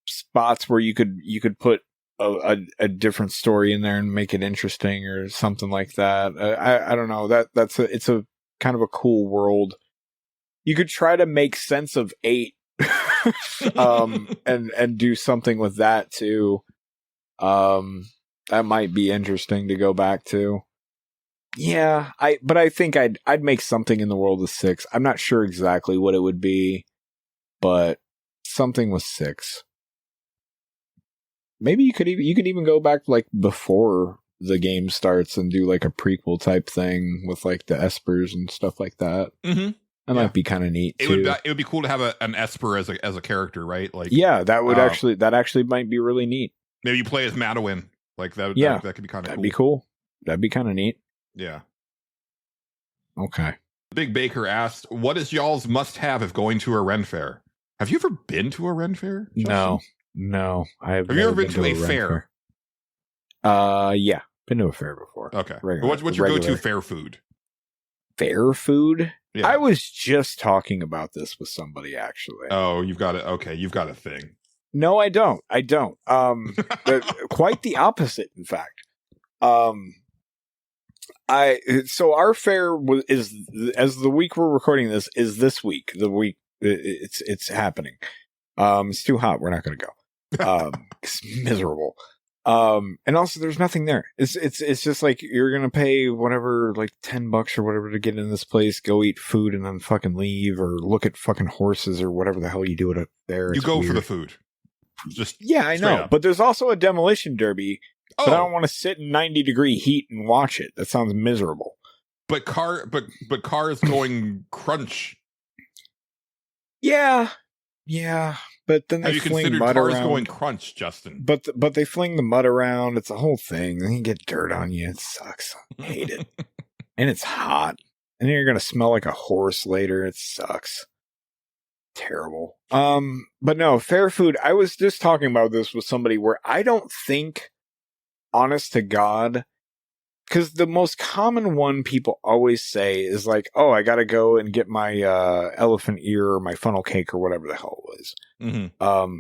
spots where you could put a different story in there and make it interesting or something like that. I don't know. It's a kind of a cool world. You could try to make sense of 8 and do something with that too. That might be interesting to go back to. Yeah, but I think I'd make something in the world of 6. I'm not sure exactly what it would be, but something with 6. Maybe you could even go back like before the game starts and do like a prequel type thing with like the Espers and stuff like that. Mm-hmm. That might be kind of neat too. It would be cool to have an Esper as a character, right? Like, that would actually might be really neat. Maybe you play as Madawin, like that. That could be kind of cool. That'd be cool. That'd be kind of neat. Yeah. Okay. Big Baker asked, "What is y'all's must-have if going to a Ren fair? Have you ever been to a Ren fair, Justin? No. Have you ever been to a fair? Yeah, been to a fair before. Okay. What's your go-to fair food? Fair food? Yeah. I was just talking about this with somebody, actually. Oh, you've got it. Okay, you've got a thing. No, I don't. Quite the opposite, in fact. So our fair is, as the week we're recording this, is this week. The week it's happening. It's too hot. We're not going to go. It's miserable. And also there's nothing there. It's just like you're going to pay whatever, like $10 or whatever to get in this place, go eat food and then fucking leave, or look at fucking horses or whatever the hell you do it up there. You go for the food. Just I know. Up. But there's also a demolition derby. But I don't want to sit in 90-degree heat and watch it. That sounds miserable. But cars going crunch. Yeah. but then Have they you fling considered mud cars around. going crunch, Justin? But they fling the mud around. It's a whole thing. Then you get dirt on you. It sucks. I hate it. And it's hot. And then you're gonna smell like a horse later. It sucks. Terrible. But no, fair food. I was just talking about this with somebody where I don't think, honest to God, because the most common one people always say is like, oh, I gotta go and get my elephant ear or my funnel cake or whatever the hell it was. Mm-hmm.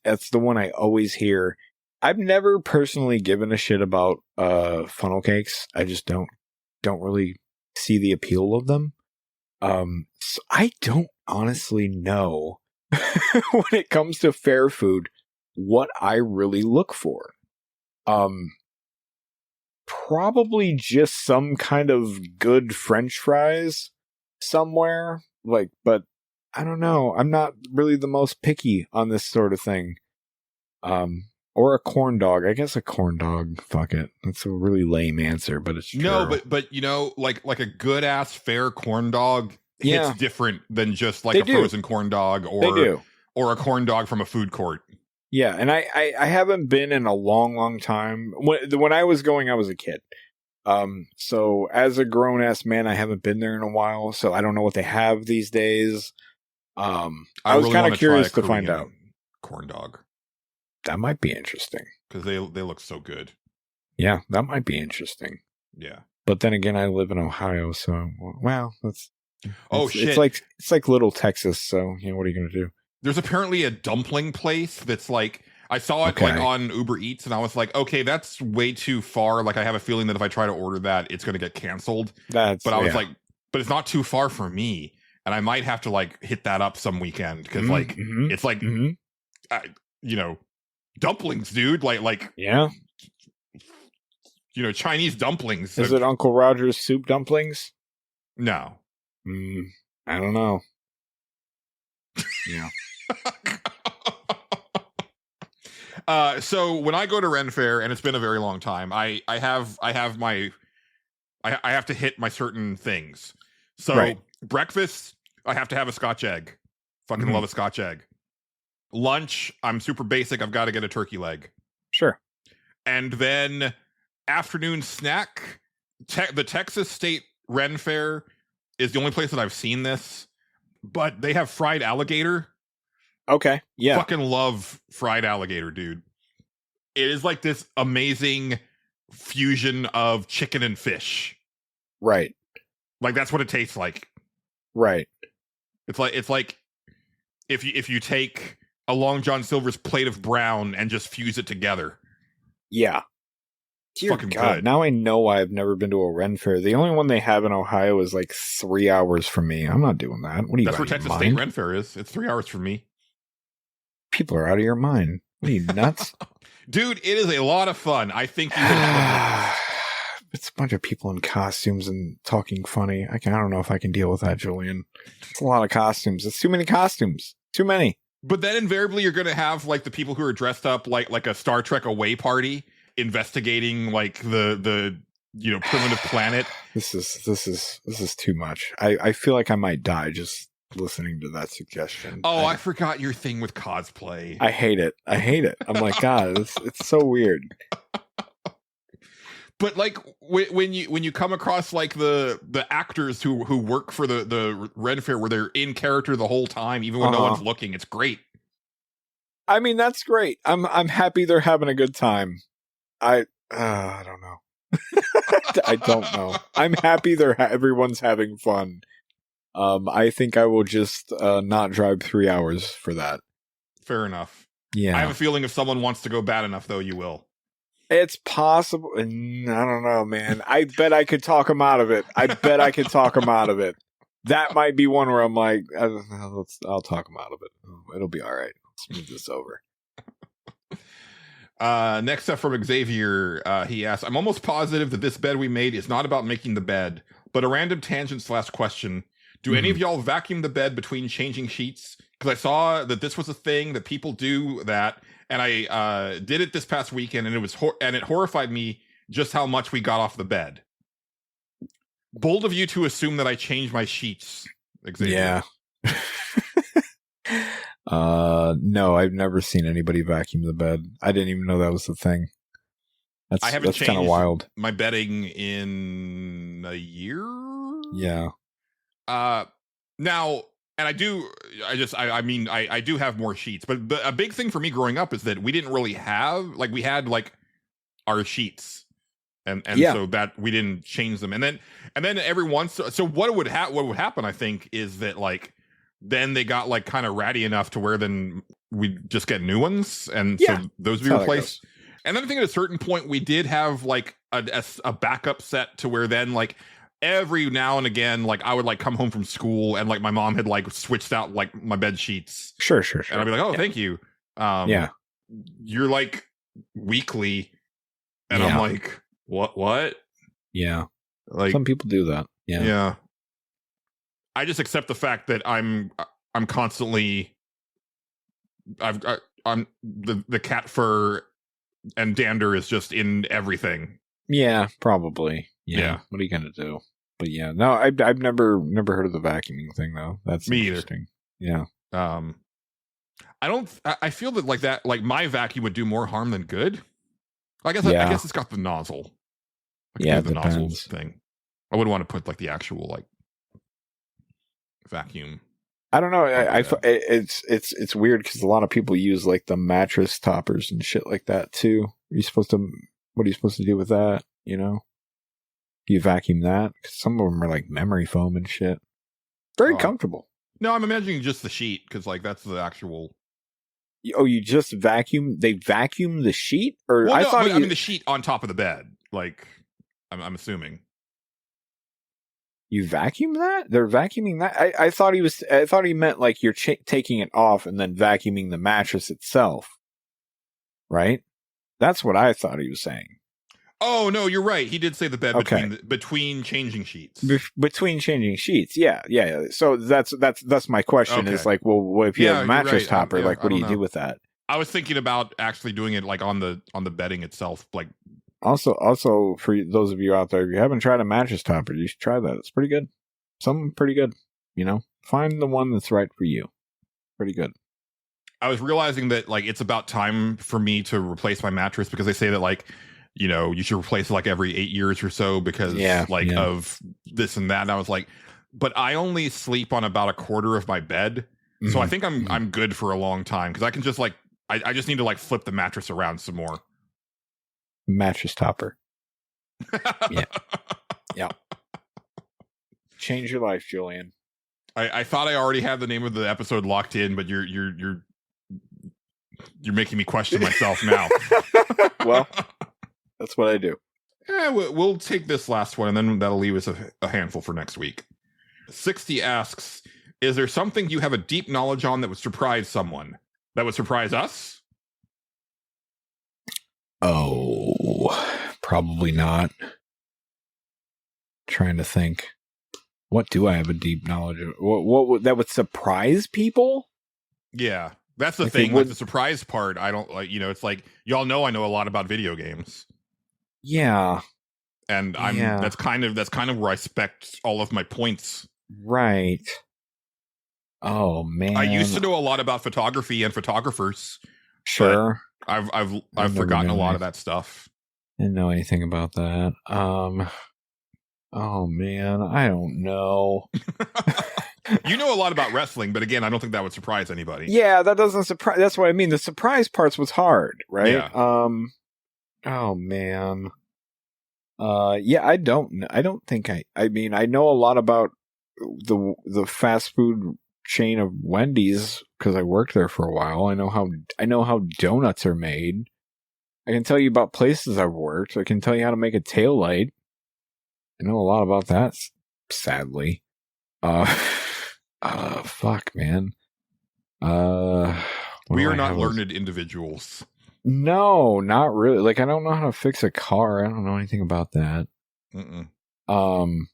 That's the one I always hear. I've never personally given a shit about funnel cakes. I just don't really see the appeal of them. So I don't honestly know when it comes to fair food what I really look for. Probably just some kind of good French fries somewhere. Like, but I don't know. I'm not really the most picky on this sort of thing. Or a corn dog. I guess a corn dog. Fuck it. That's a really lame answer, but it's true. No, but you know, like a good ass fair corn dog hits different than just like frozen corn dog or a corn dog from a food court. Yeah, and I haven't been in a long time. When I was going, I was a kid. So as a grown ass man, I haven't been there in a while, so I don't know what they have these days. I was really kind of curious to find out. Corn dog. That might be interesting. Because they look so good. Yeah, that might be interesting. Yeah. But then again, I live in Ohio, so well, that's shit. It's like little Texas, so you know, what are you gonna do? There's apparently a dumpling place that's like, I saw it like on Uber Eats and I was like, okay, that's way too far. Like I have a feeling that if I try to order that, it's gonna get canceled. But I was like, but it's not too far for me. And I might have to like hit that up some weekend because it's like, you know, dumplings, dude. Like, yeah, you know, Chinese dumplings. Is it Uncle Roger's soup dumplings? No. I don't know. Yeah. So when I go to Ren Fair, and it's been a very long time, I have to hit my certain things. So breakfast, I have to have a Scotch egg. Fucking love a Scotch egg. Lunch, I'm super basic. I've got to get a turkey leg. Sure. And then afternoon snack, the Texas State Ren Fair is the only place that I've seen this, but they have fried alligator. Okay. Yeah. Fucking love fried alligator, dude. It is like this amazing fusion of chicken and fish. Right. Like that's what it tastes like. Right. It's like if you take a Long John Silver's plate of brown and just fuse it together. Yeah. Dear fucking God, good. now I know why I've never been to a Ren Fair. The only one they have in Ohio is like 3 hours from me. I'm not doing that. What are you? That's where Texas State Ren Fair is. It's 3 hours from me. People are out of your mind. What are you, nuts? Dude, it is a lot of fun. I think you it's a bunch of people in costumes and talking funny. I don't know if I can deal with that, Julian. It's a lot of costumes. It's too many costumes. Too many. But then invariably you're going to have like the people who are dressed up like a Star Trek away party investigating like the you know, primitive planet. This is too much. I feel like I might die just listening to that suggestion. Oh, I forgot your thing with cosplay. I hate it. I'm like, God, it's so weird. But like when you come across like the actors who work for the Ren Fair where they're in character the whole time, even when no one's looking, it's great. I mean, that's great. I'm happy they're having a good time. I don't know. I don't know. I'm happy everyone's having fun. I think I will just not drive 3 hours for that. Fair enough. Yeah. I have a feeling if someone wants to go bad enough, though, you will. It's possible. I don't know, man. I bet I could talk him out of it. That might be one where I'm like, I'll talk him out of it. It'll be all right. Let's move this over. Next up from Xavier, he asks, I'm almost positive that this bed we made is not about making the bed, but a random tangent / question. Do any of y'all vacuum the bed between changing sheets? Because I saw that this was a thing that people do that, and I did it this past weekend, and it horrified me just how much we got off the bed. Bold of you to assume that I changed my sheets, Xavier. Yeah. No, I've never seen anybody vacuum the bed. I didn't even know that was the thing. I haven't That's kind of changed wild. my bedding in a year. Yeah. Now, and I do have more sheets, but a big thing for me growing up is that we didn't really have, like, we had like our sheets, and Yeah. so that we didn't change them, and then every once, so what would happen, I think, is that like then they got like kind of ratty enough to where then we just get new ones, and Yeah. so those would That's be how that replaced. And then I think at a certain point we did have like a backup set to where then like every now and again, like I would like come home from school and like my mom had like switched out like my bed sheets, Sure. and I'd be like, oh, Yeah. thank you. Yeah. You're like weekly, and I'm Yeah. like, what? Yeah. Like, Some people do that. Yeah. yeah. I just accept the fact that I'm constantly, I'm the cat fur and dander is just in everything. Yeah, probably. Yeah. What are you gonna do? But yeah, no, I've never heard of the vacuuming thing though. That's Me either. interesting. Yeah. I feel that like that, like my vacuum would do more harm than good. I guess Yeah. I guess it's got the nozzle. I could Yeah, do it the nozzle depends. thing. I wouldn't want to put like the actual like vacuum. I don't know. Yeah. It's weird because a lot of people use like the mattress toppers and shit like that too. What are you supposed to do with that? You know, do you vacuum that? 'Cause some of them are like memory foam and shit. Very Oh. comfortable. No, I'm imagining just the sheet because like that's the actual. Oh, you just vacuum? They vacuum the sheet, or Well, I no, thought I mean the sheet on top of the bed. Like, I'm assuming. you vacuum that? They're vacuuming that. I thought he meant like you're taking it off and then vacuuming the mattress itself. Right? That's what I thought he was saying. Oh no, you're right. He did say the bed Okay. between changing sheets. Between changing sheets, yeah. So that's my question. Okay. Is like, well, what if you Yeah, have a you're mattress right. topper? Yeah, like, I what do don't you know. do with that? I was thinking about actually doing it like on the bedding itself. Like, Also, for those of you out there, if you haven't tried a mattress topper, you should try that. It's pretty good. Some pretty good. You know, find the one that's right for you. Pretty good. I was realizing that like it's about time for me to replace my mattress because they say that like, you know, you should replace it like every 8 years or so because of this and that. And I was like, but I only sleep on about a quarter of my bed. So I think I'm good for a long time because I can just like I just need to like flip the mattress around some more. Mattress topper. Yeah. Change your life, Julian. I thought I already had the name of the episode locked in, but you're making me question myself now. Well, that's what I do. We'll take this last one, and then that'll leave us a handful for next week. 60 asks, is there something you have a deep knowledge on that would surprise someone? That would surprise us? Oh, probably not. Trying to think. What do I have a deep knowledge of? What that would surprise people? Yeah, that's the Like thing. it Like would- the surprise part, I don't like. You know, it's like y'all know I know a lot about video games, Yeah, and that's kind of where I spec all of my points. right. Oh man, I used to know a lot about photography and photographers. Sure, I've never forgotten a knew lot any- of that stuff. didn't know anything about that. Oh man, I don't know. You know a lot about wrestling, but again, I don't think that would surprise anybody. Yeah, that doesn't surprise. That's what I mean. The surprise parts was hard, right? Yeah. Oh man. Yeah, I don't think I mean, I know a lot about the fast food chain of Wendy's because I worked there for a while. I know how donuts are made. I can tell you about places I've worked. I can tell you how to make a tail light. I know a lot about that, sadly. Fuck, man. We are not learned. learned individuals. No, not really. Like, I don't know how to fix a car. I don't know anything about that. Mm-mm. I'm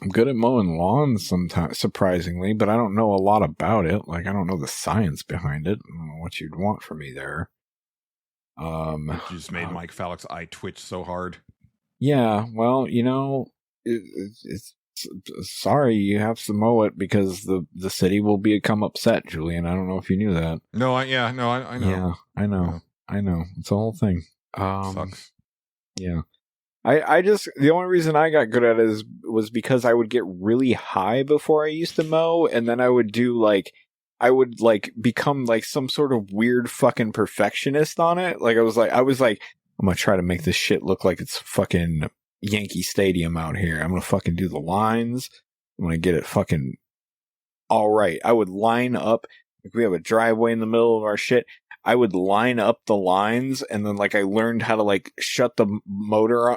good at mowing lawns sometimes, surprisingly, but I don't know a lot about it. Like, I don't know the science behind it. I don't know what you'd want from me there. You just made Mike Fallick's eye twitch so hard. Yeah, well, you know, it's Sorry, you have to mow it because the city will become upset, Julian. I don't know if you knew that. No, I know. Yeah, I know. It's a whole thing. Sucks. Yeah. I just, the only reason I got good at it was because I would get really high before I used to mow, and then I would become like some sort of weird fucking perfectionist on it. Like I was like, I'm gonna try to make this shit look like it's fucking Yankee Stadium out here. I'm gonna fucking do the lines. I'm gonna get it fucking all right. I would line up, like we have a driveway in the middle of our shit. I would line up the lines, and then like I learned how to like shut the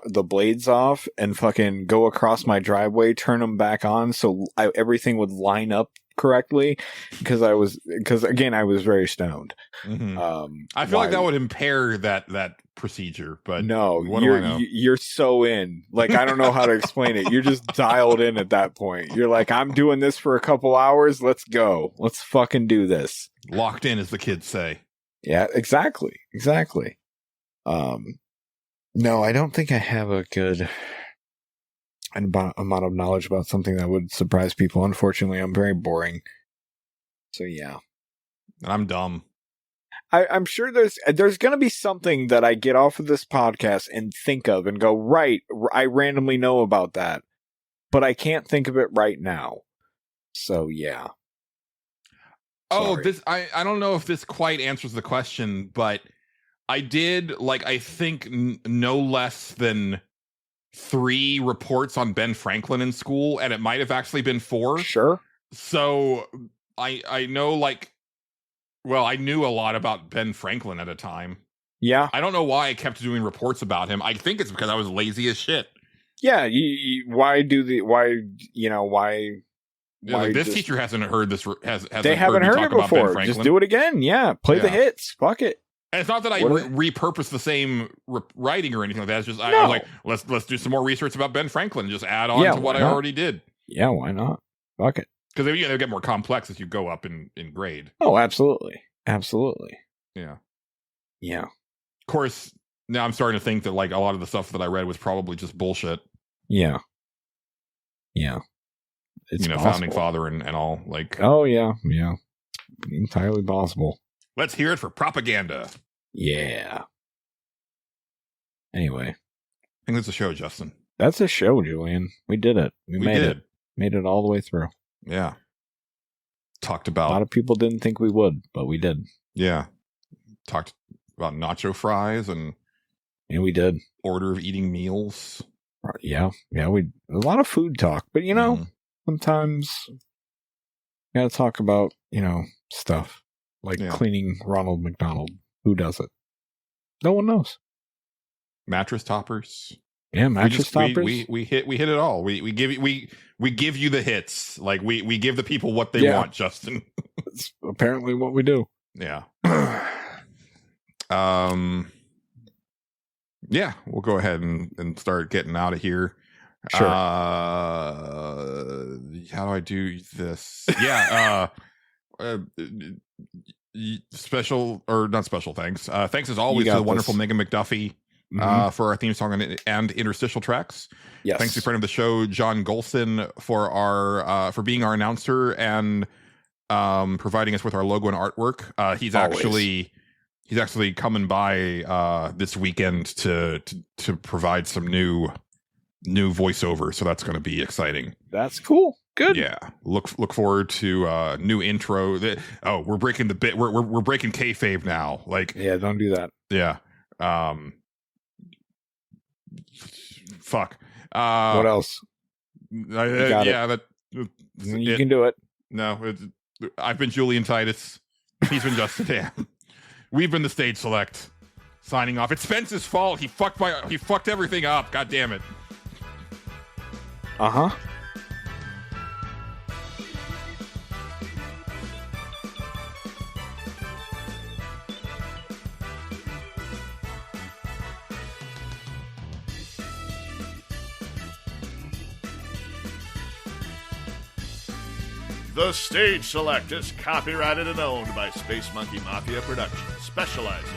the blades off and fucking go across my driveway, turn them back on so everything would line up correctly because I was very stoned. Mm-hmm. I feel like that would impair that procedure, but no, what do I know? You're so in. Like I don't know how to explain it. You're just dialed in at that point. You're like, I'm doing this for a couple hours. Let's go. Let's fucking do this. Locked in, as the kids say. Yeah, exactly. No, I don't think I have a good amount of knowledge about something that would surprise people. Unfortunately, I'm very boring. So yeah. And I'm dumb. I'm sure there's going to be something that I get off of this podcast and think of and go, right, I randomly know about that, but I can't think of it right now. So yeah. Oh, Sorry. I don't know if this quite answers the question, but I did, like, I think no less than 3 reports on Ben Franklin in school, and it might have actually been 4. Sure. So I know, like, well, I knew a lot about Ben Franklin at a time. Yeah. I don't know why I kept doing reports about him. I think it's because I was lazy as shit. Yeah. Why Like, this teacher hasn't heard this. They haven't heard it before. Just do it again. Yeah, play the hits. Fuck it. And it's not that I repurpose the same writing or anything like that. It's just I was like, let's do some more research about Ben Franklin and just add on to what I already did. Yeah, why not? Fuck it. Because they get more complex as you go up in grade. Oh, absolutely, Yeah. Of course, now I'm starting to think that like a lot of the stuff that I read was probably just bullshit. Yeah. It's founding father and all, like. Oh yeah, entirely possible. Let's hear it for propaganda. Yeah. Anyway, I think that's a show, Justin. That's a show, Julian. We did it. We made it. Made it all the way through. Yeah. Talked about. A lot of people didn't think we would, but we did. Yeah. Talked about Nacho Fries and we did. Order of eating meals. Yeah. A lot of food talk, but sometimes you gotta talk about, stuff like cleaning Ronald McDonald. Who does it? No one knows. Mattress toppers. Yeah, mattress toppers. We hit it all. We give you the hits. Like we give the people what they want, Justin. That's apparently what we do. Yeah. Yeah, we'll go ahead and start getting out of here. Sure. How do I do this? Yeah. Special or not special thanks. Thanks as always to the wonderful Megan McDuffie for our theme song and interstitial tracks. Yes. Thanks to friend of the show, John Gholson, for our for being our announcer and providing us with our logo and artwork. He's actually coming by this weekend to provide some new voiceover, so that's going to be exciting. That's cool. Good. Yeah. Look forward to new intro. We're breaking the bit. We're breaking kayfabe now. Like, yeah, don't do that. Yeah. Fuck. What else? You can do it. No, I've been Julian Titus. He's been Justin Dan. We've been the Stage Select. Signing off. It's Spence's fault. He fucked everything up. God damn it. Uh-huh. The Stage Select is copyrighted and owned by Space Monkey Mafia Productions, specializing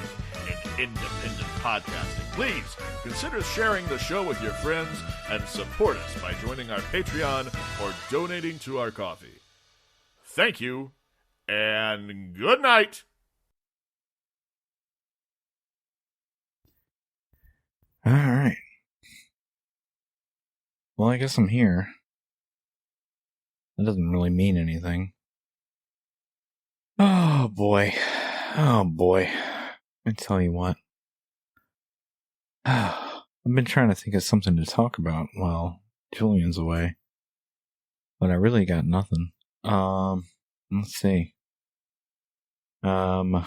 in independent podcasting. Please consider sharing the show with your friends and support us by joining our Patreon or donating to our coffee. Thank you, and good night. All right. Well, I guess I'm here. That doesn't really mean anything. Oh, boy. Oh, boy. I tell you what. I've been trying to think of something to talk about while Julian's away. But I really got nothing. Let's see. Oh,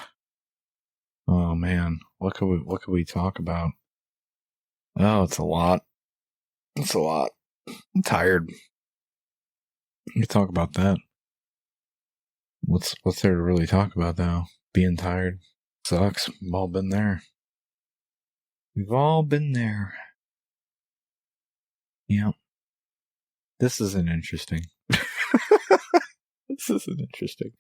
man. What could we talk about? Oh, it's a lot. It's a lot. I'm tired. You can talk about that. What's there to really talk about now? Being tired sucks. We've all been there. We've all been there. Yeah. This isn't interesting. This isn't interesting.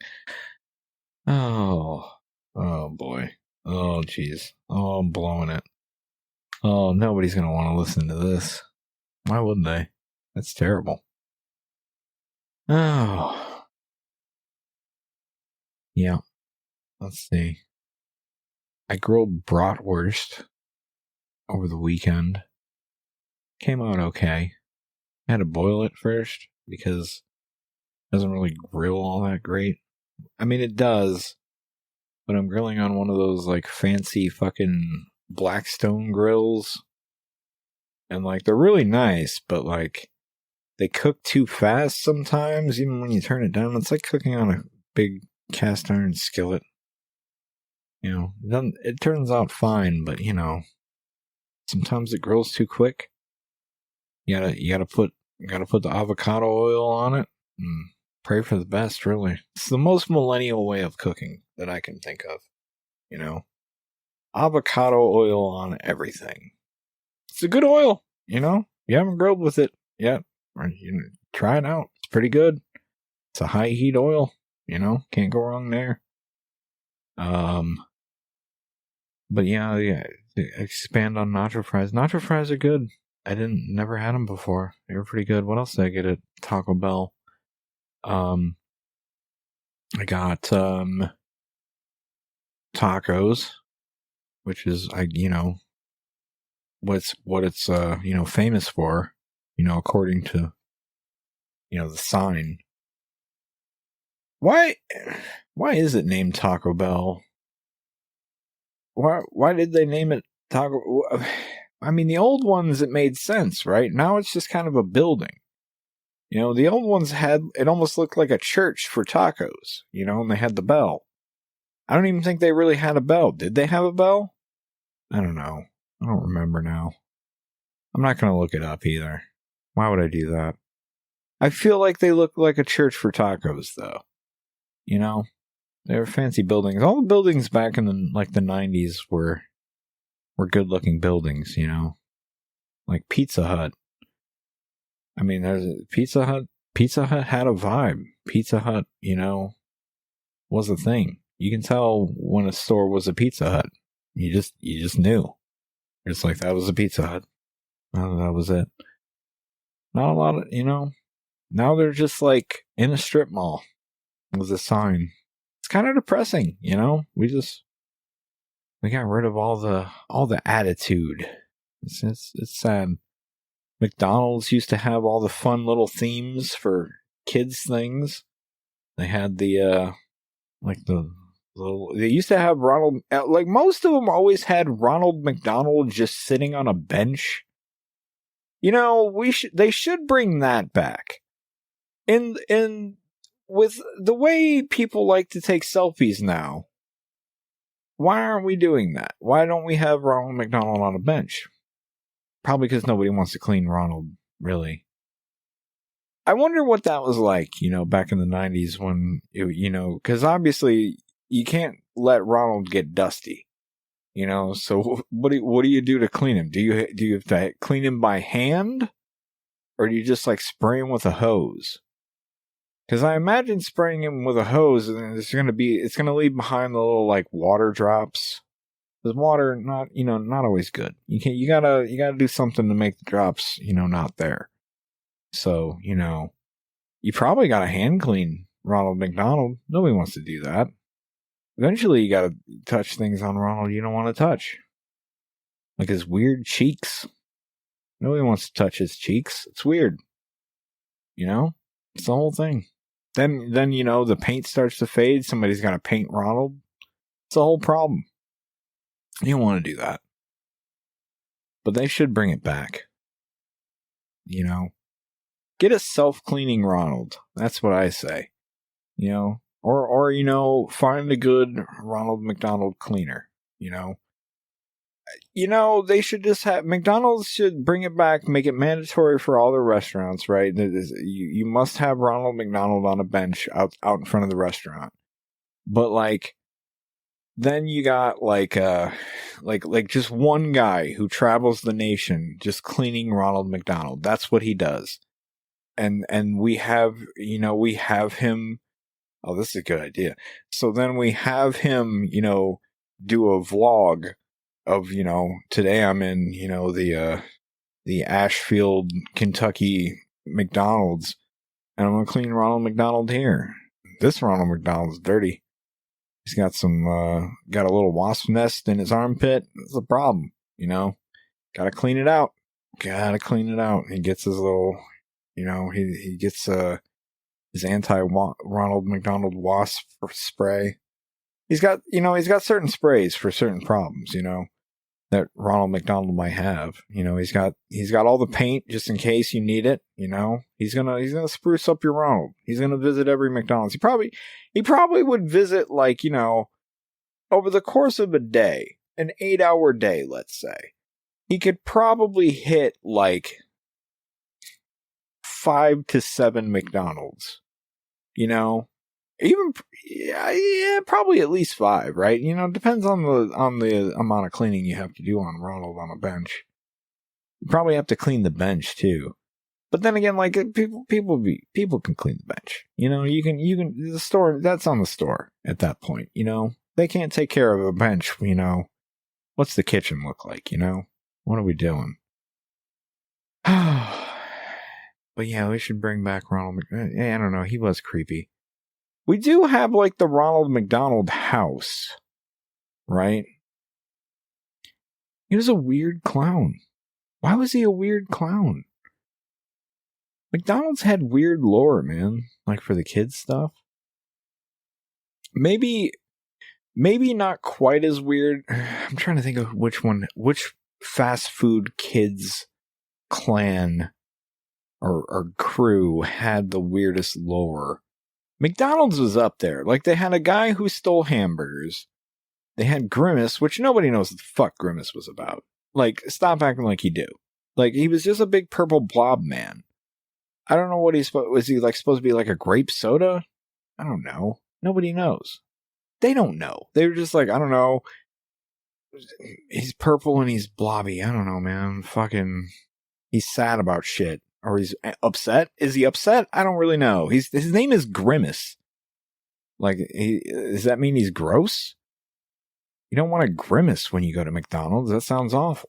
Oh boy. Oh jeez. Oh, I'm blowing it. Oh, nobody's gonna want to listen to this. Why wouldn't they? That's terrible. Oh. Yeah. Let's see. I grilled bratwurst over the weekend. Came out okay. I had to boil it first because it doesn't really grill all that great. I mean, it does, but I'm grilling on one of those like fancy fucking Blackstone grills. And like, they're really nice, but like, they cook too fast sometimes, even when you turn it down. It's like cooking on a big cast iron skillet. You know, it turns out fine, but you know, sometimes it grills too quick. You gotta put the avocado oil on it and pray for the best, really. It's the most millennial way of cooking that I can think of. You know? Avocado oil on everything. It's a good oil, you know? You haven't grilled with it yet. Or, you know, try it out. It's pretty good. It's a high heat oil, you know? Can't go wrong there. But yeah, expand on Nacho Fries. Nacho Fries are good. I never had them before. They were pretty good. What else did I get at Taco Bell? I got tacos, which is what it's famous for, according to the sign. Why is it named Taco Bell? Why did they name it Taco? I mean, the old ones, it made sense, right? Now it's just kind of a building. The old ones it almost looked like a church for tacos, and they had the bell. I don't even think they really had a bell. Did they have a bell? I don't know. I don't remember now. I'm not going to look it up either. Why would I do that? I feel like they look like a church for tacos, though. They were fancy buildings. All the buildings back in the 90s were good-looking buildings, like Pizza Hut. I mean, there's Pizza Hut. Pizza Hut had a vibe. Pizza Hut, was a thing. You can tell when a store was a Pizza Hut. You just knew. It's like, that was a Pizza Hut. That was it. Not a lot of, now they're just like in a strip mall with a sign. It's kind of depressing, we got rid of all the attitude. It's sad. McDonald's used to have all the fun little themes for kids things. They had they used to have Ronald, most of them always had Ronald McDonald just sitting on a bench. They should bring that back. And with the way people like to take selfies now, why aren't we doing that? Why don't we have Ronald McDonald on a bench? Probably because nobody wants to clean Ronald, really. I wonder what that was like, back in the 90s when, because obviously you can't let Ronald get dusty, so what do you do to clean him? Do you have to clean him by hand? Or do you just spray him with a hose? Because I imagine spraying him with a hose and it's going to leave behind the little water drops Because water, not always good. You gotta do something to make the drops, not there. So, you probably gotta hand clean Ronald McDonald. Nobody wants to do that. Eventually, you gotta touch things on Ronald you don't want to touch. Like his weird cheeks. Nobody wants to touch his cheeks. It's weird. It's the whole thing. Then the paint starts to fade. Somebody's got to paint Ronald. It's a whole problem. You don't want to do that. But they should bring it back. Get a self-cleaning Ronald. That's what I say. Or find a good Ronald McDonald cleaner. They should just have... McDonald's should bring it back, make it mandatory for all their restaurants, right? You must have Ronald McDonald on a bench out in front of the restaurant. But, then you got, just one guy who travels the nation just cleaning Ronald McDonald. That's what he does. And we have him... Oh, this is a good idea. So then we have him, do a vlog of, today I'm in, the Ashfield, Kentucky McDonald's, and I'm going to clean Ronald McDonald here. This Ronald McDonald's dirty. He's got got a little wasp nest in his armpit. That's a problem, Got to clean it out. He gets his little, he gets his anti-Ronald McDonald wasp spray. He's got certain sprays for certain problems, that Ronald McDonald might have. He's got all the paint just in case you need it, He's gonna spruce up your Ronald. He's gonna visit every McDonald's. He probably would visit over the course of a day, an 8-hour day, let's say. He could probably hit 5 to 7 McDonald's. Even probably at least 5, right? Depends on the amount of cleaning you have to do on Ronald on a bench. You probably have to clean the bench too. But then again, people can clean the bench. You can the store, that's on the store at that point. They can't take care of a bench. What's the kitchen look like? What are we doing? But yeah, we should bring back Ronald McDonald. I don't know. He was creepy. We do have the Ronald McDonald house, right? He was a weird clown. Why was he a weird clown? McDonald's had weird lore, man. For the kids stuff. Maybe not quite as weird. I'm trying to think of which fast food kids clan or crew had the weirdest lore. McDonald's was up there. They had a guy who stole hamburgers. They had Grimace, which nobody knows what the fuck Grimace was about. Stop acting like you do. He was just a big purple blob man. I don't know what was he supposed to be a grape soda? I don't know. Nobody knows. They don't know. They were just I don't know. He's purple and he's blobby. I don't know, man. Fucking, he's sad about shit. Or he's upset? Is he upset? I don't really know. His name is Grimace. Does that mean he's gross? You don't want a grimace when you go to McDonald's. That sounds awful.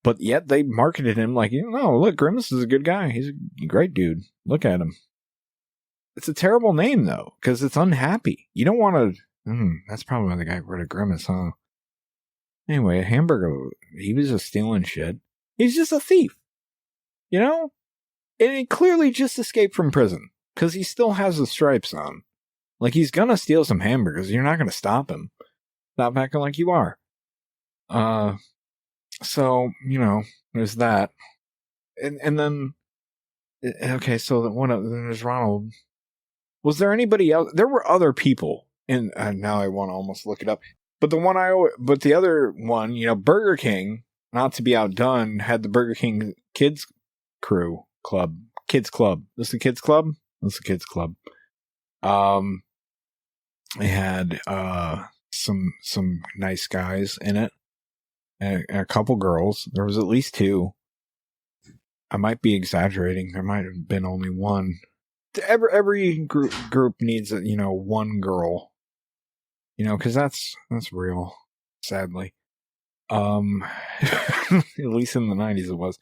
But yet they marketed him look, Grimace is a good guy. He's a great dude. Look at him. It's a terrible name, though, because it's unhappy. You don't want to... that's probably why the guy wrote a Grimace, huh? Anyway, a hamburger, he was just stealing shit. He's just a thief. And he clearly just escaped from prison, because he still has the stripes on. He's gonna steal some hamburgers. You're not gonna stop him. Stop acting like you are. So, there's that. And then, okay, so there's Ronald. Was there anybody else? There were other people, and now I want to almost look it up. But the other one, Burger King, not to be outdone, had the Burger King Kids Club. This is the Kids Club? This is the Kids Club. They had some nice guys in it, and a couple girls. There was at least 2. I might be exaggerating. There might have been only 1. Every group needs one girl, because that's real. sadly. At least in the 90s it was.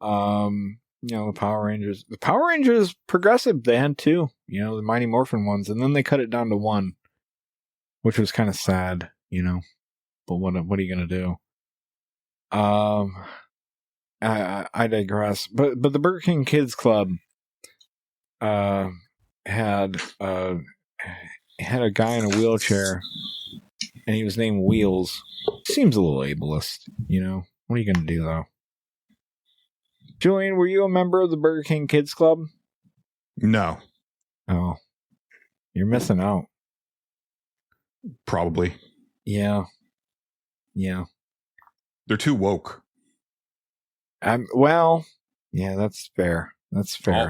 The Power Rangers. The Power Rangers progressive, they had two, the Mighty Morphin ones, and then they cut it down to one, which was kind of sad, but what are you gonna do? I digress. But the Burger King Kids Club had a guy in a wheelchair, and he was named Wheels. Seems a little ableist, What are you gonna do though? Julian, were you a member of the Burger King Kids Club? No, Oh, you're missing out. probably. Yeah. They're too woke. Well, yeah, that's fair.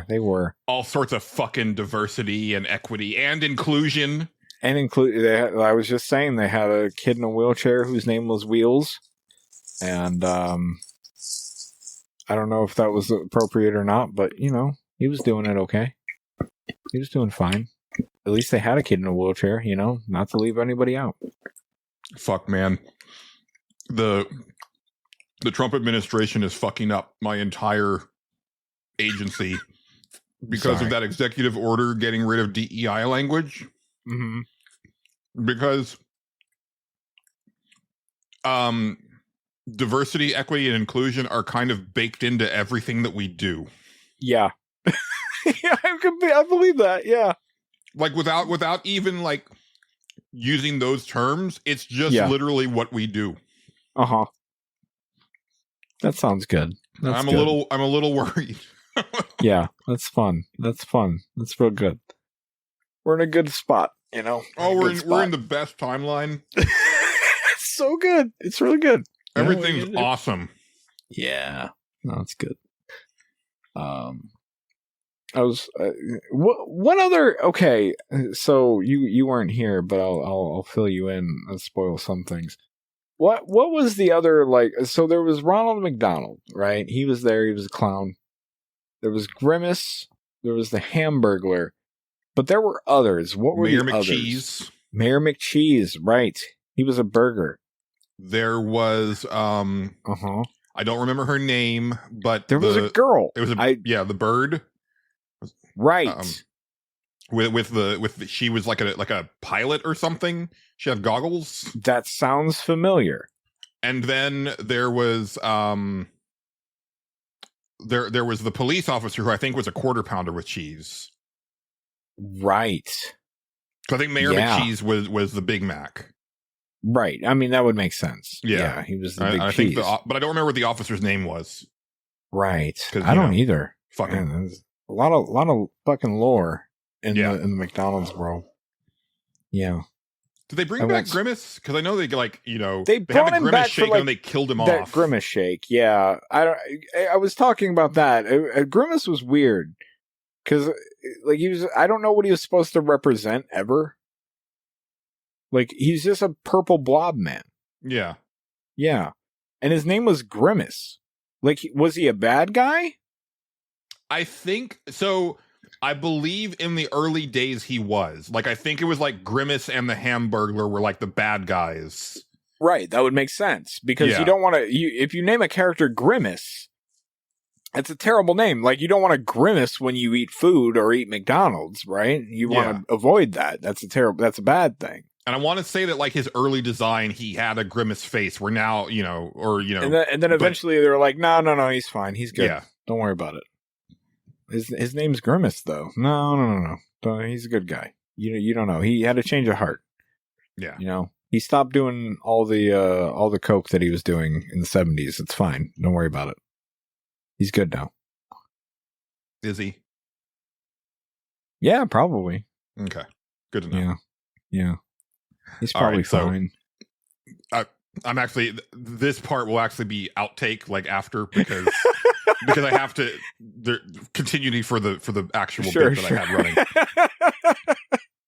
They were. All sorts of fucking diversity and equity and inclusion. And I was just saying they had a kid in a wheelchair whose name was Wheels. And I don't know if that was appropriate or not, but, he was doing it okay. He was doing fine. At least they had a kid in a wheelchair, not to leave anybody out. Fuck, man. The Trump administration is fucking up my entire agency because of that executive order getting rid of DEI language. Mm-hmm. Because diversity, equity, and inclusion are kind of baked into everything that we do. Yeah. Yeah, I believe that, yeah. Like, without even, like, using those terms, it's just literally what we do. Uh-huh. That sounds good. I'm a little worried. Yeah, that's fun. That's real good. We're in a good spot, Oh, we're in the best timeline. It's so good. It's really good. Everything's awesome. Yeah. No, it's good. I was what other okay, so you weren't here, but I'll fill you in. I'll spoil some things. What was the other, like, so there was Ronald McDonald, right? He was there, he was a clown. There was Grimace, there was the Hamburglar, but there were others. What were Mayor the McCheese. others? Mayor McCheese, right. He was a burger. There was I don't remember her name, but there was a girl. It was the bird. Right. With she was like a pilot or something. She had goggles. That sounds familiar. And then there was there was the police officer who I think was a quarter pounder with cheese. Right. So I think Mayor McCheese was the Big Mac. Right. I mean, that would make sense. Yeah, he was the big cheese. But I don't remember what the officer's name was. Right. I don't either. Fucking Man, there's a lot of fucking lore in the McDonald's world. Yeah. Did they bring back Grimace? Because I know they they brought had the him Grimace back shake for, and they killed him that off. Grimace shake. Yeah. I was talking about that. Grimace was weird because I don't know what he was supposed to represent ever. Like, he's just a purple blob man. Yeah. Yeah. And his name was Grimace. Like, was he a bad guy? I think so. I believe in the early days he was. Like, I think it was like Grimace and the Hamburglar were like the bad guys. Right. That would make sense. Because you don't want to... if you name a character Grimace, it's a terrible name. Like, you don't want to grimace when you eat food or eat McDonald's, right? You want to avoid that. That's a bad thing. And I want to say that, like, his early design, he had a Grimace face. Where now, and then eventually they were like, no, he's fine, he's good. Yeah. Don't worry about it. His name's Grimace, though. No. He's a good guy. You don't know. He had a change of heart. Yeah. He stopped doing all the coke that he was doing in the 70s. It's fine. Don't worry about it. He's good now. Is he? Yeah, probably. Okay. Good to know. Yeah. He's probably fine. I'm actually, this part will actually be outtake, like, after, because I have to continue for the actual bit that I had running.